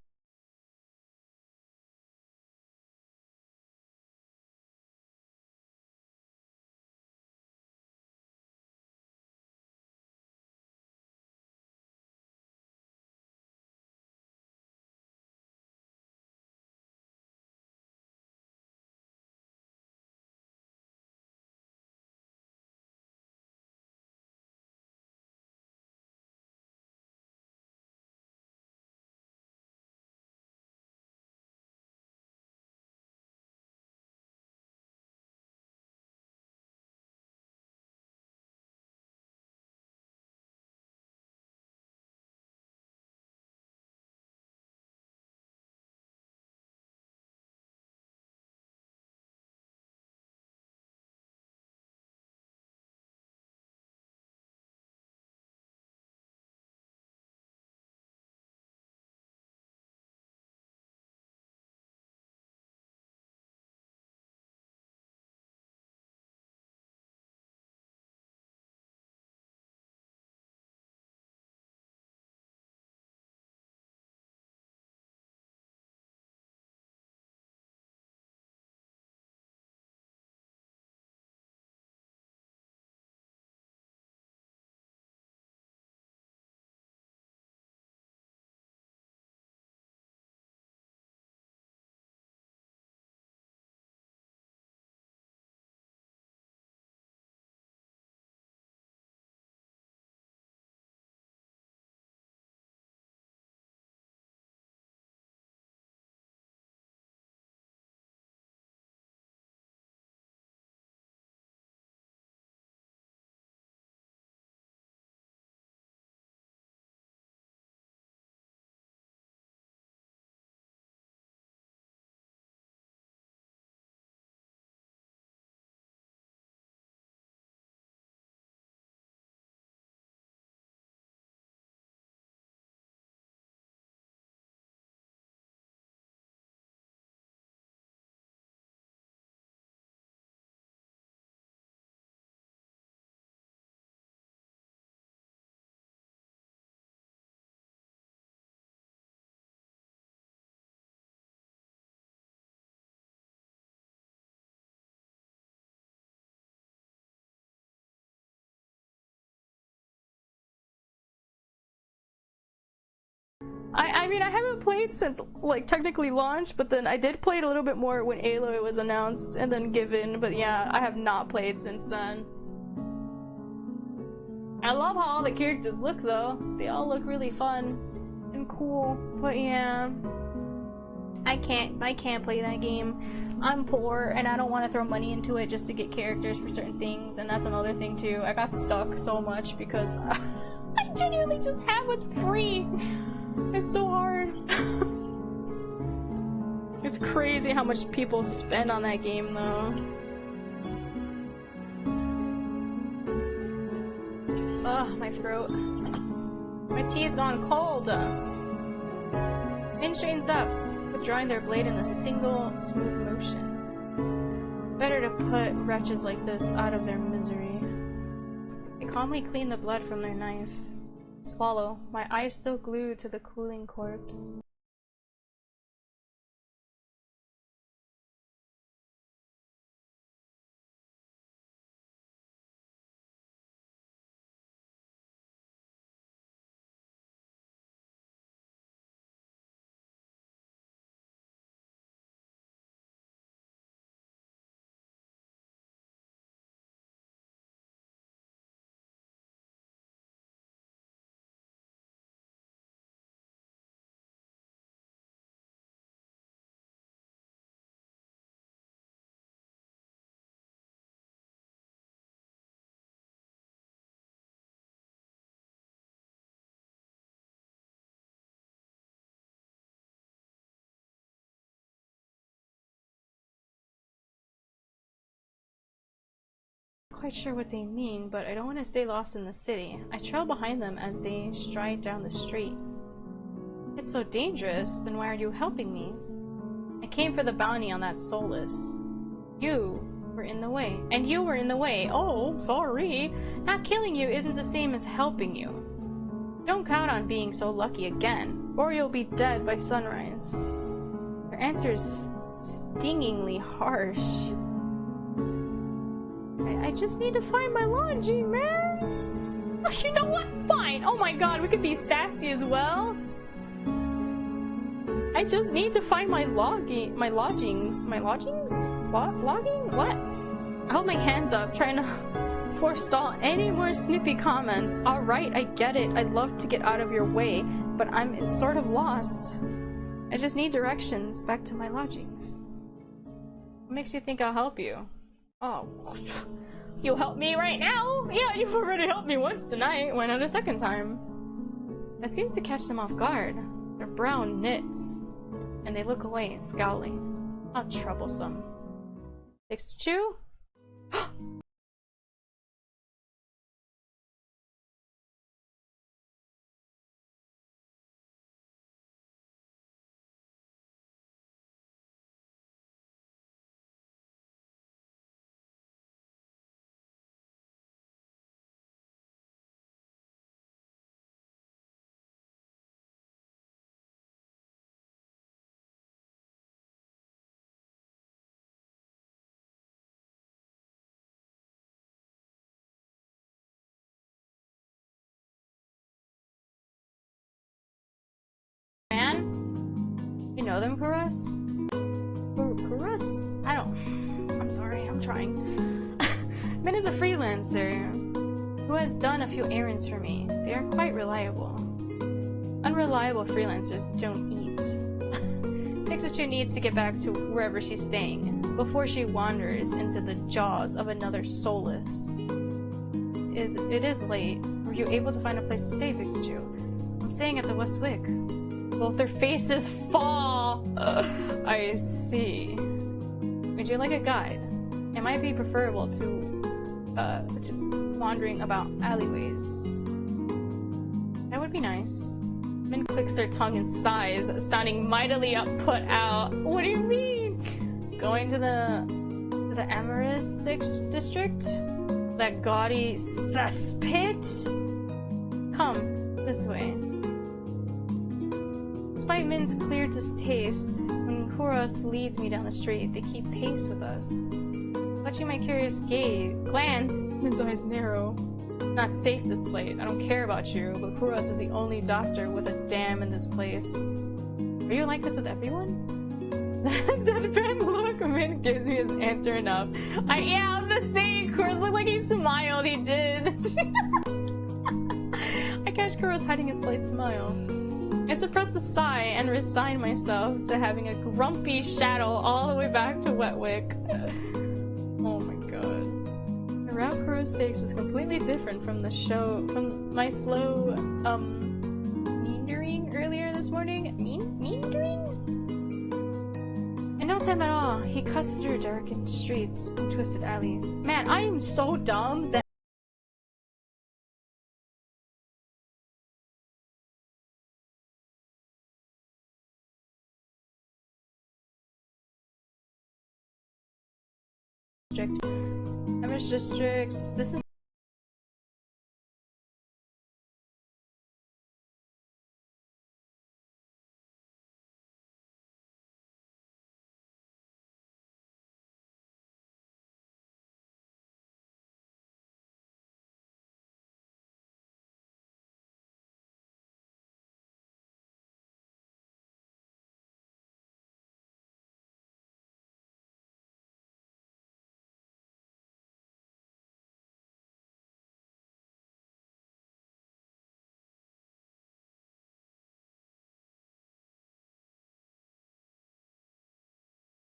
I mean, I haven't played since, like, technically launch, but then I did play it a little bit more when Aloy was announced and then given, but yeah, I have not played since then. I love how all the characters look, though. They all look really fun and cool, but yeah. I can't play that game. I'm poor, and I don't want to throw money into it just to get characters for certain things, and that's another thing, too. I got stuck so much because I genuinely just have what's free. It's so hard. It's crazy how much people spend on that game, though. Ugh, my throat. My tea's gone cold. Min straightens up, withdrawing their blade in a single, smooth motion. Better to put wretches like this out of their misery. They calmly clean the blood from their knife. Swallow, my eyes still glued to the cooling corpse. Quite sure what they mean, but I don't want to stay lost in the city. I trail behind them as they stride down the street. It's so dangerous, then why are you helping me? I came for the bounty on that soulless. You were in the way. And you were in the way. Oh, sorry. Not killing you isn't the same as helping you. Don't count on being so lucky again, or you'll be dead by sunrise. Your answer is stingingly harsh. I just need to find my lodging, man. Oh, you know what? Fine. Oh my god, we could be sassy as well. I just need to find my lodgings. My lodgings? What? Logging? What? I hold my hands up, trying to forestall any more snippy comments. Alright, I get it. I'd love to get out of your way, but I'm sort of lost. I just need directions back to my lodgings. What makes you think I'll help you? Oh, you'll help me right now? Yeah, you've already helped me once tonight. Why not a second time? That seems to catch them off guard. Their brow knits, and they look away, scowling. How troublesome. 6-2? Man? You know them, Kuros? Kuros? I'm sorry, I'm trying. Min is a freelancer who has done a few errands for me. They are quite reliable. Unreliable freelancers don't eat. Pikachu needs to get back to wherever she's staying before she wanders into the jaws of another soulless. It is late. Were you able to find a place to stay, Pikachu? I'm staying at the West Wick. Both their faces fall! I see. Would you like a guide? It might be preferable to wandering about alleyways. That would be nice. Min clicks their tongue and sighs, sounding mightily put out. What do you mean? Going to the Amorous district? That gaudy cesspit? Come, this way. Despite Min's clear distaste, when Kuros leads me down the street, they keep pace with us. Watching my curious glance, Min's eyes narrow. Not safe this late. I don't care about you, but Kuros is the only doctor with a dam in this place. Are you like this with everyone? That deadpan look Min gives me his answer enough. Yeah, I'm the same. Kuros looked like he smiled. He did. I catch Kuros hiding a slight smile. I suppress a sigh and resign myself to having a grumpy shadow all the way back to Wetwick. Oh my god. The route Kuros takes is completely different from from my slow, meandering earlier this morning. Meandering? In no time at all, he cuts through darkened streets and twisted alleys. Man, I am so dumb that Average districts. This is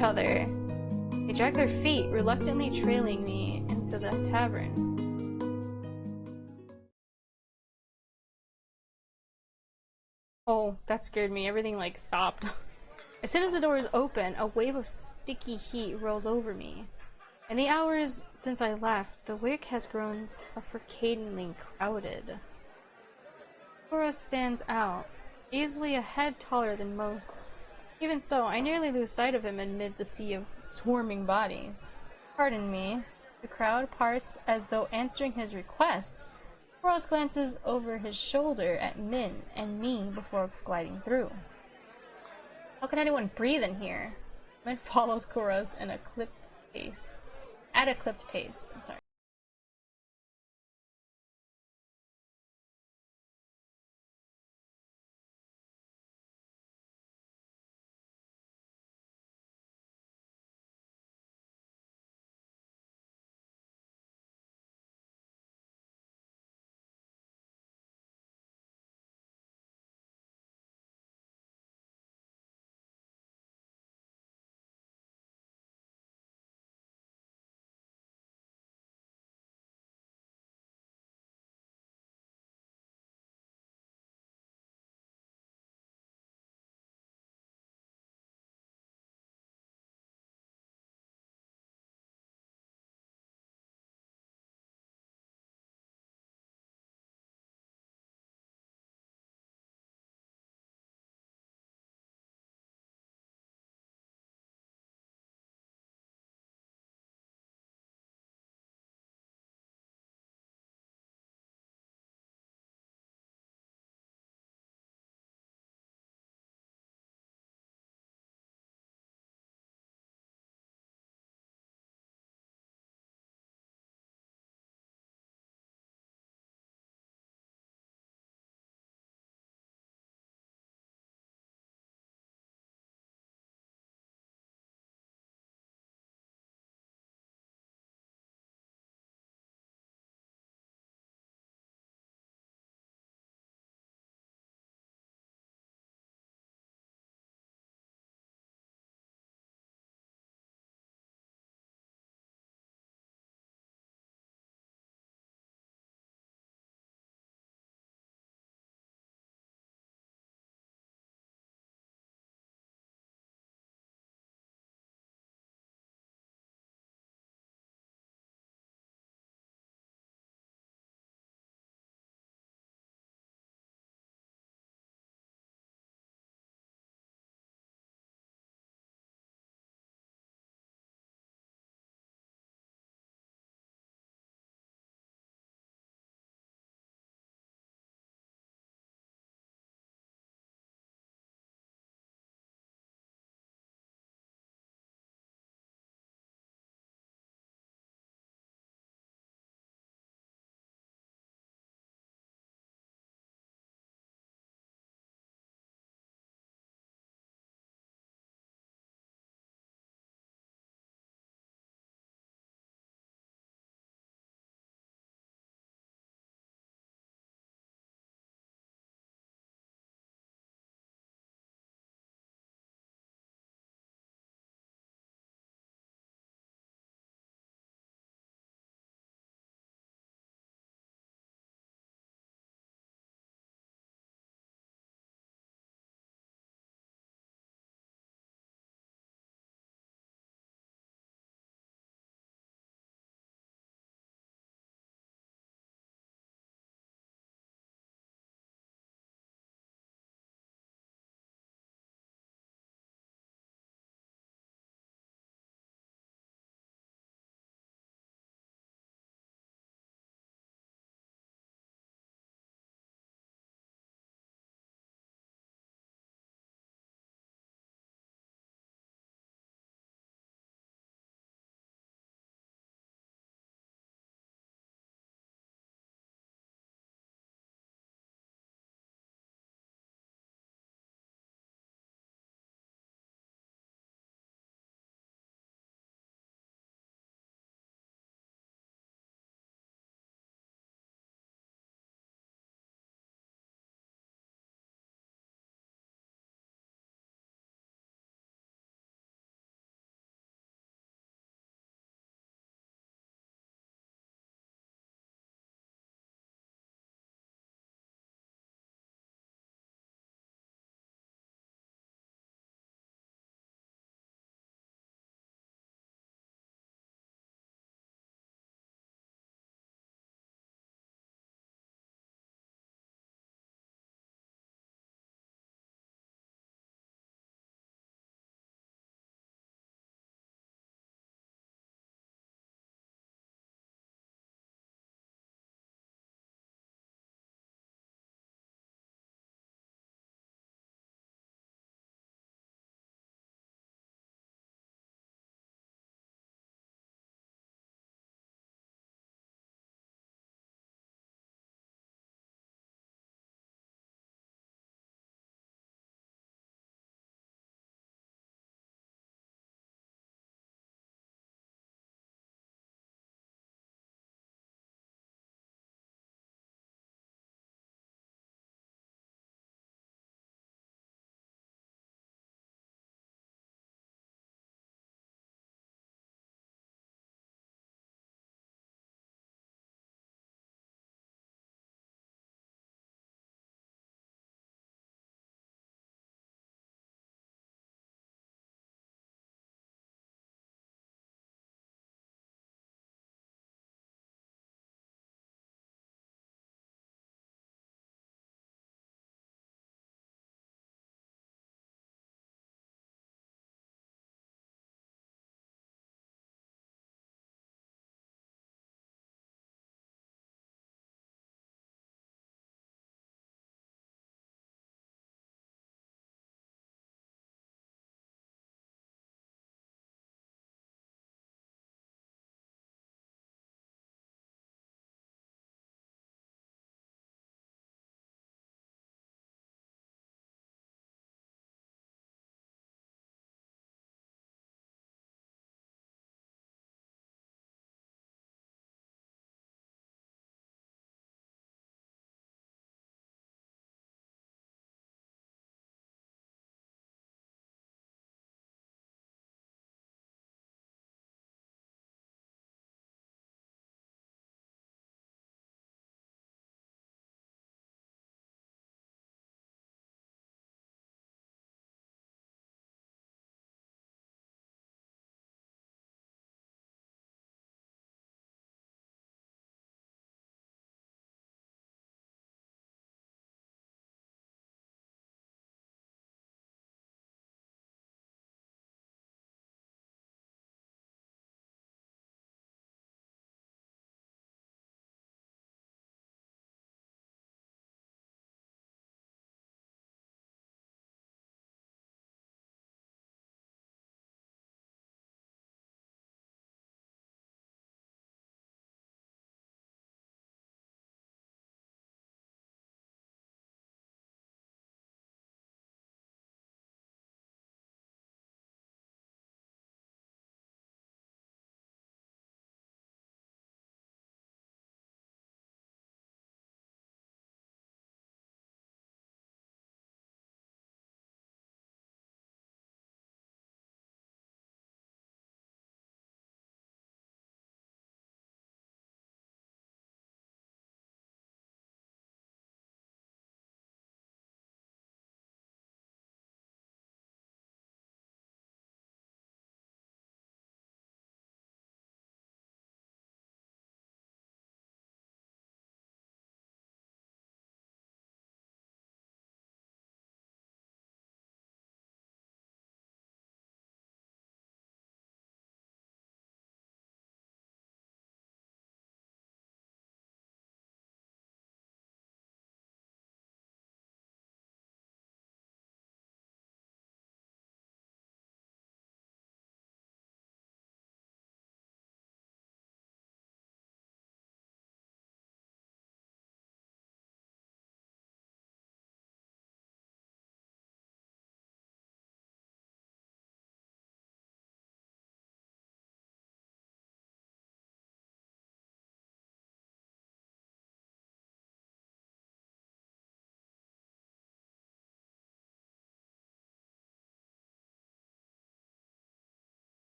each other. They drag their feet, reluctantly trailing me into the tavern. Oh, that scared me. Everything like stopped. As soon as the doors open, a wave of sticky heat rolls over me. In the hours since I left, the wick has grown suffocatingly crowded. Kuros stands out, easily a head taller than most. Even so, I nearly lose sight of him amid the sea of swarming bodies. Pardon me. The crowd parts as though answering his request. Kuros glances over his shoulder at Min and me before gliding through. How can anyone breathe in here? Min follows Kuros in a clipped pace. At a clipped pace. I'm sorry.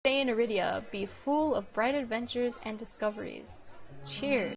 stay in Iridia, be full of bright adventures and discoveries. Cheers.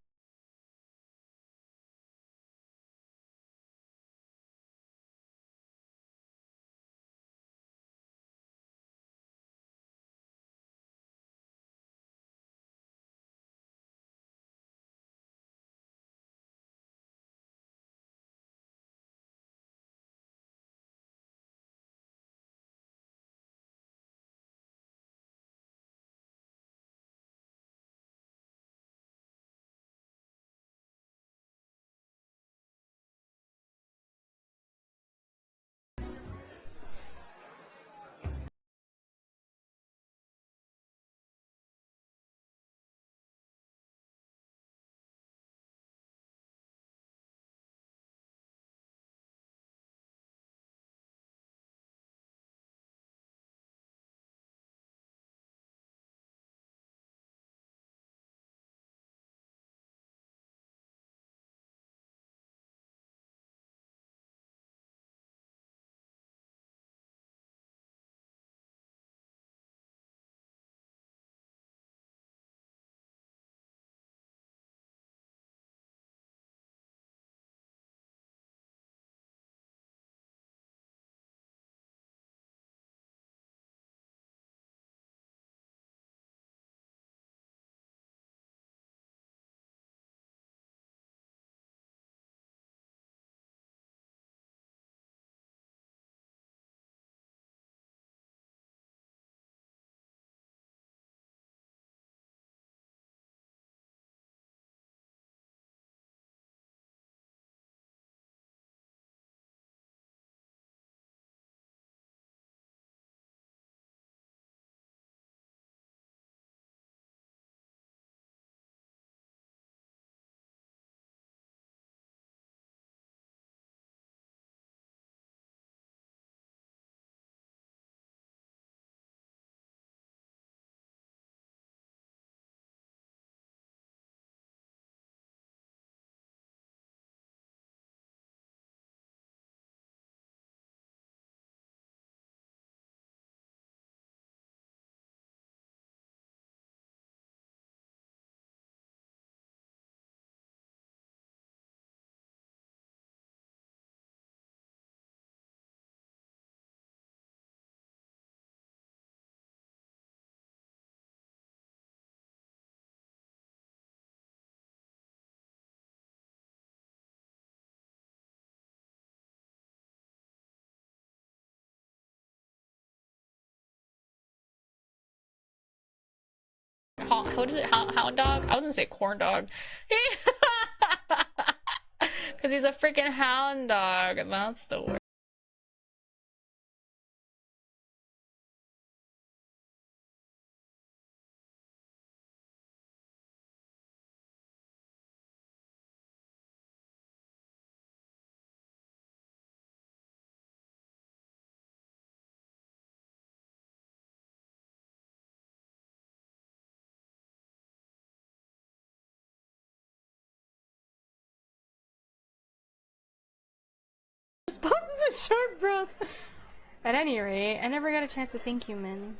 What is it? Hound dog? I was gonna say corn dog. Because he's a freaking hound dog. That's the word. Response is a short breath. At any rate, I never got a chance to thank you, Min.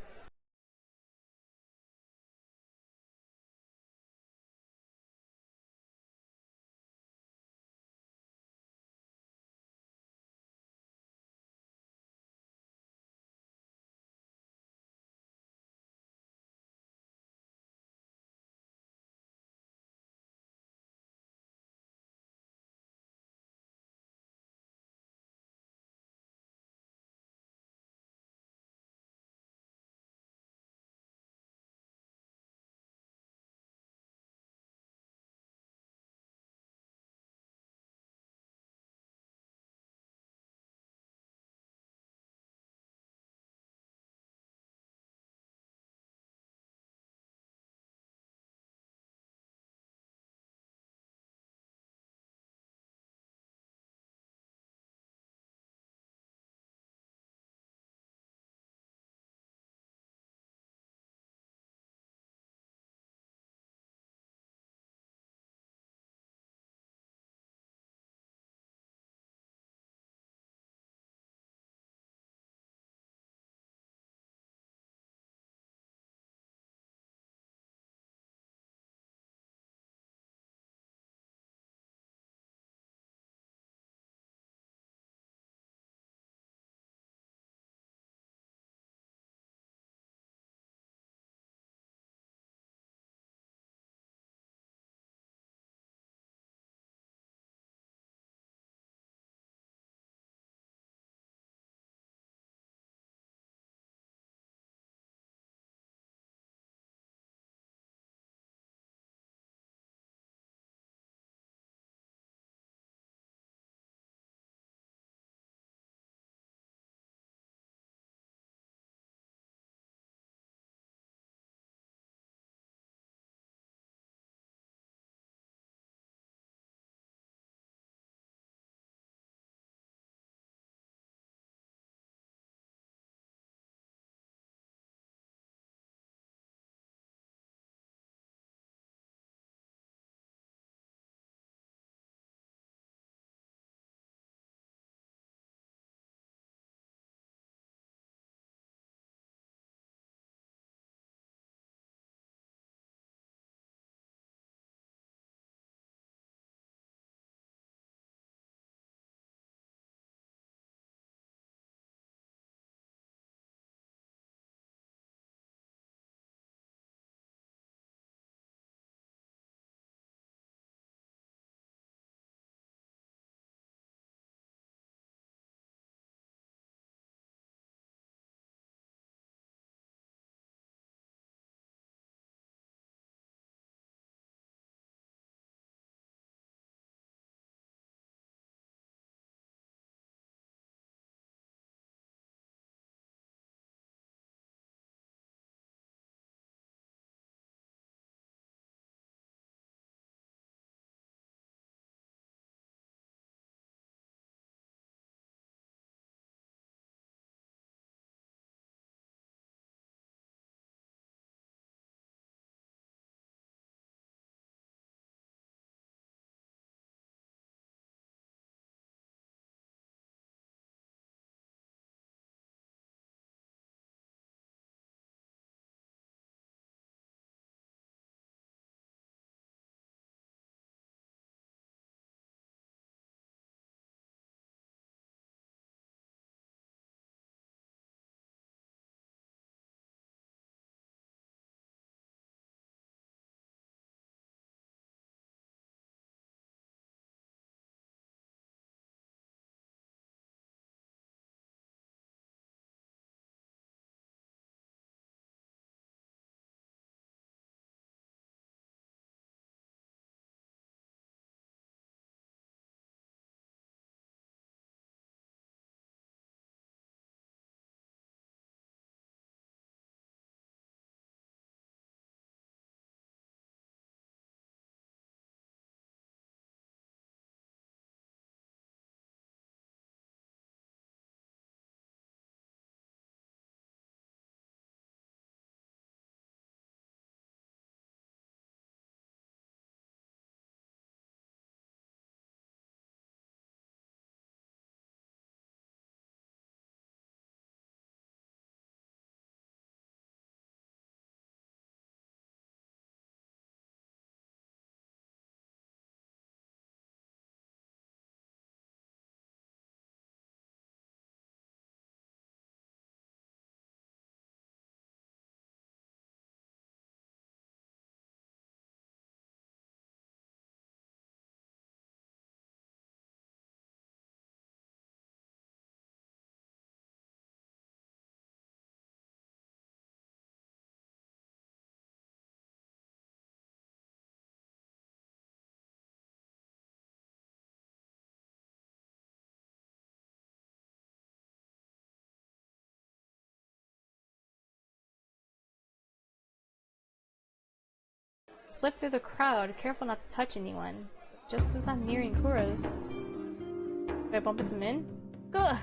slip through the crowd, careful not to touch anyone. Just as I'm nearing Kura's. Did I bump into Min? Gah!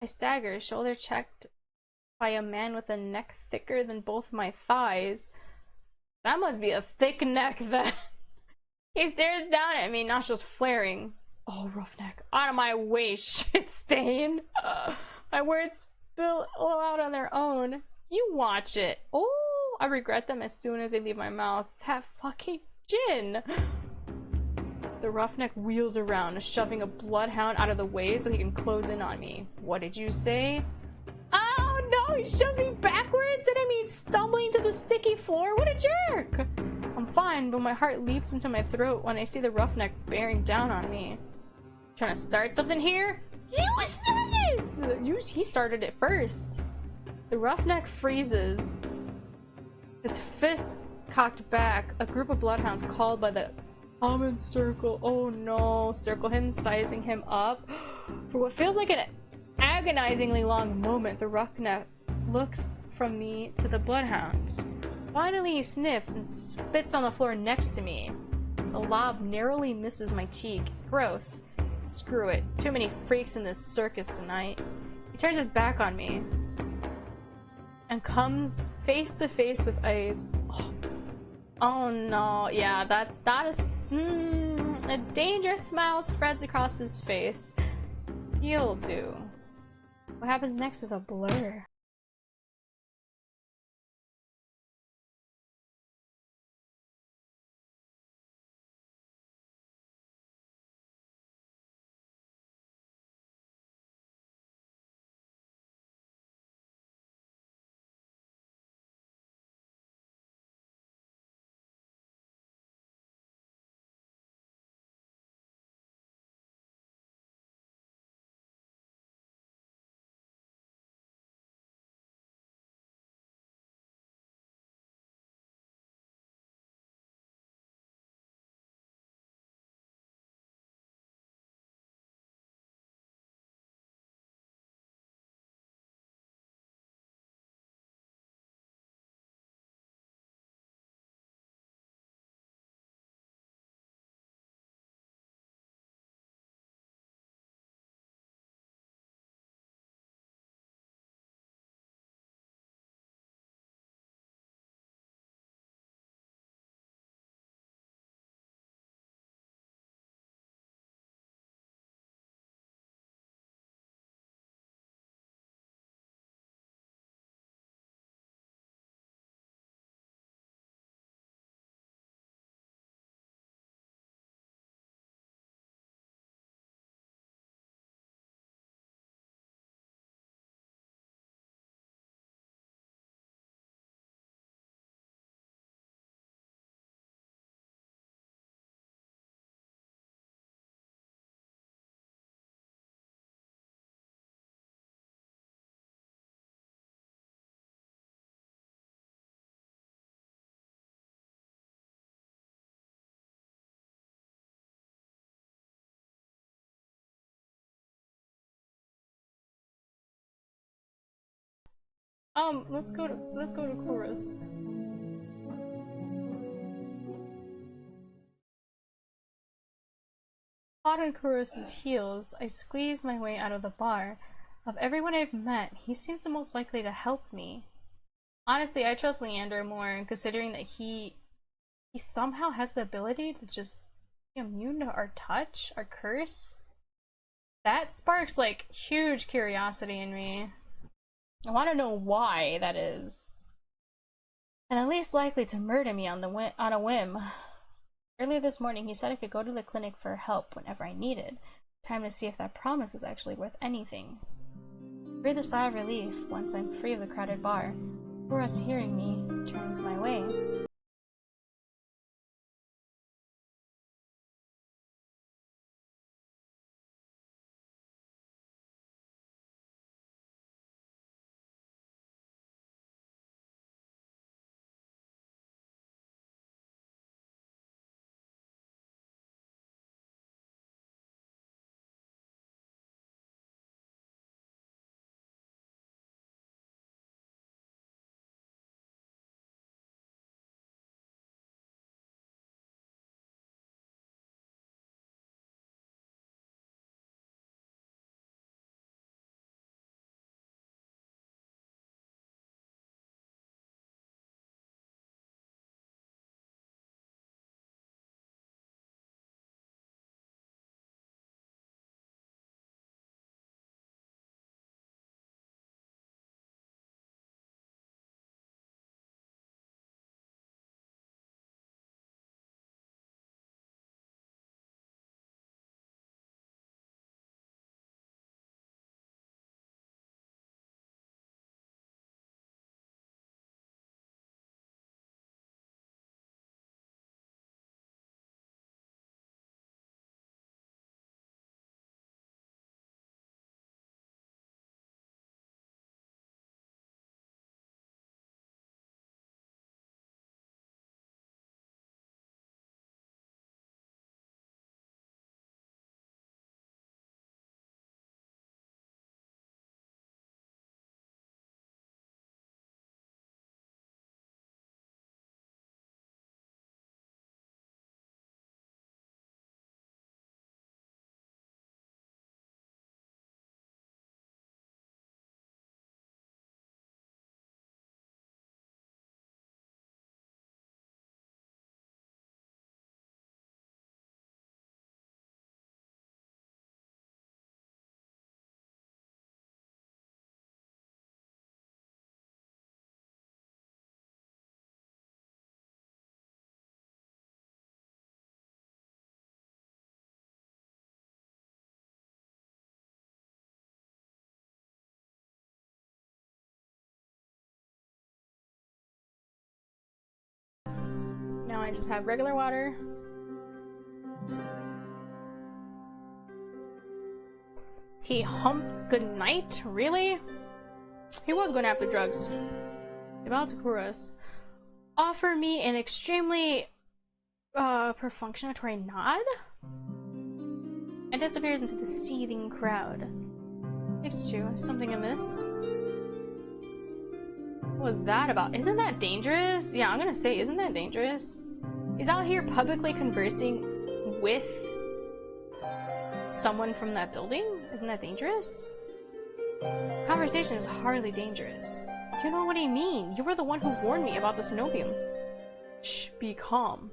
I stagger, shoulder checked by a man with a neck thicker than both my thighs. That must be a thick neck then. He stares down at me, nostrils flaring. Oh, roughneck. Out of my way, shit stain. My words spill all out on their own. You watch it. Oh, I regret them as soon as they leave my mouth. That fucking gin. The roughneck wheels around, shoving a bloodhound out of the way so he can close in on me. What did you say? Oh no, he's shoving backwards and I mean stumbling to the sticky floor. What a jerk! I'm fine, but my heart leaps into my throat when I see the roughneck bearing down on me. Trying to start something here? You said it! He started it first. The roughneck freezes, his fist cocked back. A group of bloodhounds called by the common circle. Oh no, circle him, sizing him up. For what feels like an agonizingly long moment, the roughneck looks from me to the bloodhounds. Finally, he sniffs and spits on the floor next to me. The lob narrowly misses my cheek. Gross. Screw it. Too many freaks in this circus tonight. He turns his back on me and comes face to face with eyes. Oh no. Yeah, that's not a dangerous smile spreads across his face. You'll do. What happens next is a blur. Let's go to chorus. Caught on Kuros's heels, I squeeze my way out of the bar. Of everyone I've met, he seems the most likely to help me. Honestly, I trust Leander more, considering that he somehow has the ability to just be immune to our touch, our curse. That sparks like huge curiosity in me. I want to know why that is. And at least likely to murder me on a whim. Earlier this morning, he said I could go to the clinic for help whenever I needed. Time to see if that promise was actually worth anything. Breathe a sigh of relief once I'm free of the crowded bar. Boris, hearing me, turns my way. I just have regular water. He humped goodnight? Really? He was going after drugs. About to chorus. Offer me an extremely perfunctory nod? And disappears into the seething crowd. Next to something amiss. What was that about? Isn't that dangerous? Yeah, I'm gonna say, isn't that dangerous? He's out here publicly conversing with someone from that building? Isn't that dangerous? Conversation is hardly dangerous. You know what I mean? You were the one who warned me about the cenobium. Shh, be calm.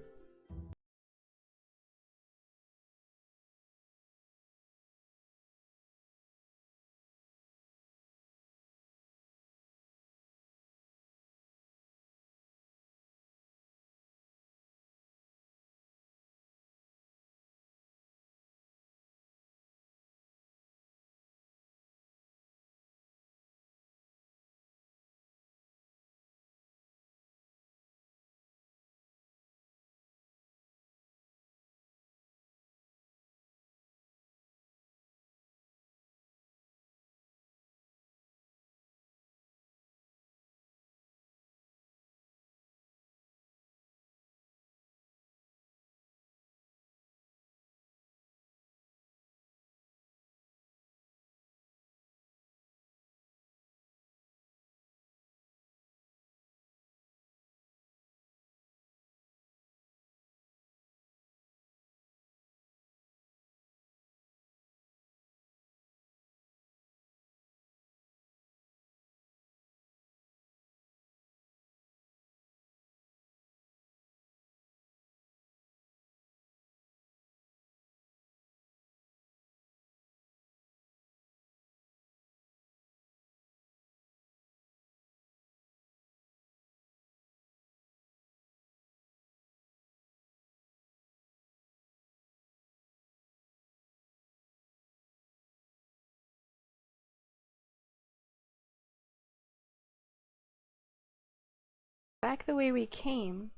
Back the way we came.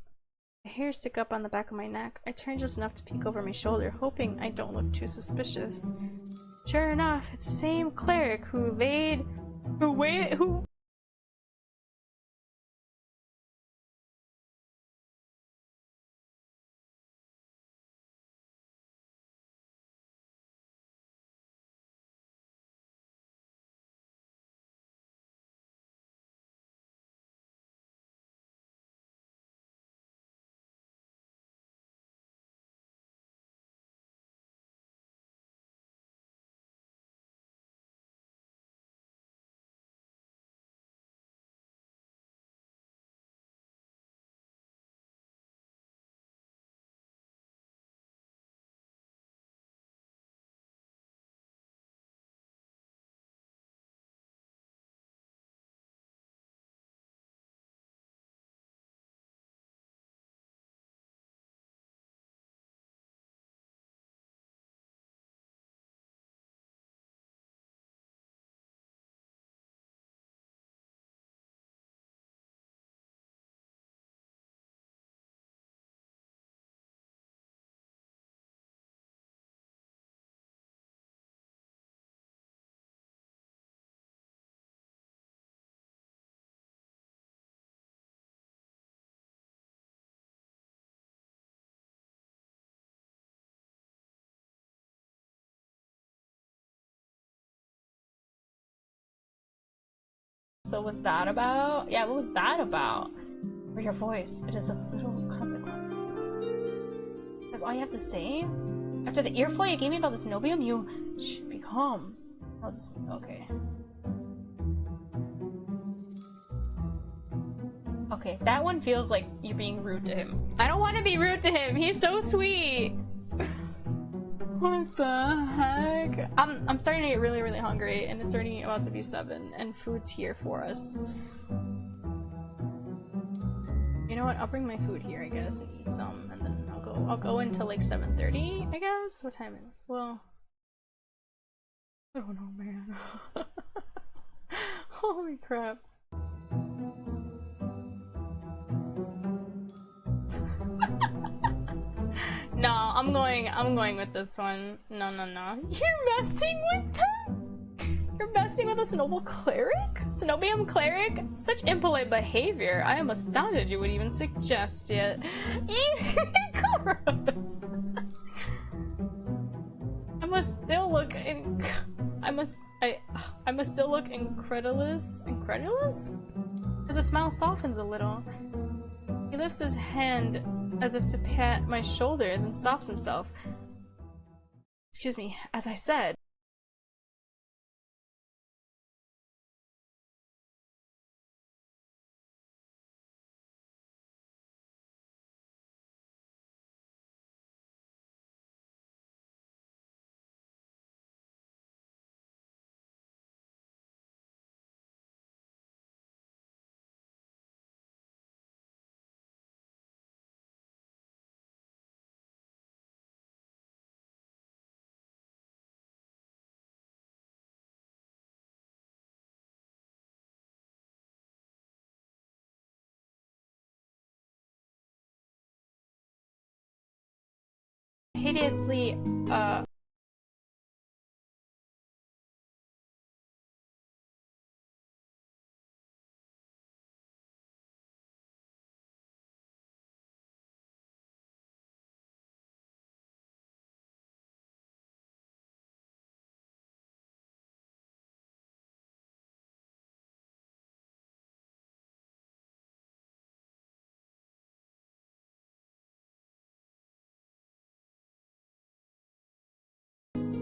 A hair stick up on the back of my neck. I turned just enough to peek over my shoulder, hoping I don't look too suspicious. Sure enough, it's the same cleric who So what's that about? Yeah, what was that about? For your voice, it is of little consequence. That's all you have to say? After the earful you gave me about the cenobium, you should be calm. I'll just... okay. Okay, that one feels like you're being rude to him. I don't want to be rude to him. He's so sweet. What the heck? I'm starting to get really, really hungry, and it's already about to be 7, and food's here for us. You know what? I'll bring my food here, I guess, and eat some, and then I'll go until like 7:30, I guess. What time is? Well, I don't know, man. Holy crap. I'm going with this one. No. You're messing with them? You're messing with this noble cleric? Cenobium cleric? Such impolite behavior. I am astounded you would even suggest it. Gross. I must still look incredulous? As the smile softens a little. He lifts his hand as if to pat my shoulder, then stops himself. Excuse me, as I said. Hideously,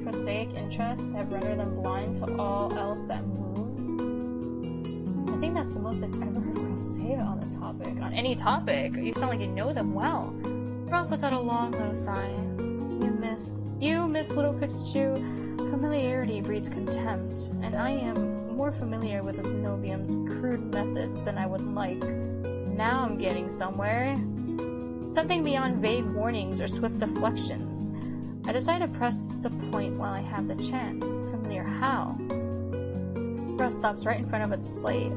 prosaic interests have rendered them blind to all else that moves. I think that's the most I've ever heard girls say on the topic. On any topic. You sound like you know them well. Girls let out a long, low sigh. You miss Little Pikachu. Familiarity breeds contempt, and I am more familiar with the Cenobium's crude methods than I would like. Now I'm getting somewhere. Something beyond vague warnings or swift deflections. I decide to press the point while I have the chance. Familiar how? Russ stops right in front of a display.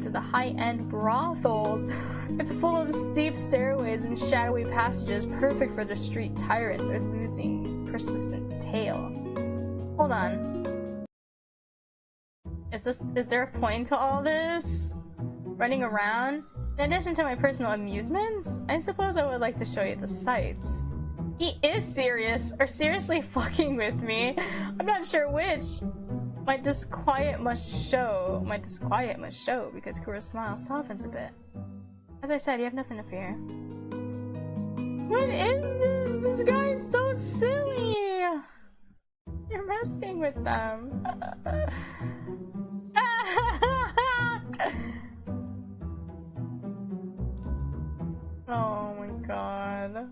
To the high-end brothels. It's full of steep stairways and shadowy passages, perfect for the street tyrants or losing persistent tail. Hold on. Is there a point to all this? Running around? In addition to my personal amusements, I suppose I would like to show you the sights. He is serious, or seriously fucking with me. I'm not sure which. My disquiet must show because Kura's smile softens a bit. As I said, you have nothing to fear. What is this? This guy is so silly! You're messing with them. Oh my god.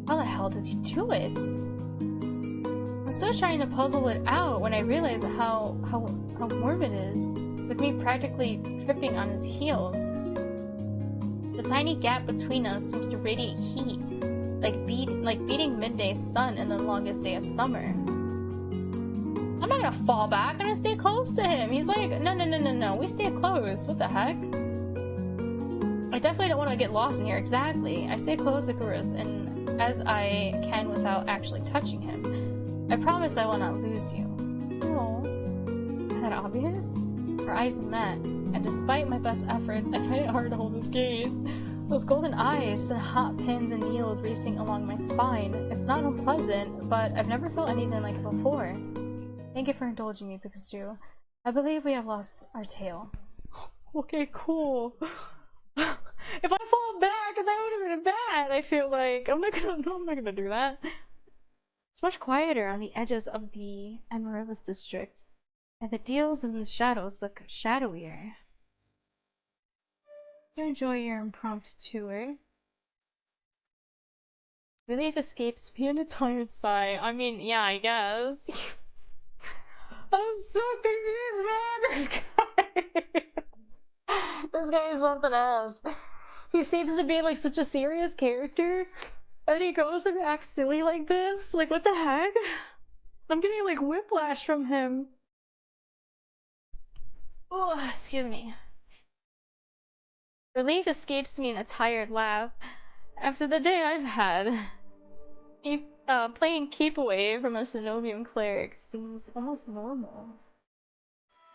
How the hell does he do it? I'm still trying to puzzle it out when I realize how warm it is, with me practically tripping on his heels. The tiny gap between us seems to radiate heat, like beating midday sun in the longest day of summer. I'm not gonna fall back, I'm gonna stay close to him. He's like, no, we stay close. What the heck? I definitely don't want to get lost in here. Exactly. I stay close to Kurus and as I can without actually touching him. I promise I will not lose you. Oh, is that obvious? Our eyes met, and despite my best efforts, I find it hard to hold his gaze. Those golden eyes send hot pins and needles racing along my spine. It's not unpleasant, but I've never felt anything like it before. Thank you for indulging me, Pikachu. I believe we have lost our tail. Okay, cool. If I fall back, that would have been bad. I feel like I'm not gonna do that. It's much quieter on the edges of the Amaryllis district, and the deals in the shadows look shadowier. You enjoy your impromptu tour. Relief escapes me in a tired sigh. I mean, yeah, I guess. I'm so confused, man. This guy is something else. He seems to be like such a serious character, and he goes and acts silly like this. Like, what the heck? I'm getting like whiplash from him. Oh, excuse me. Relief escapes me in a tired laugh. After the day I've had, playing keep away from a Cenobium cleric seems almost normal.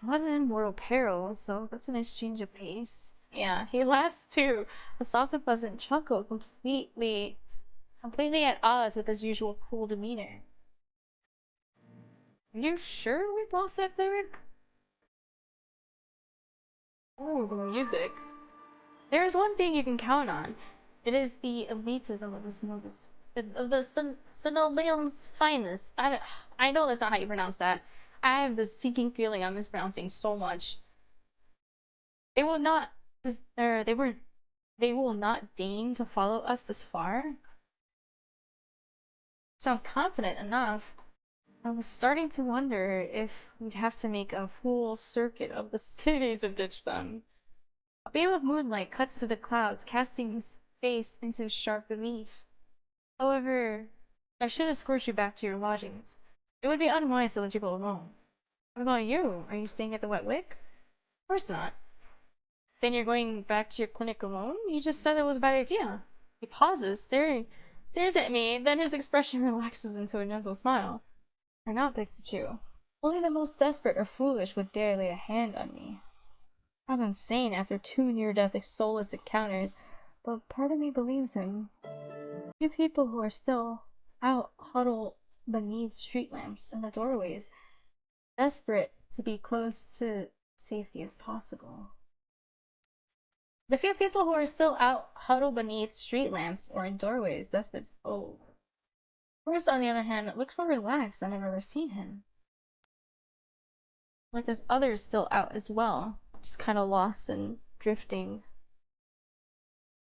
I wasn't in mortal peril, so that's a nice change of pace. Yeah, he laughs too, a soft and pleasant chuckle completely at odds with his usual cool demeanor. Are you sure we've lost that cleric? Oh, the music. There is one thing you can count on. It is the elitism of the Cenobium's finest. I know that's not how you pronounce that. I have this sinking feeling I'm mispronouncing so much. They will not, they will not deign to follow us this far. Sounds confident enough. I was starting to wonder if we'd have to make a full circuit of the city to ditch them. A beam of moonlight cuts through the clouds, casting his face into sharp relief. However, I should escort you back to your lodgings. It would be unwise to let you go alone. What about you? Are you staying at the Wet Wick? Of course not. Then you're going back to your clinic alone? You just said it was a bad idea. He pauses, stares at me, then his expression relaxes into a gentle smile. Or not, Pikachu. Only the most desperate or foolish would dare lay a hand on me. Sounds insane after 2 near-death soulless encounters, but part of me believes him. Few people who are still out huddle beneath street lamps in the doorways, desperate to be close to safety as possible. The few people who are still out huddled beneath street lamps or in doorways, desperate to... Oh. Bruce, on the other hand, looks more relaxed than I've ever seen him. Like there's others still out as well, just kind of lost and drifting.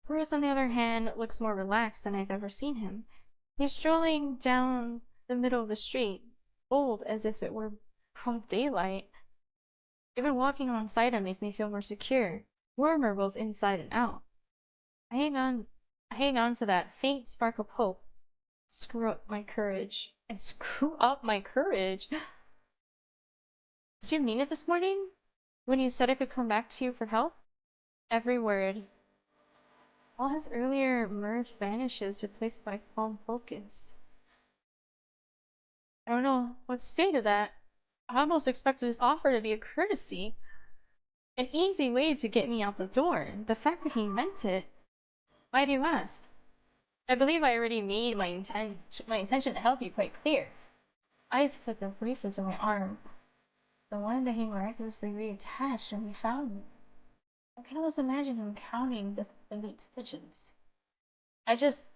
Bruce, on the other hand, looks more relaxed than I've ever seen him. He's strolling down the middle of the street, bold as if it were broad daylight. Even walking alongside him makes me feel more secure, warmer both inside and out. I hang on to that faint spark of hope. Screw up my courage. And screw up my courage? Did you mean it this morning? When you said I could come back to you for help? Every word. All his earlier mirth vanishes, replaced by calm focus. I don't know what to say to that. I almost expected his offer to be a courtesy. An easy way to get me out the door. The fact that he meant it. Why do you ask? I believe I already made my intention to help you quite clear. Eyes flicked briefly to my arm. The one that he miraculously reattached when we found me. I can almost imagine him counting the neat stitches. I just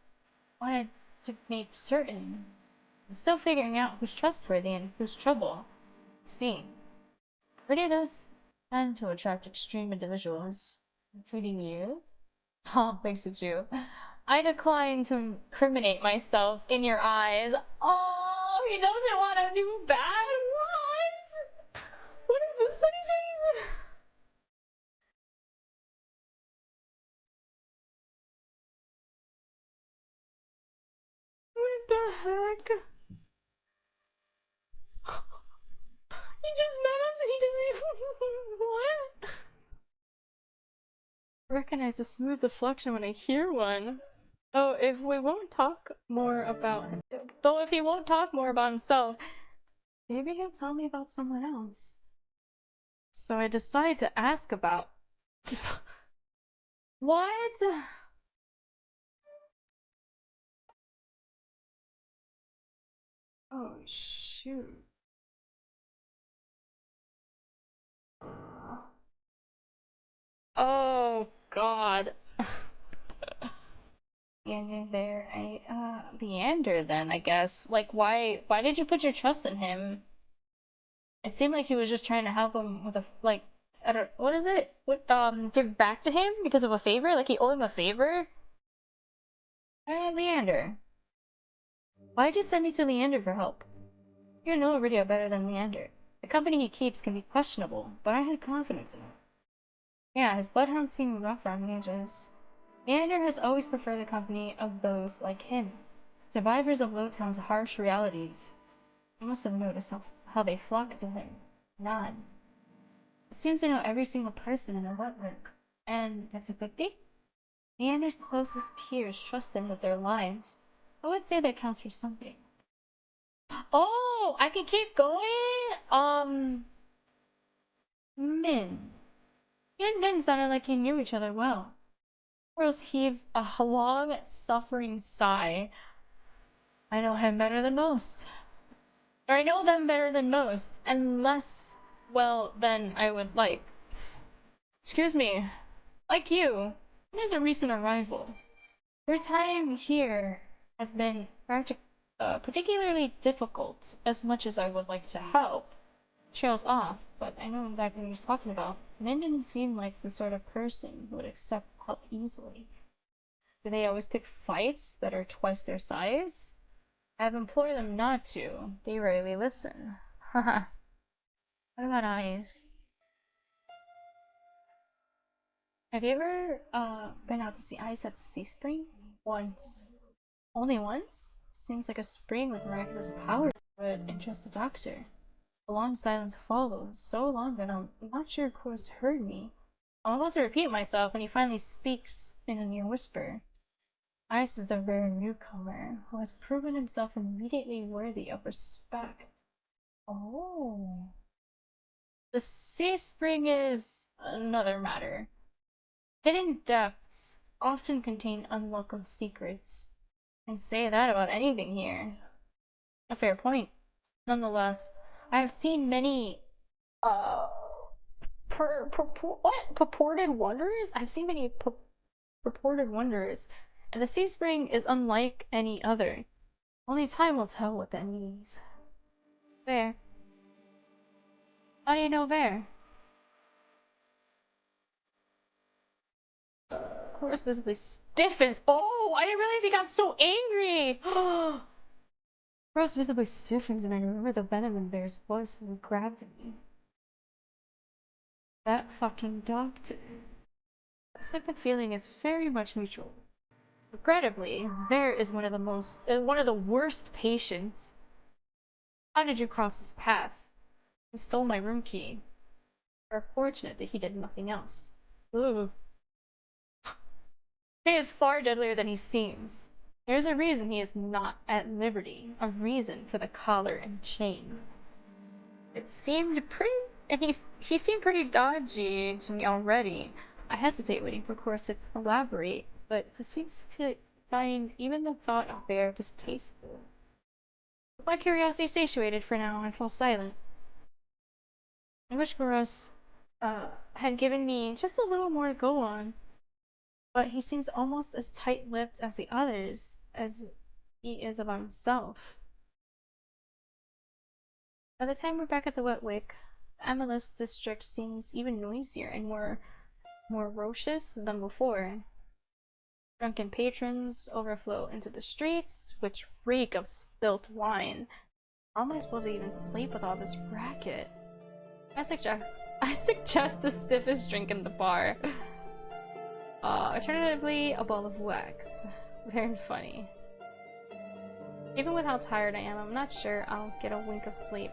wanted to make certain. I'm still figuring out who's trustworthy and who's trouble. See, pretty does tend to attract extreme individuals, including you. Oh, thanks to you. I decline to incriminate myself in your eyes. Oh, he doesn't want to do bad. What? What is this sentence? heck? He just met us and he doesn't even... What? Recognize a smooth deflection when I hear one. Oh, if we won't talk more about him, though if he won't talk more about himself, maybe he'll tell me about someone else. So I decide to ask about... What? Oh, shoot. Oh, God. Leander there. Leander then, I guess. Like, why did you put your trust in him? It seemed like he was just trying to help him with a, like, I don't, what is it? What, give back to him because of a favor? Like he owed him a favor? Leander. Why'd you send me to Leander for help? You know Iridia better than Leander. The company he keeps can be questionable, but I had confidence in him. Yeah, his bloodhounds seem rough around the edges. Leander has always preferred the company of those like him, survivors of Lowtown's harsh realities. You must have noticed how they flock to him. None. It seems to know every single person in the network. And that's a good thing? Leander's closest peers trust him with their lives. I would say that counts for something. Oh, I can keep going? Min. He and Min sounded like he knew each other well. Rose heaves a long, suffering sigh. I know him better than most. Or I know them better than most, and less well than I would like. Excuse me. Like you, it is a recent arrival. Your time here has been particularly difficult, as much as I would like to help. Trails off, but I know exactly what he's talking about. Min didn't seem like the sort of person who would accept help easily. Do they always pick fights that are twice their size? I've implored them not to. They rarely listen. Haha. What about eyes? Have you ever been out to see ice at the sea spring? Once. Only once? Seems like a spring with miraculous powers would interest a doctor. A long silence follows, so long that I'm not sure who has heard me. I'm about to repeat myself when he finally speaks in a near whisper. Ice is the rare newcomer who has proven himself immediately worthy of respect. Oh. The sea spring is another matter. Hidden depths often contain unwelcome secrets. I say that about anything here. A fair point. Nonetheless, I have seen many, uh, purported wonders? I've seen many purported wonders, and the sea spring is unlike any other. Only time will tell what that means. There. How do you know there? Horse visibly stiffens. Oh, I didn't realize he got so angry! Horse visibly stiffens, and I remember the venom in Bear's voice when he grabbed me. That fucking doctor. Looks like the feeling is very much mutual. Regrettably, Bear is one of the worst patients. How did you cross his path? He stole my room key. We're fortunate that he did nothing else. Ooh. He is far deadlier than he seems. There's a reason he is not at liberty, a reason for the collar and chain. It seemed pretty, and he seemed pretty dodgy to me already. I hesitate waiting for Chorus to elaborate, but he seems to find even the thought of Bear distasteful. With my curiosity satiated for now, I fall silent. I wish Chorus had given me just a little more to go on. But he seems almost as tight-lipped as the others, as he is about himself. By the time we're back at the Wetwick, the Amethyst district seems even noisier and more raucous than before. Drunken patrons overflow into the streets, which reek of spilt wine. How am I supposed to even sleep with all this racket? I suggest the stiffest drink in the bar. Alternatively, a ball of wax. Very funny. Even with how tired I am, I'm not sure I'll get a wink of sleep.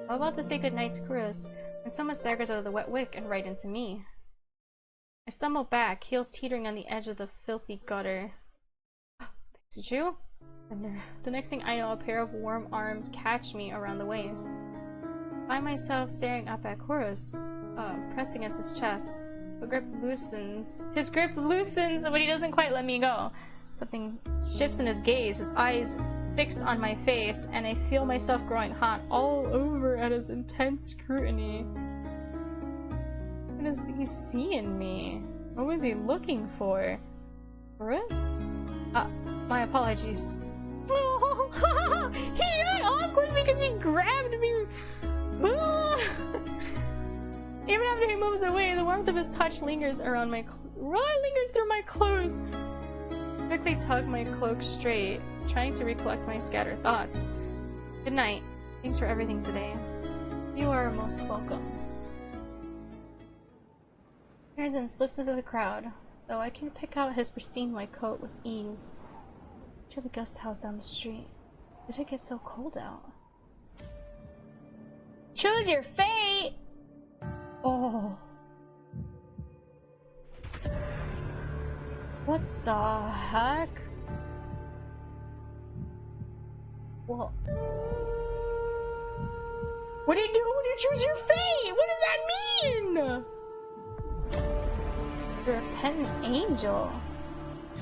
I'm about to say goodnight to Chris when someone staggers out of the wet wick and right into me. I stumble back, heels teetering on the edge of the filthy gutter. Is it you? The next thing I know, a pair of warm arms catch me around the waist. I find myself staring up at Kuros, pressed against his chest. His grip loosens, but he doesn't quite let me go. Something shifts in his gaze, his eyes fixed on my face, and I feel myself growing hot all over at his intense scrutiny. What is he seeing me? What was he looking for? Kuros? My apologies. He got awkward because he grabbed me. Even after he moves away, the warmth of his touch lingers around my lingers through my clothes. I quickly tug my cloak straight, trying to recollect my scattered thoughts. Good night. Thanks for everything today. You are most welcome. Turns and slips into the crowd, though I can pick out his pristine white coat with ease. To the guest house down the street. Did it get so cold out? Choose your fate! Oh. What the heck? Well. What do you do when you choose your fate? What does that mean? You're a repentant angel.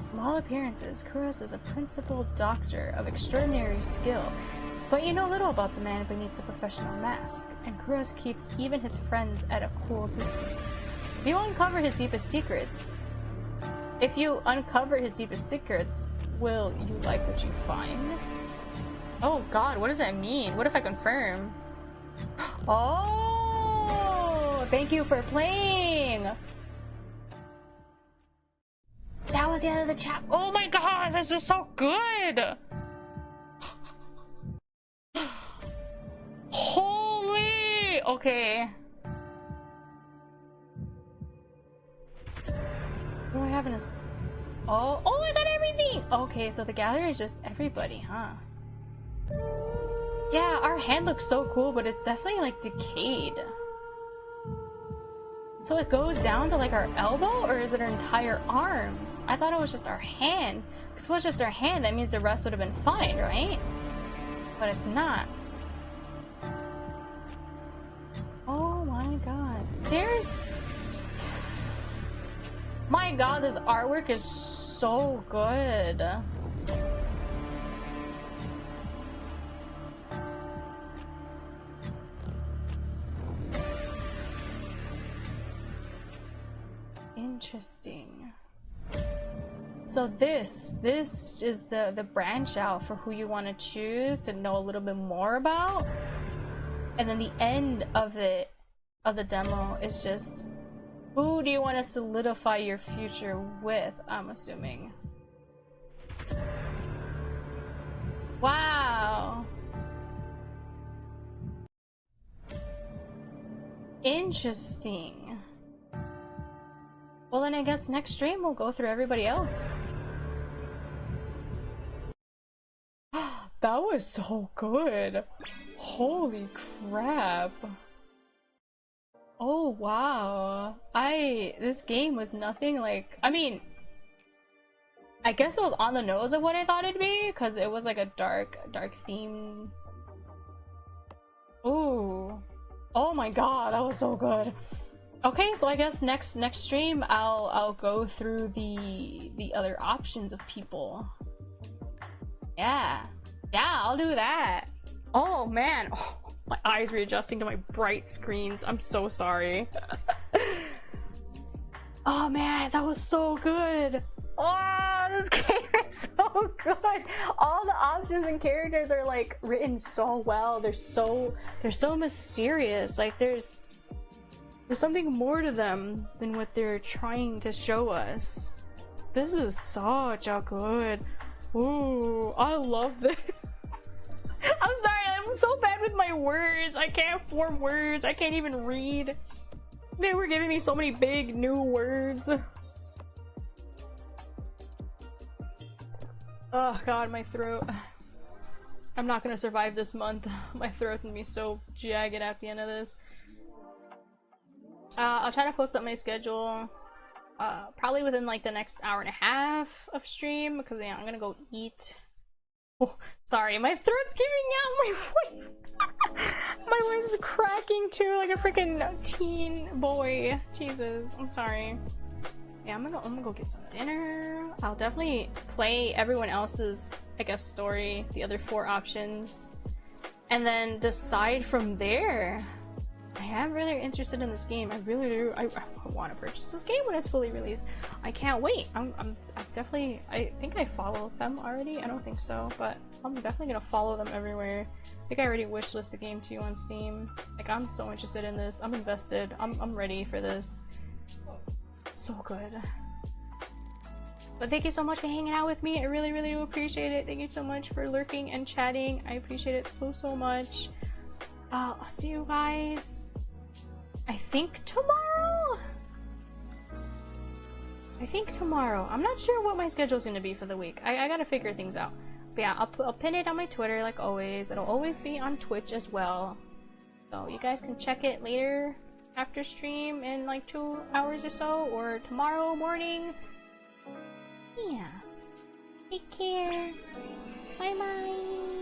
From all appearances, Kuros is a principal doctor of extraordinary skill, but you know little about the man beneath the professional mask, and Kuros keeps even his friends at a cool distance. If you uncover his deepest secrets, will you like what you find? Oh god, what does that mean? What if I confirm? Oh, thank you for playing! That was the end of the chat. Oh my god, this is so good! Holy! Okay. What do I have in this? Oh, I got everything! Okay, so the gallery is just everybody, huh? Yeah, our hand looks so cool, but it's definitely like decayed. So it goes down to like our elbow, or is it our entire arms? I thought it was just our hand. Because if it was just our hand, that means the rest would have been fine, right? But it's not. Oh my god. There's... My god, this artwork is so good. Interesting. So this is the branch out for who you want to choose to know a little bit more about, and then the end of the demo is just who do you want to solidify your future with, I'm assuming. Wow. Interesting. Well, then I guess next stream we'll go through everybody else. That was so good. Holy crap. Oh wow. This game was nothing like, I mean, I guess it was on the nose of what I thought it'd be, because it was like a dark theme. Ooh. Oh my god, that was so good. Okay, so I guess next stream I'll go through the other options of people. Yeah, I'll do that. Oh man, my eyes readjusting to my bright screens. I'm so sorry. Oh man, that was so good. Oh, this game is so good. All the options and characters are like written so well. They're so mysterious. Like there's something more to them than what they're trying to show us. This is such a good... Ooh, I love this. I'm sorry, I'm so bad with my words. I can't form words. I can't even read. They were giving me so many big new words. Oh god, my throat. I'm not gonna survive this month. My throat's gonna be so jagged at the end of this. I'll try to post up my schedule probably within like the next hour and a half of stream, because yeah, I'm gonna go eat. Oh, sorry, my throat's giving out, my voice. My voice is cracking too, like a freaking teen boy. Jesus, I'm sorry. Yeah, I'm gonna go get some dinner. I'll definitely play everyone else's, I guess, story, the other 4 options, and then decide from there. I am really interested in this game. I really do. I want to purchase this game when it's fully released. I can't wait. I think I follow them already. I don't think so, but I'm definitely gonna follow them everywhere. I think I already wishlist the game to you on Steam. Like, I'm so interested in this. I'm invested. I'm ready for this. So good. But thank you so much for hanging out with me. I really, really do appreciate it. Thank you so much for lurking and chatting. I appreciate it so much. I'll see you guys, I think tomorrow? I'm not sure what my schedule's gonna be for the week. I gotta figure things out. But yeah, I'll pin it on my Twitter like always. It'll always be on Twitch as well. So you guys can check it later after stream in like 2 hours or so, or tomorrow morning. Yeah. Take care. Bye bye.